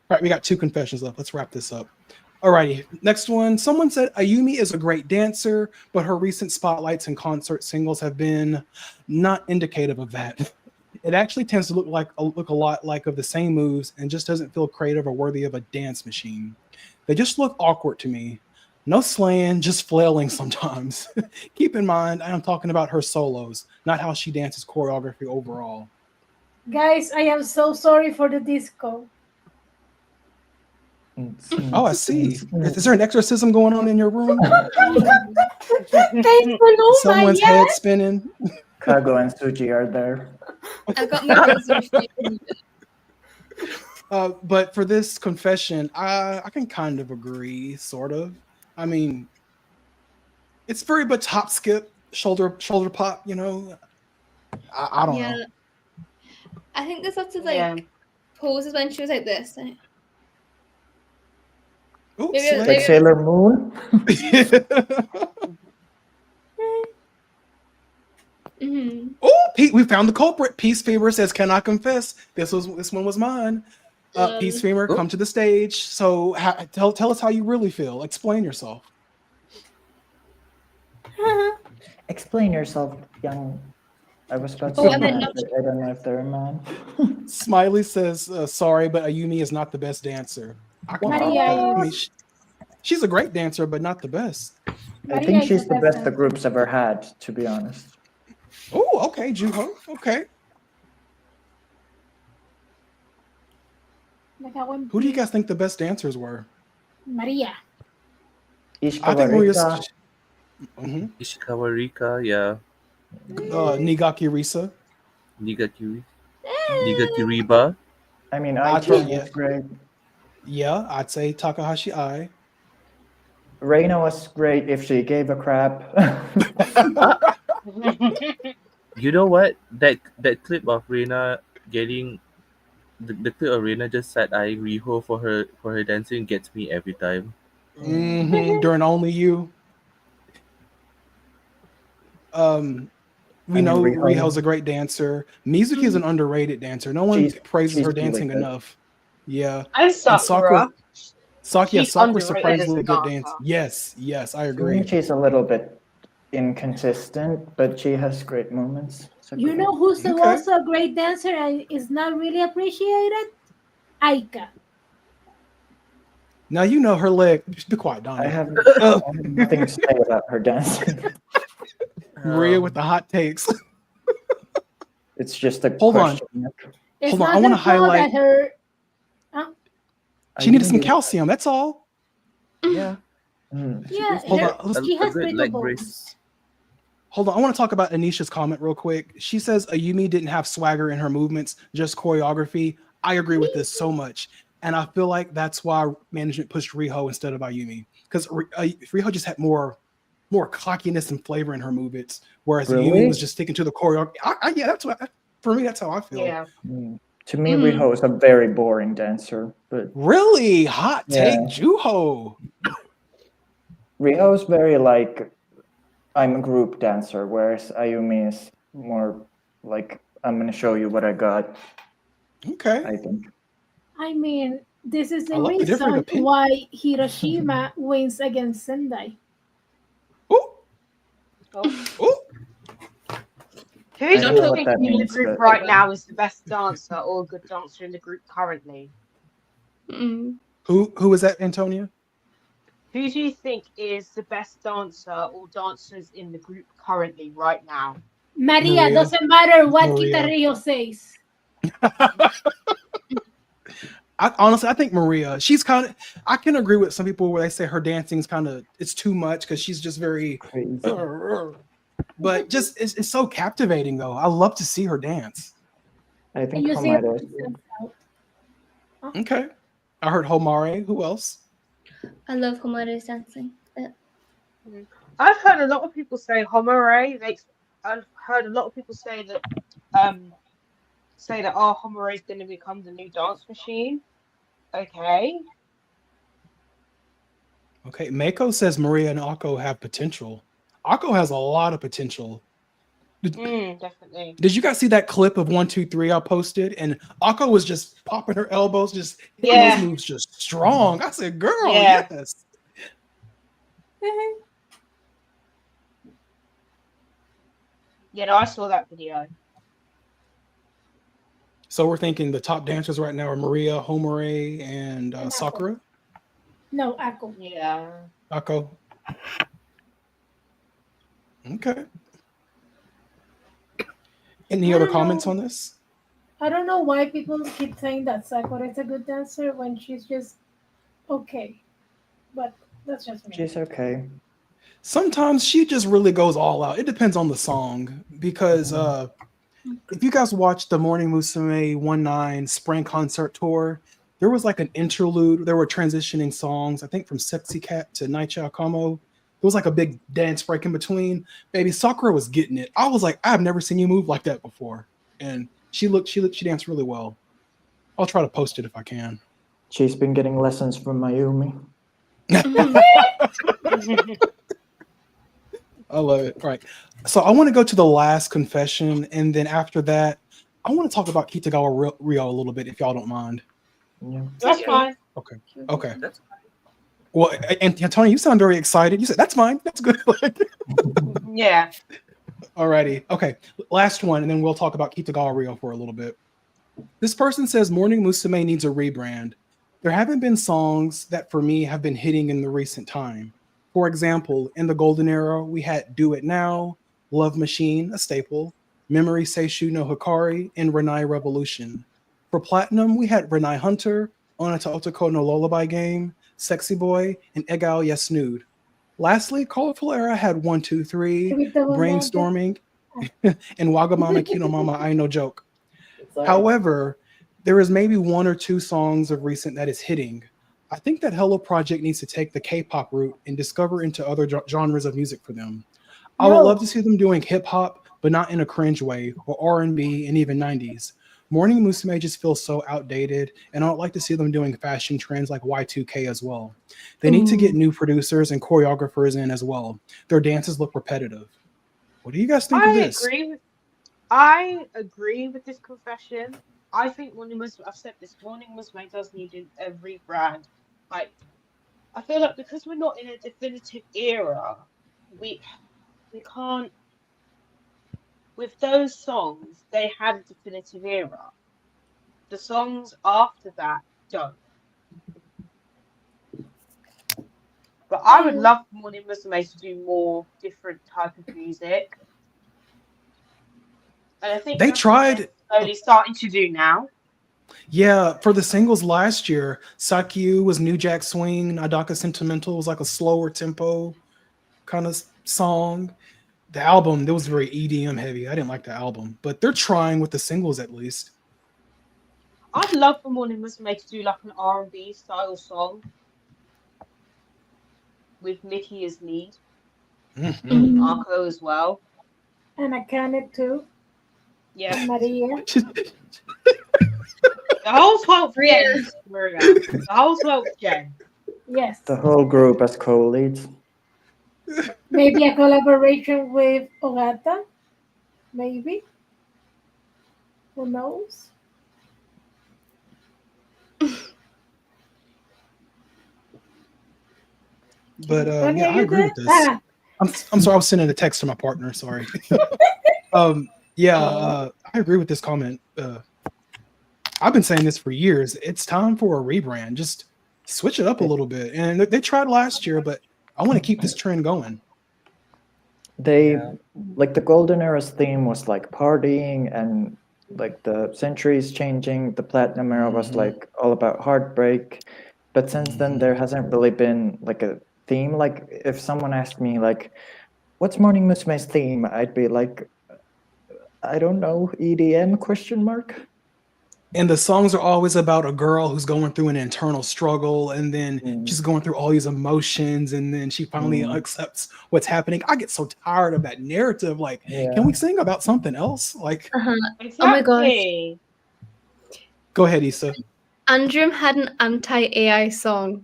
All right, we got 2 confessions left. Let's wrap this up. Alrighty, next one. Someone said Ayumi is a great dancer, but her recent spotlights and concert singles have been not indicative of that. It actually tends to look a lot like of the same moves and just doesn't feel creative or worthy of a dance machine. They just look awkward to me. No slaying, just flailing sometimes. Keep in mind, I am talking about her solos, not how she dances choreography overall. Guys, I am so sorry for the disco. Oh, I see. Is there an exorcism going on in your room? Someone's head spinning. Kago and Suji are there. I got my resolution. But for this confession, I can kind of agree, sort of. I mean, it's very much hop skip, shoulder pop, you know. I don't know. I think there's lots of poses when she was like this. Oops, Maybe- Like Sailor Moon. Mhm. Oh, Pete, we found the culprit. Peace Fever says, "Cannot confess. This one was mine." Peace Fever, come to the stage. So tell us how you really feel. Explain yourself. Explain yourself, young. I was about to Oh, say and then man, but I don't know if they're a man. Smiley says, "Sorry, but Ayumi is not the best dancer." I can Maria I mean, is- she's a great dancer, but not the best. I Maria think is she's the the best best the group's ever had, to be honest. Oh, okay, Juho. Okay. Who do you guys think the best dancers were? Maria. Ishikawa I think Maria's. Rika. Mhm. Ishikawa Rika, yeah. Nigaki Risa. Nigaki Riba. I mean, I'd Aichi throw- was great. Yeah, I'd say Takahashi Ai. Reina was great if she gave a crap. You know what? That clip of Reina getting the clip of Reina just sat eyeing Riho for her dancing gets me every time. During Only You. We I mean, know Riho- Riho's a great dancer. Mizuki is an underrated dancer. No one praises she's her really dancing good. enough. Yeah. And Sakura. Sakura's She's underrated surprisingly as a good dancer. dancer. Yes, I I agree. think she's a little bit inconsistent, but she has great moments. You know who's Okay. also a great dancer and is not really appreciated? Aika. Now you know her leg. Just be quiet, I Donnie. have nothing to say about her dancing. Maria with the hot takes. It's just a Hold on. question. It's Hold on, not I wanna her fault highlight- that her. She needed some calcium. That's all. Yeah. Yeah, Hold her- on. she A has good brittle leg bones. brace. Hold on. I want to talk about Anisha's comment real quick. She says Ayumi didn't have swagger in her movements, just choreography. I agree with this so much. And I feel like that's why management pushed Riho instead of Ayumi, because Riho just had more cockiness and flavor in her movements, whereas Really? Ayumi was just sticking to the choreography. Yeah, for me, that's how I feel. Yeah. To me, Riho is a very boring dancer, but Really hot take, Yeah. Juho. Riho is very like, I'm a group dancer, whereas Ayumi is more like, I'm gonna show you what I got. Okay. I think. I mean, this is the I love the different reason opinion. why Hiroshima wins against Sendai. Ooh, Oh. ooh. Who's I do know you what think that in the means, group but- right now is the best dancer or good dancer in the group currently? Mm. Who is that, Antonia? Who do you think is the best dancer or dancers in the group currently right now? Maria, Maria. doesn't matter what Maria. Kitario says. Honestly, I think Maria. She's kind of. I can agree with some people where they say her dancing's kind of it's too much because she's just very. Crazy. But just it's so captivating though. I love to see her dance. I think You see Homare is Okay, I heard Homare. Who else? I love Homare's dancing. I've heard a lot of people say Homare. I've heard a lot of people say that Homare is going to become the new dance machine. Okay. Okay, Mako says Maria and Akko have potential. Akko has a lot of potential. Definitely. Did you guys see that clip of 1, 2, 3 I posted? And Akko was just popping her elbows, just hitting Yeah. those moves just strong. I said, girl, Yeah. yes. Yeah, no, I saw that video. So we're thinking the top dancers right now are Maria, Homare, and Sakura. No, Akko. Yeah. Akko. Okay. Any I other don't comments know. on this? I don't know why people keep saying that Sakura is a good dancer when she's just okay. But that's just me. She's okay. Sometimes she just really goes all out. It depends on the song because if you guys watched the Morning Musume 19 spring concert tour, there was like an interlude. There were transitioning songs, I think from Sexy Cat to Naicha Kamo. There was like a big dance break in between. Baby, Sakura was getting it. I was like, I've never seen you move like that before. And she danced really well. I'll try to post it if I can. She's been getting lessons from Mayumi. I love it. All right. So I want to go to the last confession. And then after that, I want to talk about Kitagawa Rio a little bit, if y'all don't mind. Yeah. That's fine. Okay. That's Well, and Tony, you sound very excited. You said, that's mine. That's good. Yeah. Alrighty. Okay. Last one, and then we'll talk about Kitagawa Rio for a little bit. This person says Morning Musume needs a rebrand. There haven't been songs that for me have been hitting in the recent time. For example, in the golden era, we had Do It Now, Love Machine, a staple, Memory Seishu no Hikari, and Renai Revolution. For platinum, we had Renai Hunter, Onata Otoko no Lullaby Game, Sexy Boy, and Egao Yasnude. Lastly, Colorful Era had 1, 2, 3, Brainstorming, and Wagamama Kino Mama I No Joke. However, there is maybe 1 or 2 songs of recent that is hitting. I think that Hello Project needs to take the K-pop route and discover into other genres of music for them. I would love to see them doing hip-hop, but not in a cringe way, or R&B and even 90s. Morning Musume just feels so outdated, and I would like to see them doing fashion trends like Y2K as well. They need to get new producers and choreographers in as well. Their dances look repetitive. What do you guys think of this? I agree with this confession. I think Morning Musume, I've said this, Morning Musume does need a rebrand. Like, I feel like because we're not in a definitive era, we can't. With those songs, they had a definitive era. The songs after that don't. But I would love Morning Musume to do more different type of music. And I think They that's what tried. they're slowly starting to do now. Yeah, for the singles last year, Sakyu was New Jack Swing, Nadaka Sentimental was like a slower tempo kind of song. The album, that was very EDM heavy. I didn't like the album, but they're trying with the singles at least. I'd love for Morning Musume to do like an R&B style song with Mickey as lead, Mhm. Marco as well. And I counted too. Yeah, Maria. the whole 12 Yeah. Gens, Maria. The whole 12 Gen. Yes. The whole group as co-leads. Maybe a collaboration with Ogata. Maybe. Who knows? But Tanya, yeah, I you agree good? with this. Ah, I'm sorry, I was sending a text to my partner. Sorry. I agree with this comment. I've been saying this for years. It's time for a rebrand. Just switch it up a little bit. And they tried last year, but I want to keep this trend going. They Yeah. like the Golden Era's theme was like partying, and like the Centuries changing. The Platinum Era was like all about heartbreak. But since then, there hasn't really been like a theme. Like if someone asked me like, "What's Morning Musume's theme?" I'd be like, "I don't know, EDM question mark." And the songs are always about a girl who's going through an internal struggle, and then she's going through all these emotions, and then she finally accepts what's happening. I get so tired of that narrative. Like, can we sing about something else? Like, Exactly. Oh my gosh. go ahead, Issa. Andrew had an anti-AI song.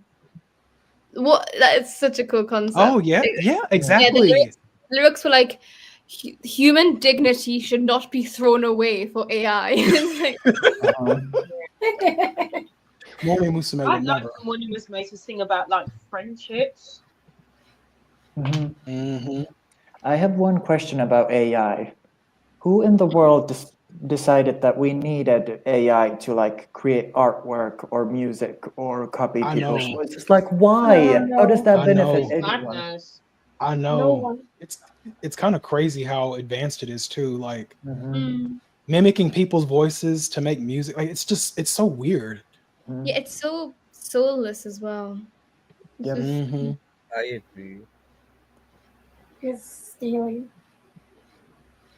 What? That is such a cool concept. Oh yeah, exactly. Yeah, the lyrics were like, human dignity should not be thrown away for AI. It's like, Morning Musume I'd would like never. for Morning Musume to sing about like friendships. I have one question about AI. Who in the world decided that we needed AI to like create artwork or music or copy I people's know. voices? Like, why? No, How does that I benefit know. anyone? Madness. I no know. one. It's kind of crazy how advanced it is too. Like mm. mimicking people's voices to make music. Like it's so weird. Yeah, it's so soulless as well. It's Yep. just- I agree. It's stealing.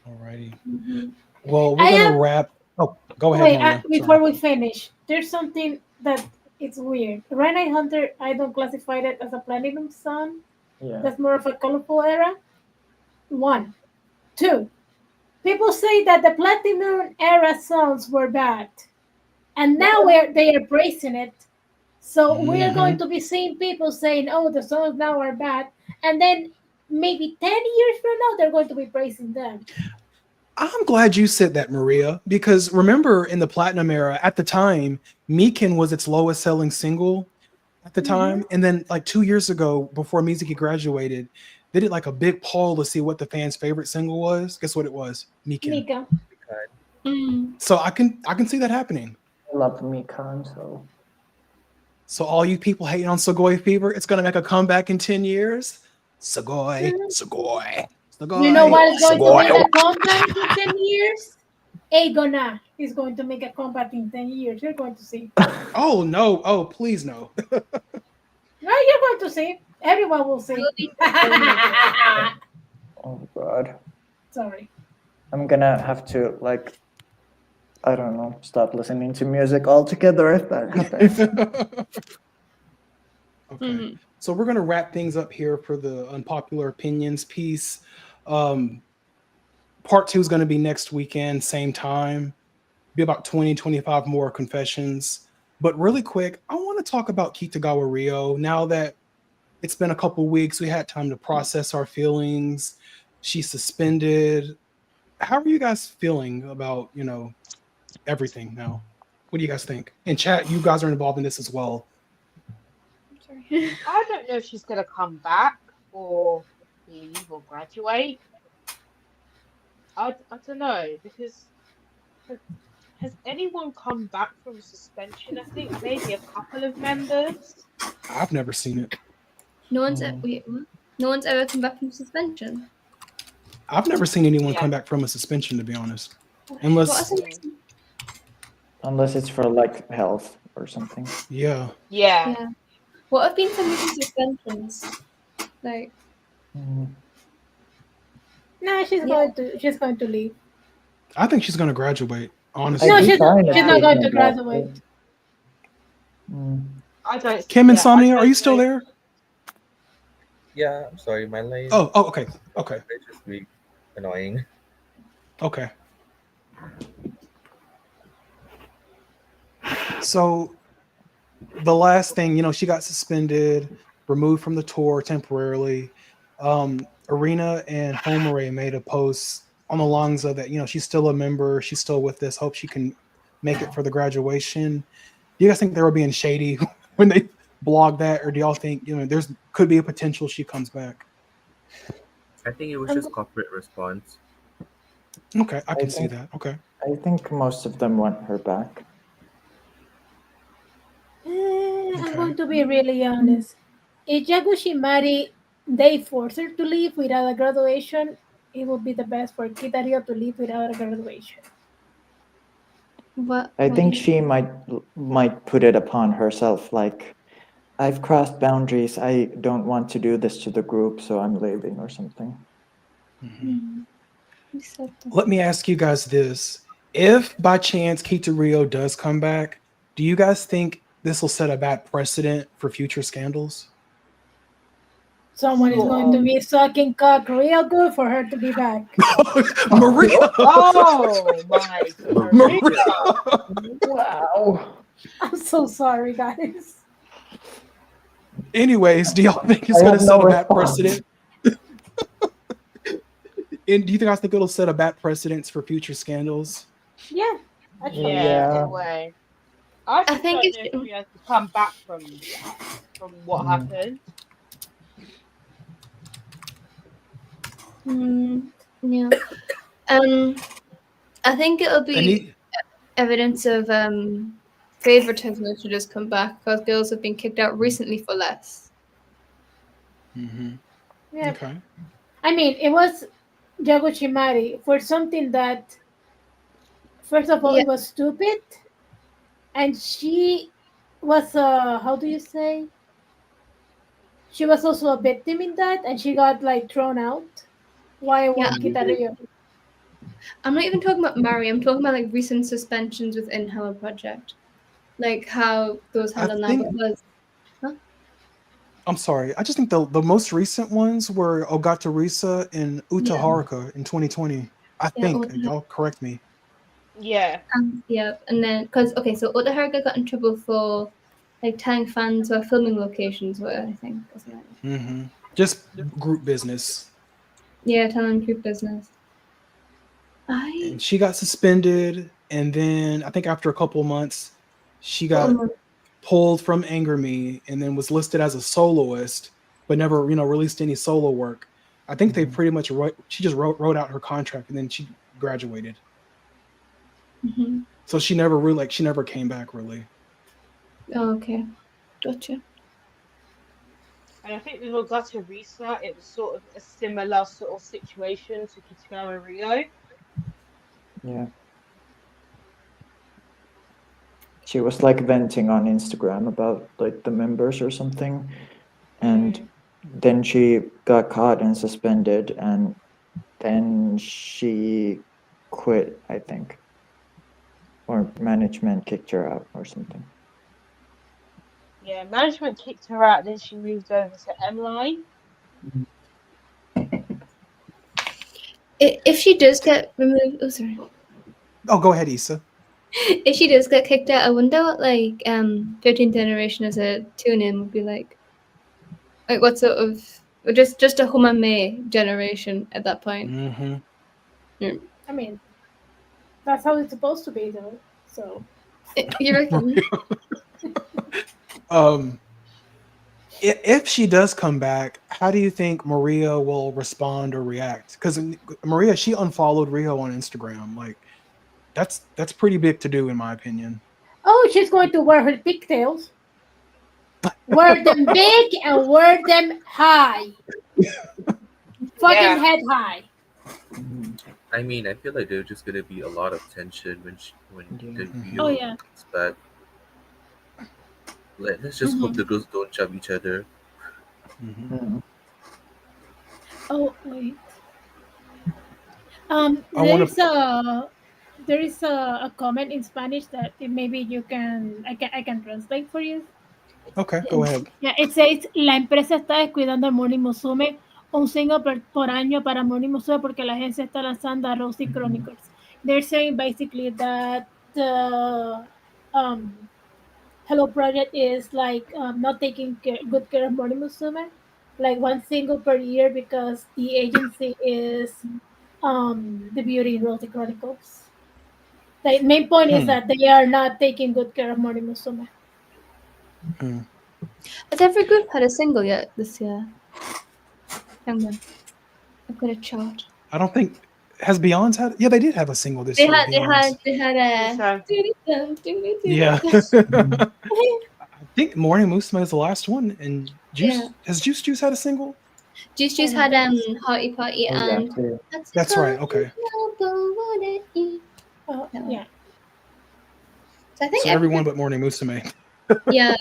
Alrighty. Mhm. Well, we're I gonna am- wrap. Oh, go ahead, Wait, Maria. before we finish, there's something that it's weird. Renai Hunter, I don't classify that as a platinum song. Yeah. That's more of a colorful era. 1, 2. People say that the platinum era songs were bad, and now they are praising it. So we're going to be seeing people saying, "Oh, the songs now are bad," and then maybe 10 years from now they're going to be praising them. I'm glad you said that, Maria, because remember in the platinum era at the time, Mikan was its lowest selling single at the time. And then like 2 years ago, before Mizuki graduated, they did like a big poll to see what the fans' favorite single was. Guess what it was? Mikan. Mika. So I can see that happening. I love Mikan, So all you people hating on Sugoi Fever, it's gonna make a comeback in 10 years. Sugoi. You know what is going to make a comeback in 10 years? Agona is going to make a comeback in 10 years. You're going to see. Oh no! Oh please no! No, you're going to see. Everyone will see. Oh god. Sorry. I'm gonna have to like, I don't know, stop listening to music altogether if that happens. Okay. So we're going to wrap things up here for the unpopular opinions piece. Part 2 is going to be next weekend, same time. Be about 20-25 more confessions. But really quick, I want to talk about Kitagawa Rio. Now that it's been a couple weeks, we had time to process our feelings. She's suspended. How are you guys feeling about, everything now? What do you guys think? And chat, you guys are involved in this as well. I don't know if she's gonna come back or leave or graduate. I don't know, because has anyone come back from suspension? I think maybe a couple of members. I've never seen it. No one's no one's ever come back from suspension. I've never seen anyone come back from a suspension, to be honest. Unless Unless it's for like health or something. Yeah. What have been some recent suspensions? Like No, she's going to leave. I think she's gonna graduate. honestly. No, I do she's kind of not going to think about graduate. it. Mm. I don't. Kim and yeah, I Sonia, are don't you still know. there? Yeah, I'm sorry, my line Oh, okay. Okay. is just really annoying. Okay. So the last thing, she got suspended, removed from the tour temporarily. Arena and Homare made a post on the lines of that, she's still a member, she's still with us, hope she can make it for the graduation. Do you guys think they were being shady when they blogged that, or do y'all think there's could be a potential she comes back? I think it was Um, just corporate response. Okay, I I can see think that. Okay. I think most of them want her back. I'm Okay. going to be really honest. If Yagushimari, they force her to leave without a graduation, it would be the best for Kitario to leave without a graduation. What? I what think do you- she might put it upon herself, like, I've crossed boundaries. I don't want to do this to the group, so I'm leaving or something. Mhm. You said that. Let me ask you guys this. If by chance Kitario does come back, do you guys think this will set a bad precedent for future scandals? Someone is going to be sucking cock real good for her to be back. Maria! Oh my Maria! Wow. I'm so sorry, guys. Anyways, do y'all think it's I going to have set no a bad response. precedent? And do you think it'll set a bad precedence for future scandals? Yeah, actually. Yeah, in Yeah. a way. I I just think don't if know if we have to come back from what happened. yeah. I think it'll And be evidence of favoritism if she does come back, because girls have been kicked out recently for less. Yeah. Okay. I mean, it was Yaguchimari for something that, first of all, Yeah. it was stupid, and she was how do you say? She was also a victim in that, and she got like thrown out. Why Yeah. won't Kitario? I'm not even talking about Mari. I'm talking about like recent suspensions within Hello Project, like how those I handle now. think Because I'm sorry. I just think the most recent ones were Ogata Risa and Uta Yeah. Haruka in 2020. I yeah, think. Y'all correct me. Yeah. yeah, and then because so Otaharga got in trouble for like telling fans where filming locations were. I think or something. Just group business. Yeah, telling group business. And she got suspended, and then I think after a couple of months, she got pulled from Anger Me, and then was listed as a soloist, but never released any solo work. I think they pretty much she just wrote out her contract, and then she graduated. So she never really she never came back really. Oh, okay, gotcha. And I think with Ogata Risa, it was sort of a similar sort of situation to Kitagawa Rio. Yeah. She was like venting on Instagram about like the members or something. And then she got caught and suspended, and then she quit, I think. Or management kicked her out or something. Yeah, management kicked her out, then she moved over to M Line. If she does get removed, oh sorry. Oh, go ahead, Issa. If she does get kicked out, I wonder what like 13th generation as a tune-in would be like. Like what sort of just a Homame generation at that point. I mean, that's how it's supposed to be, though. So. You reckon? If she does come back, how do you think Maria will respond or react? Because Maria, she unfollowed Riho on Instagram. Like, that's pretty big to do, in my opinion. Oh, she's going to wear her pigtails. Wear them big and wear them high. Fucking head high. I mean, I feel like there's just gonna be a lot of tension when the Oh, Rio yeah. comes back. Let's just hope the girls don't jump each other. Oh wait. I wanna- There's a there is a comment in Spanish that maybe I can translate for you. Okay, go ahead. Yeah, it says la empresa está descuidando a Morning Musume, un single por año para Morning Musume porque la agencia está lanzando a Rosie Chronicles. They're saying basically that Hello Project is like not taking good care of Morning Musume, like one single per year because the agency is debuting Rosie Chronicles. The main point is that they are not taking good care of Morning Musume. Has every group had a single yet this year? Hang on. I've got a chart. I don't think has Beyond's had. Yeah, they did have a single this year. Beyond's. They had a. Yeah. I think Morning Musume is the last one, and Juice has Juice had a single. Juice had Hearty Party and that's right. Okay. Yeah. So I think everyone but Morning Musume. yeah,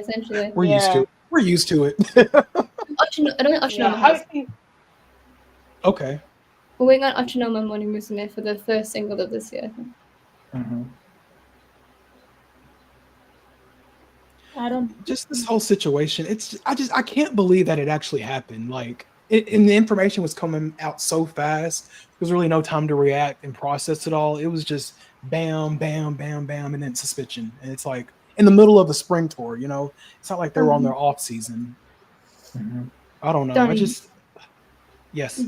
essentially. We're used to it. We're used to it. I don't think Ochinoma has. Okay. We're waiting on Ochinoma and Morning Musume for the first single of this year, I think. I don't. Just this whole situation. I can't believe that it actually happened. Like, and the information was coming out so fast. There was really no time to react and process it all. It was just bam, bam, bam, bam, and then suspension. And it's like in the middle of a spring tour. You know, it's not like they were on their off season. I don't know. Donnie. Yes.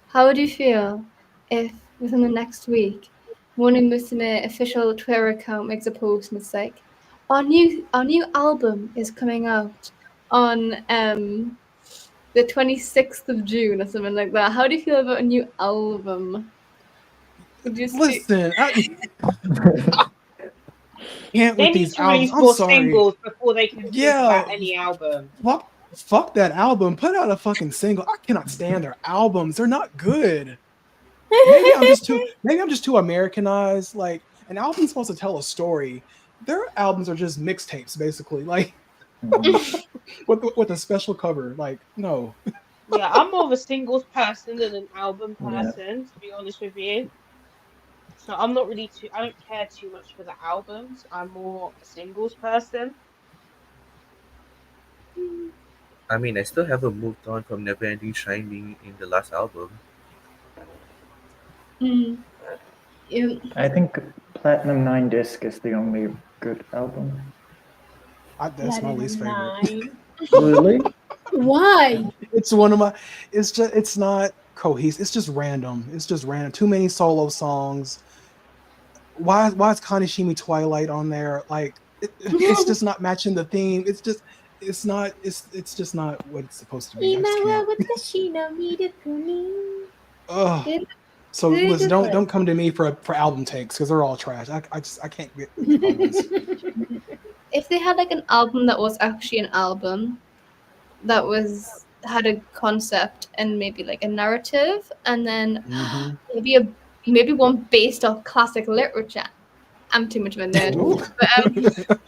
How would you feel if within the next week, Morning Musume official Twitter account makes a post and it's like, our new album is coming out on the 26th of June or something like that. How do you feel about a new album? Listen, can't They with need these to albums. release I'm more sorry. singles before they can think about any album. Fuck that album. Put out a fucking single. I cannot stand their albums. They're not good. Maybe I'm just too Americanized. Like, an album's supposed to tell a story. Their albums are just mixtapes, basically. Like, with a special cover. Like, no. Yeah, I'm more of a singles person than an album person, to be honest with you. So I'm not really I don't care too much for the albums. I'm more a singles person. I mean, I still haven't moved on from Never Ending Shining in the last album. I think Platinum 9 Disc is the only good album. That's my least favorite. Really? Why? It's one of my. It's not cohesive. It's just random. It's just random. Too many solo songs. Why is Kaneshimi Twilight on there? Like, it's just not matching the theme. It's just not what it's supposed to be. Ugh. So listen, don't come to me for album takes because they're all trash. I can't get albums. If they had like an album that was actually an album that had a concept and maybe like a narrative and then maybe one based off classic literature. I'm too much of a nerd. But,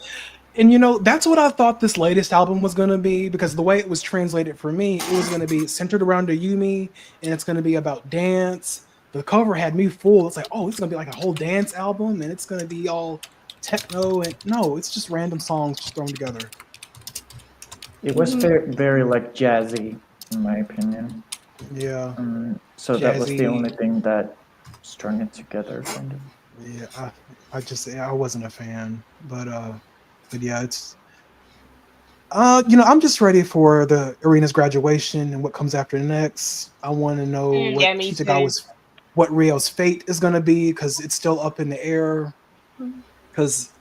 and you know, that's what I thought this latest album was going to be, because the way it was translated for me, it was going to be centered around the Yumi and it's going to be about dance. The cover had me fooled. It's like, oh, it's going to be like a whole dance album and it's going to be all techno. And no, it's just random songs just thrown together. It was very, very like jazzy, in my opinion. Yeah. So jazzy. That was the only thing that strung it together, kind of. Yeah, I wasn't a fan, but yeah, it's you know, I'm just ready for the arena's graduation and what comes after next. I want to know what Rio's fate is going to be, because it's still up in the air. Because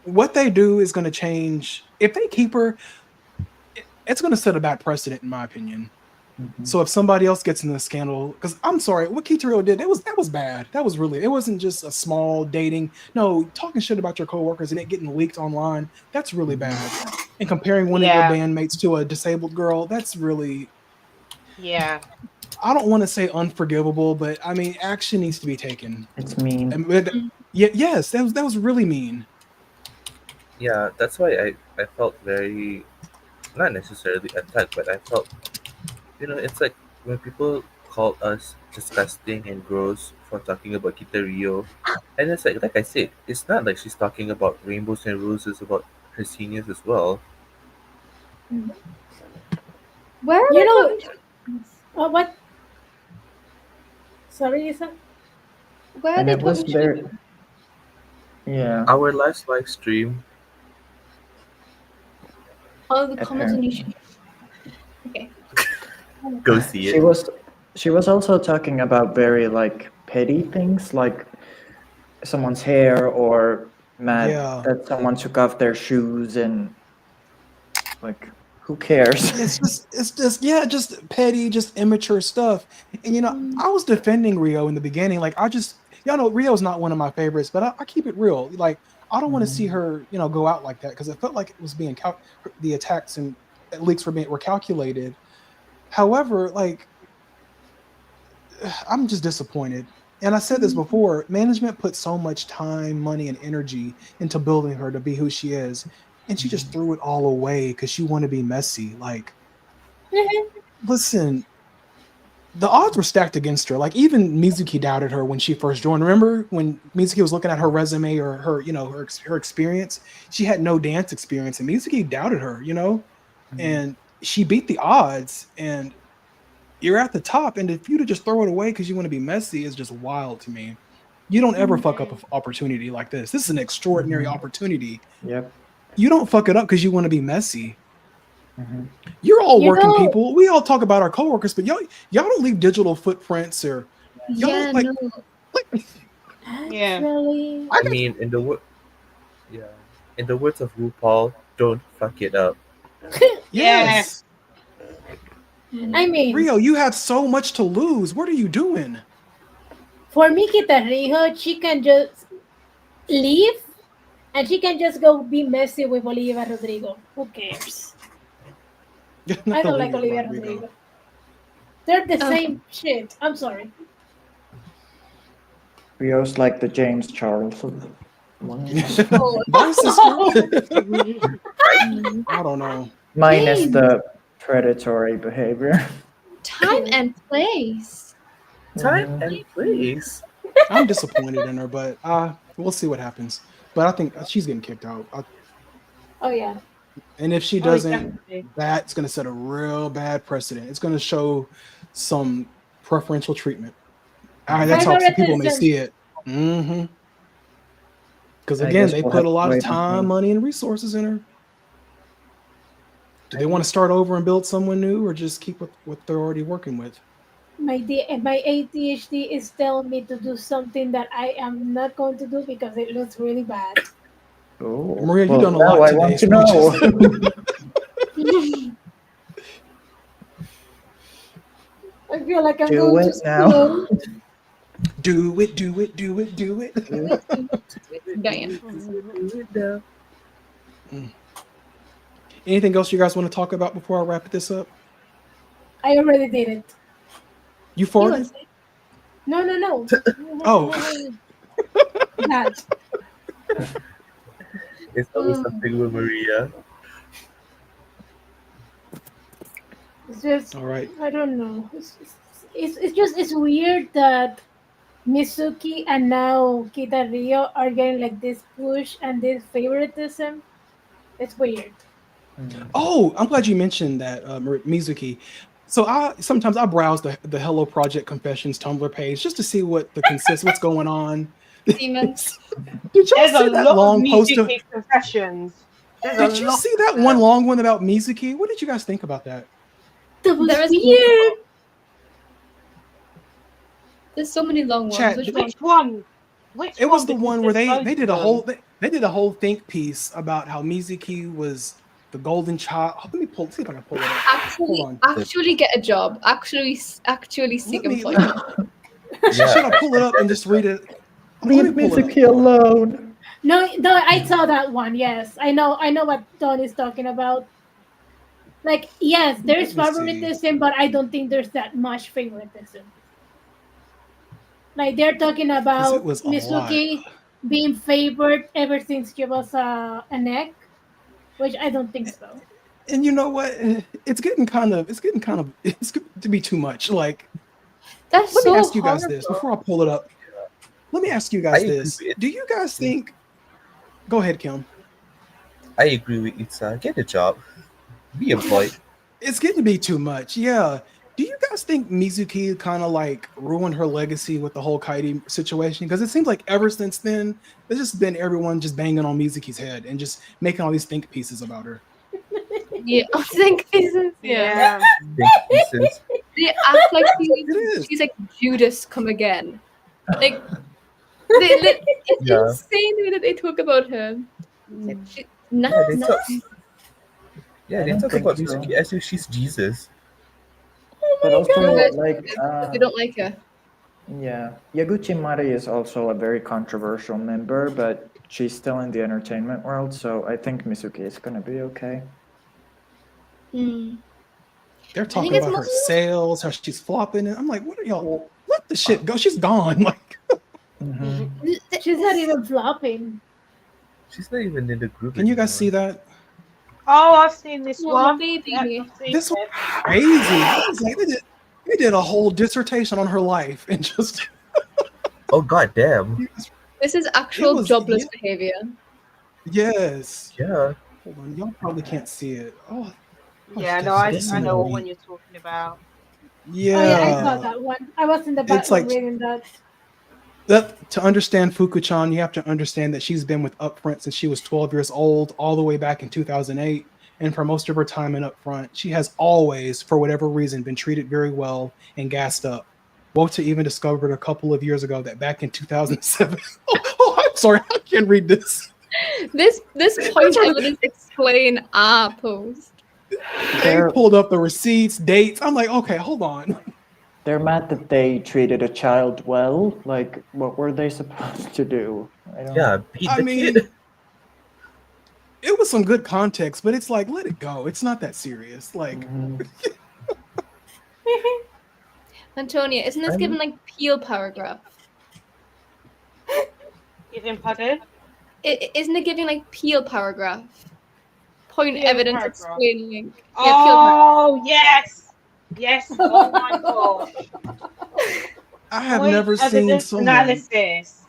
what they do is going to change. If they keep her, it's going to set a bad precedent, in my opinion. So if somebody else gets in the scandal, because I'm sorry, what Kitaryo did, that was bad. That was really, it wasn't just a small dating. No, talking shit about your coworkers and it getting leaked online, that's really bad. And comparing one of your bandmates to a disabled girl, that's really, I don't want to say unforgivable, but I mean, action needs to be taken. It's mean. Yes, that was really mean. Yeah, that's why I felt very, not necessarily attacked, but I felt, you know, it's like when people call us disgusting and gross for talking about Kitario. And it's like I said, it's not like she's talking about rainbows and roses about her seniors as well. Where are You we know, talking? what? Sorry, Isa? Where are And they it was talking? very, yeah, Our last live stream, Oh, the comments on apparently. YouTube. Okay. go see She it. was also talking about very like petty things, like someone's hair or mad Yeah. that someone took off their shoes, and like, who cares? It's just yeah, just petty, just immature stuff. And I was defending Rio in the beginning. Like y'all know Rio's not one of my favorites, but I keep it real. Like I don't want to see her, go out like that because it felt like it was being the attacks and leaks were calculated. However, like I'm just disappointed. And I said this before, management put so much time, money, and energy into building her to be who she is. And she just threw it all away because she wanted to be messy. Like, listen, the odds were stacked against her. Like even Mizuki doubted her when she first joined. Remember when Mizuki was looking at her resume or her experience? She had no dance experience, and Mizuki doubted her. And she beat the odds. And you're at the top, and if you to just throw it away because you want to be messy is just wild to me. You don't ever fuck up an opportunity like this. This is an extraordinary opportunity. Yep. You don't fuck it up because you want to be messy. You're all working people. We all talk about our coworkers, but y'all don't leave digital footprints or y'all Yeah, don't, no. Yeah. Actually, I mean, in the words of RuPaul, don't fuck it up. Yes. I mean, Rio, you have so much to lose. What are you doing? for me, Riho, she can just leave and she can just go be messy with Olivia Rodrigo. Who cares? I don't like Olivia Rodrigo. They're the same shit. I'm sorry. Rio's like the James Charles of I don't know. minus the predatory behavior. Time and place. Time and place. I'm disappointed in her, but we'll see what happens. But I think she's getting kicked out. Oh yeah. And if she doesn't, that's going to set a real bad precedent. It's going to show some preferential treatment. That's how some people may see it. Because again, they put a lot of time, money, and resources in her. Do they want to start over and build someone new, or just keep with what they're already working with? My ADHD is telling me to do something that I am not going to do because it looks really bad. Oh, Maria, you've done a lot today. I want to know. I feel like I'm Do going it to now. school. Do it, do it, do it, do it. Anything else you guys want to talk about before I wrap this up? I already did it. You farted? No. Oh. That. It's always something with Maria. It's just, all right. I don't know. It's weird that Mizuki and now Rio are getting like this push and this favoritism. It's weird. Oh, I'm glad you mentioned that, Mizuki. So sometimes I browse the Hello Project Confessions Tumblr page just to see what the what's going on. Demons. Did y'all There's see a that lot long of post? Mizuki confessions. Did you see that one long one about Mizuki? What did you guys think about that? That was There is weird. There's so many long ones. Chat, Which one? It was the one where they did a whole think piece about how Mizuki was the golden child. Let me see if I can pull it up. Actually get a job. Actually seek employment. Should I pull it up and just read it? Leave Mizuki alone. No, I saw that one. Yes, I know what Don is talking about. Like, yes, there's favoritism, but I don't think there's that much favoritism. Like, they're talking about Mizuki being favored ever since she was an egg, which I don't think so. And you know what? It's getting to be too much. Like, That's Let so me ask you guys this horrible. before I pull it up. Let me ask you I guys agree this. with Do you guys think? Go ahead, Kim. I agree with Itza. Get a job. Be employed. It's getting to be too much. Yeah. Do you guys think Mizuki kind of like ruined her legacy with the whole Kaidi situation? Because it seems like ever since then, there's just been everyone just banging on Mizuki's head and just making all these think pieces about her. Yeah, I think pieces. Yeah. Yeah. Think pieces. They act like It is. she's like Judas come again. Like it's Yeah. insane the way that they talk about her. It's like, Yeah, they talk. I They don't talk think about so. Mizuki as if she's Jesus. But also, God. like, they don't like her. yeah, Yaguchi Mari is also a very controversial member, but she's still in the entertainment world, so I think Mizuki is gonna be okay. Hmm. They're think talking it's about her mostly- sales, how she's flopping, and I'm like, what are y'all? Let the shit go. She's gone. Like, Mhm. She's not even flopping. She's not even in the group. can you guys see anymore. that? Oh, I've seen this What, one. baby? Yeah, I've seen This was it. crazy. I was like, they did a whole dissertation on her life and just Oh god damn. This is actual was- jobless yeah. behavior. yes. Yeah. Hold on, y'all probably can't see it. Oh, Yeah, gosh, no, I that's know what annoying. one you're talking about. Yeah. Oh yeah, I saw that one. I was in the back It's like- reading that. That to understand Fuku-chan, you have to understand that she's been with Upfront since she was 12 years old, all the way back in 2008. And for most of her time in Upfront, she has always, for whatever reason, been treated very well and gassed up. Wota even discovered a couple of years ago that back in 2007. I'm sorry, I can't read this. This point evidence explain our post. They They're pulled up the receipts, dates. I'm like, okay, hold on. they're mad that they treated a child well. Like, what were they supposed to do? I don't. Yeah, beat I the mean, kid. it was some good context, but it's like, let it go. It's not that serious. Like, Mhm. Antonia, isn't this given like peel paragraph? Giving pardon? Isn't it giving like peel paragraph? Point Peel evidence paragraph. explaining. Yeah, peel paragraph. Oh, yes. Yes. Oh my gosh. I have Point never seen evidence someone. analysis.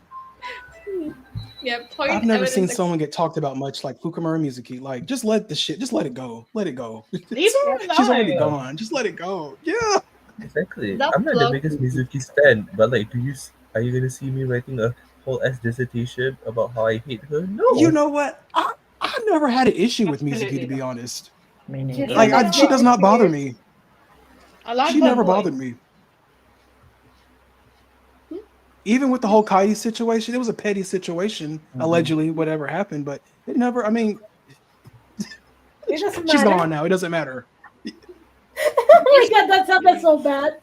Yeah, point I've never evidence seen someone get talked about much like Fukumura Mizuki. Like, just let the shit, just let it go. Let it go. Leave her alone. She's already gone. Just let it go. Yeah. Exactly. That I'm not the blog- biggest Mizuki stan, but like, are you gonna see me writing a whole ass dissertation about how I hate her? No. You know what? I never had an issue with Mizuki, Absolutely to be not. honest. Me neither. Like, she does not bother me. I like She her never voice. bothered me. Even with the whole Kaidi situation, it was a petty situation, allegedly, whatever happened, but it never, I mean, It doesn't she's matter. gone now. It doesn't matter. Oh my god, that sounded so bad.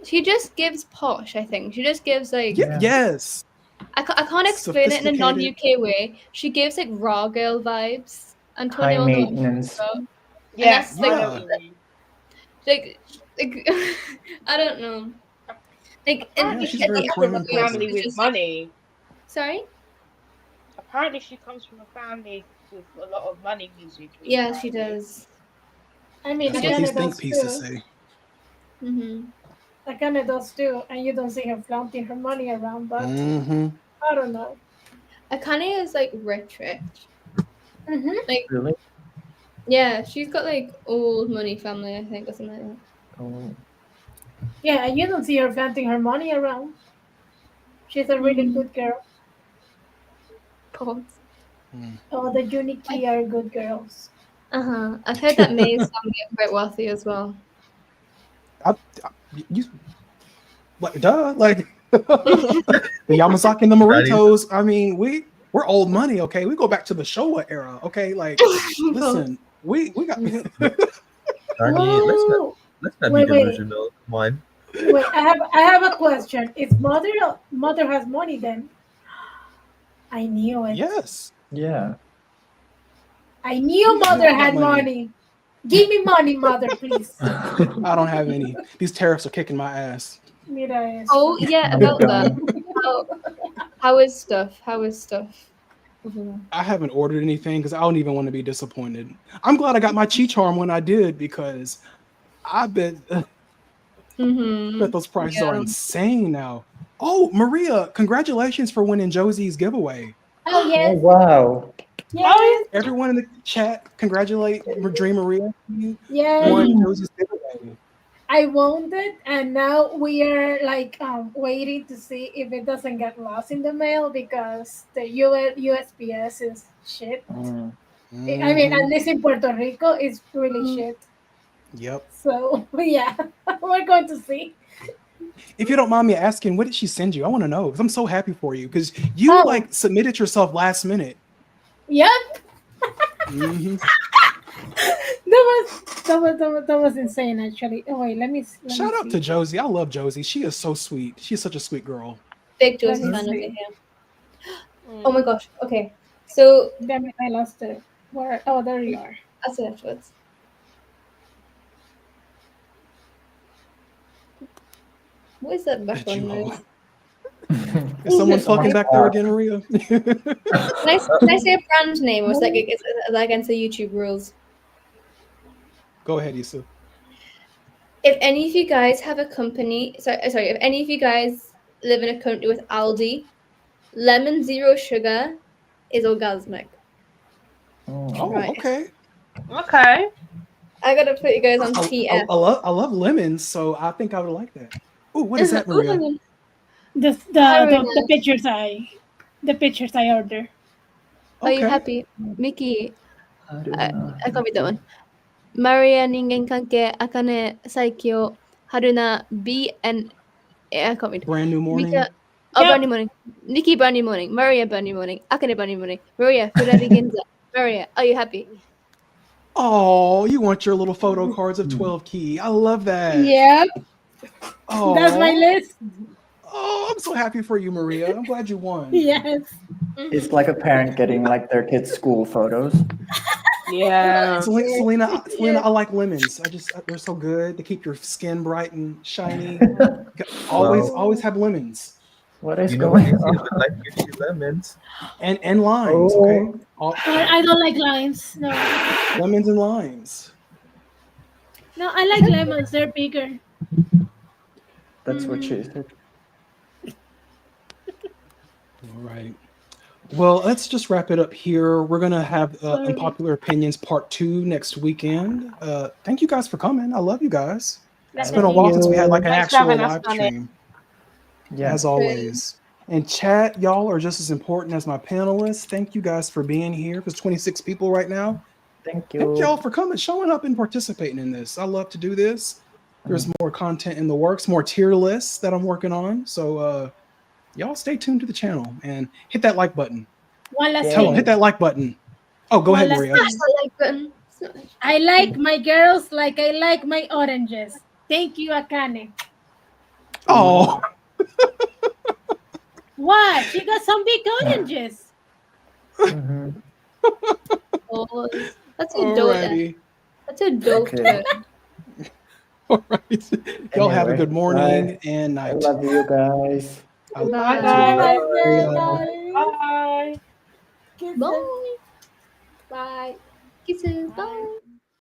She just gives posh, I think. She just gives like Yeah. Yes. I can't explain it in a Sophisticated. non-UK way. She gives like raw girl vibes. High Antonio will know what I'm maintenance. talking about. Yes, that's, like, I know what you mean. Like I don't know. Like Apparently she's at very the prim end of and the day, proper. family it's with just- money. Sorry? Apparently, she comes from a family with a lot of money. Mizuki. Yeah, she apparently. does. I mean, That's what Akane these think does pieces too. say. Mm-hmm. Akane does too, and you don't see her flaunting her money around, but Mm-hmm. I don't know. Akane is like rich. Mm-hmm. Like Really? yeah, she's got like old money family, I think, or something like that. Oh. Yeah, and you don't see her flaunting her money around. She's a really good girl. Pause. Oh, the Juniki are good girls. Uh-huh. I've heard that May's family are quite wealthy as well. You, like, duh, like the Yamazaki and the Moritos. I mean, we're old money, okay? We go back to the Showa era, okay? Like, listen, we got. Honey, Whoa! let's not Wait, be wait. delusional. Come on. Wait, I have a question. If mother has money, then I knew it. Yes. Yeah. I knew Yeah, mother I got had money. money. Give me money, mother, please. I don't have any. These tariffs are kicking my ass. Mira eso. Oh yeah, about that. How is stuff? How is stuff? over there? I haven't ordered anything because I don't even want to be disappointed. I'm glad I got my Chi Charm when I did because I bet Mm-hmm. But those prices are insane now. Oh, Maria, congratulations for winning Josie's giveaway. Oh Oh yes, wow! yes, Everyone in the chat, congratulate Dream Maria. You yes. won Josie's giveaway. I won it, and now we are like waiting to see if it doesn't get lost in the mail because the USPS is shit. Mm. I mean, at Mhm. least in Puerto Rico, it's really Mm. shit. Yep. So yeah, we're going to see. If you don't mind me asking, what did she send you? I want to know because I'm so happy for you because you Oh. like submitted yourself last minute. Yep, Mhm. that was insane actually. Oh wait, let me Shout out see. to Josie. I love Josie. She is so sweet. She's such a sweet girl. Big Let Josie me fan over see. here. Oh my gosh. Okay. So Damn it, I lost it. Where? Oh, there you are. I'll say afterwards. What is that Bet you background ho. noise? Is someone fucking back there again, Maria? Can I say a brand name or is that against the YouTube rules? Go ahead, Issa. If any of you guys have a company, sorry, if any of you guys live in a country with Aldi, lemon zero sugar is orgasmic. Oh, Right. okay. Okay. I gotta put you guys on TF. I love lemons, so I think I would like that. Oh, what is that, Maria? The pictures I order. Are you Okay. happy? Mickey, I can't read that one. Maria Ningen Kanke Akane Saikyo Haruna B and I can't read. Brand new morning. Mika Brownie Morning. Nikki Brownie Morning. Maria Brownie Morning. Akane Brownie Morning. Maria Furari Ginza. Maria, are you happy? Oh, you want your little photo cards of 12 key. I love that. Yep, Oh, that's my list. Oh, I'm so happy for you, Maria. I'm glad you won. Yes. It's like a parent getting like their kids' school photos. Yeah. Selena, I like lemons. They're so good. They keep your skin bright and shiny. Always have lemons. What is You know what going they say on? about life gives you lemons. And limes, okay? I don't like limes. No, Lemons and limes. no, I like lemons. They're bigger. That's what she said. All right. Well, let's just wrap it up here. We're gonna have Unpopular Opinions Part 2 next weekend. Thank you guys for coming. I love you guys. It's been a while since we had like an Thanks for actual having us live on it. stream, Yeah. as always. And chat, y'all are just as important as my panelists. Thank you guys for being here. There's 26 people right now. Thank you. Thank y'all for coming, showing up, and participating in this. I love to do this. There's more content in the works, more tier lists that I'm working on. So y'all stay tuned to the channel and hit that like button. One last Tell them, thing. hit that like button. Oh, go ahead, last Maria. thing. Like button. I like my girls like I like my oranges. Thank you, Akane. Oh, What? She got some big oranges. Mhm. Oh, that's your daughter. alrighty. That's your daughter. Okay. All right. Y'all have a Anyway, good morning bye. and I night. love you guys. I love Bye, you guys. too. Bye. Kisses. Bye. Bye. Kisses. Bye. Bye.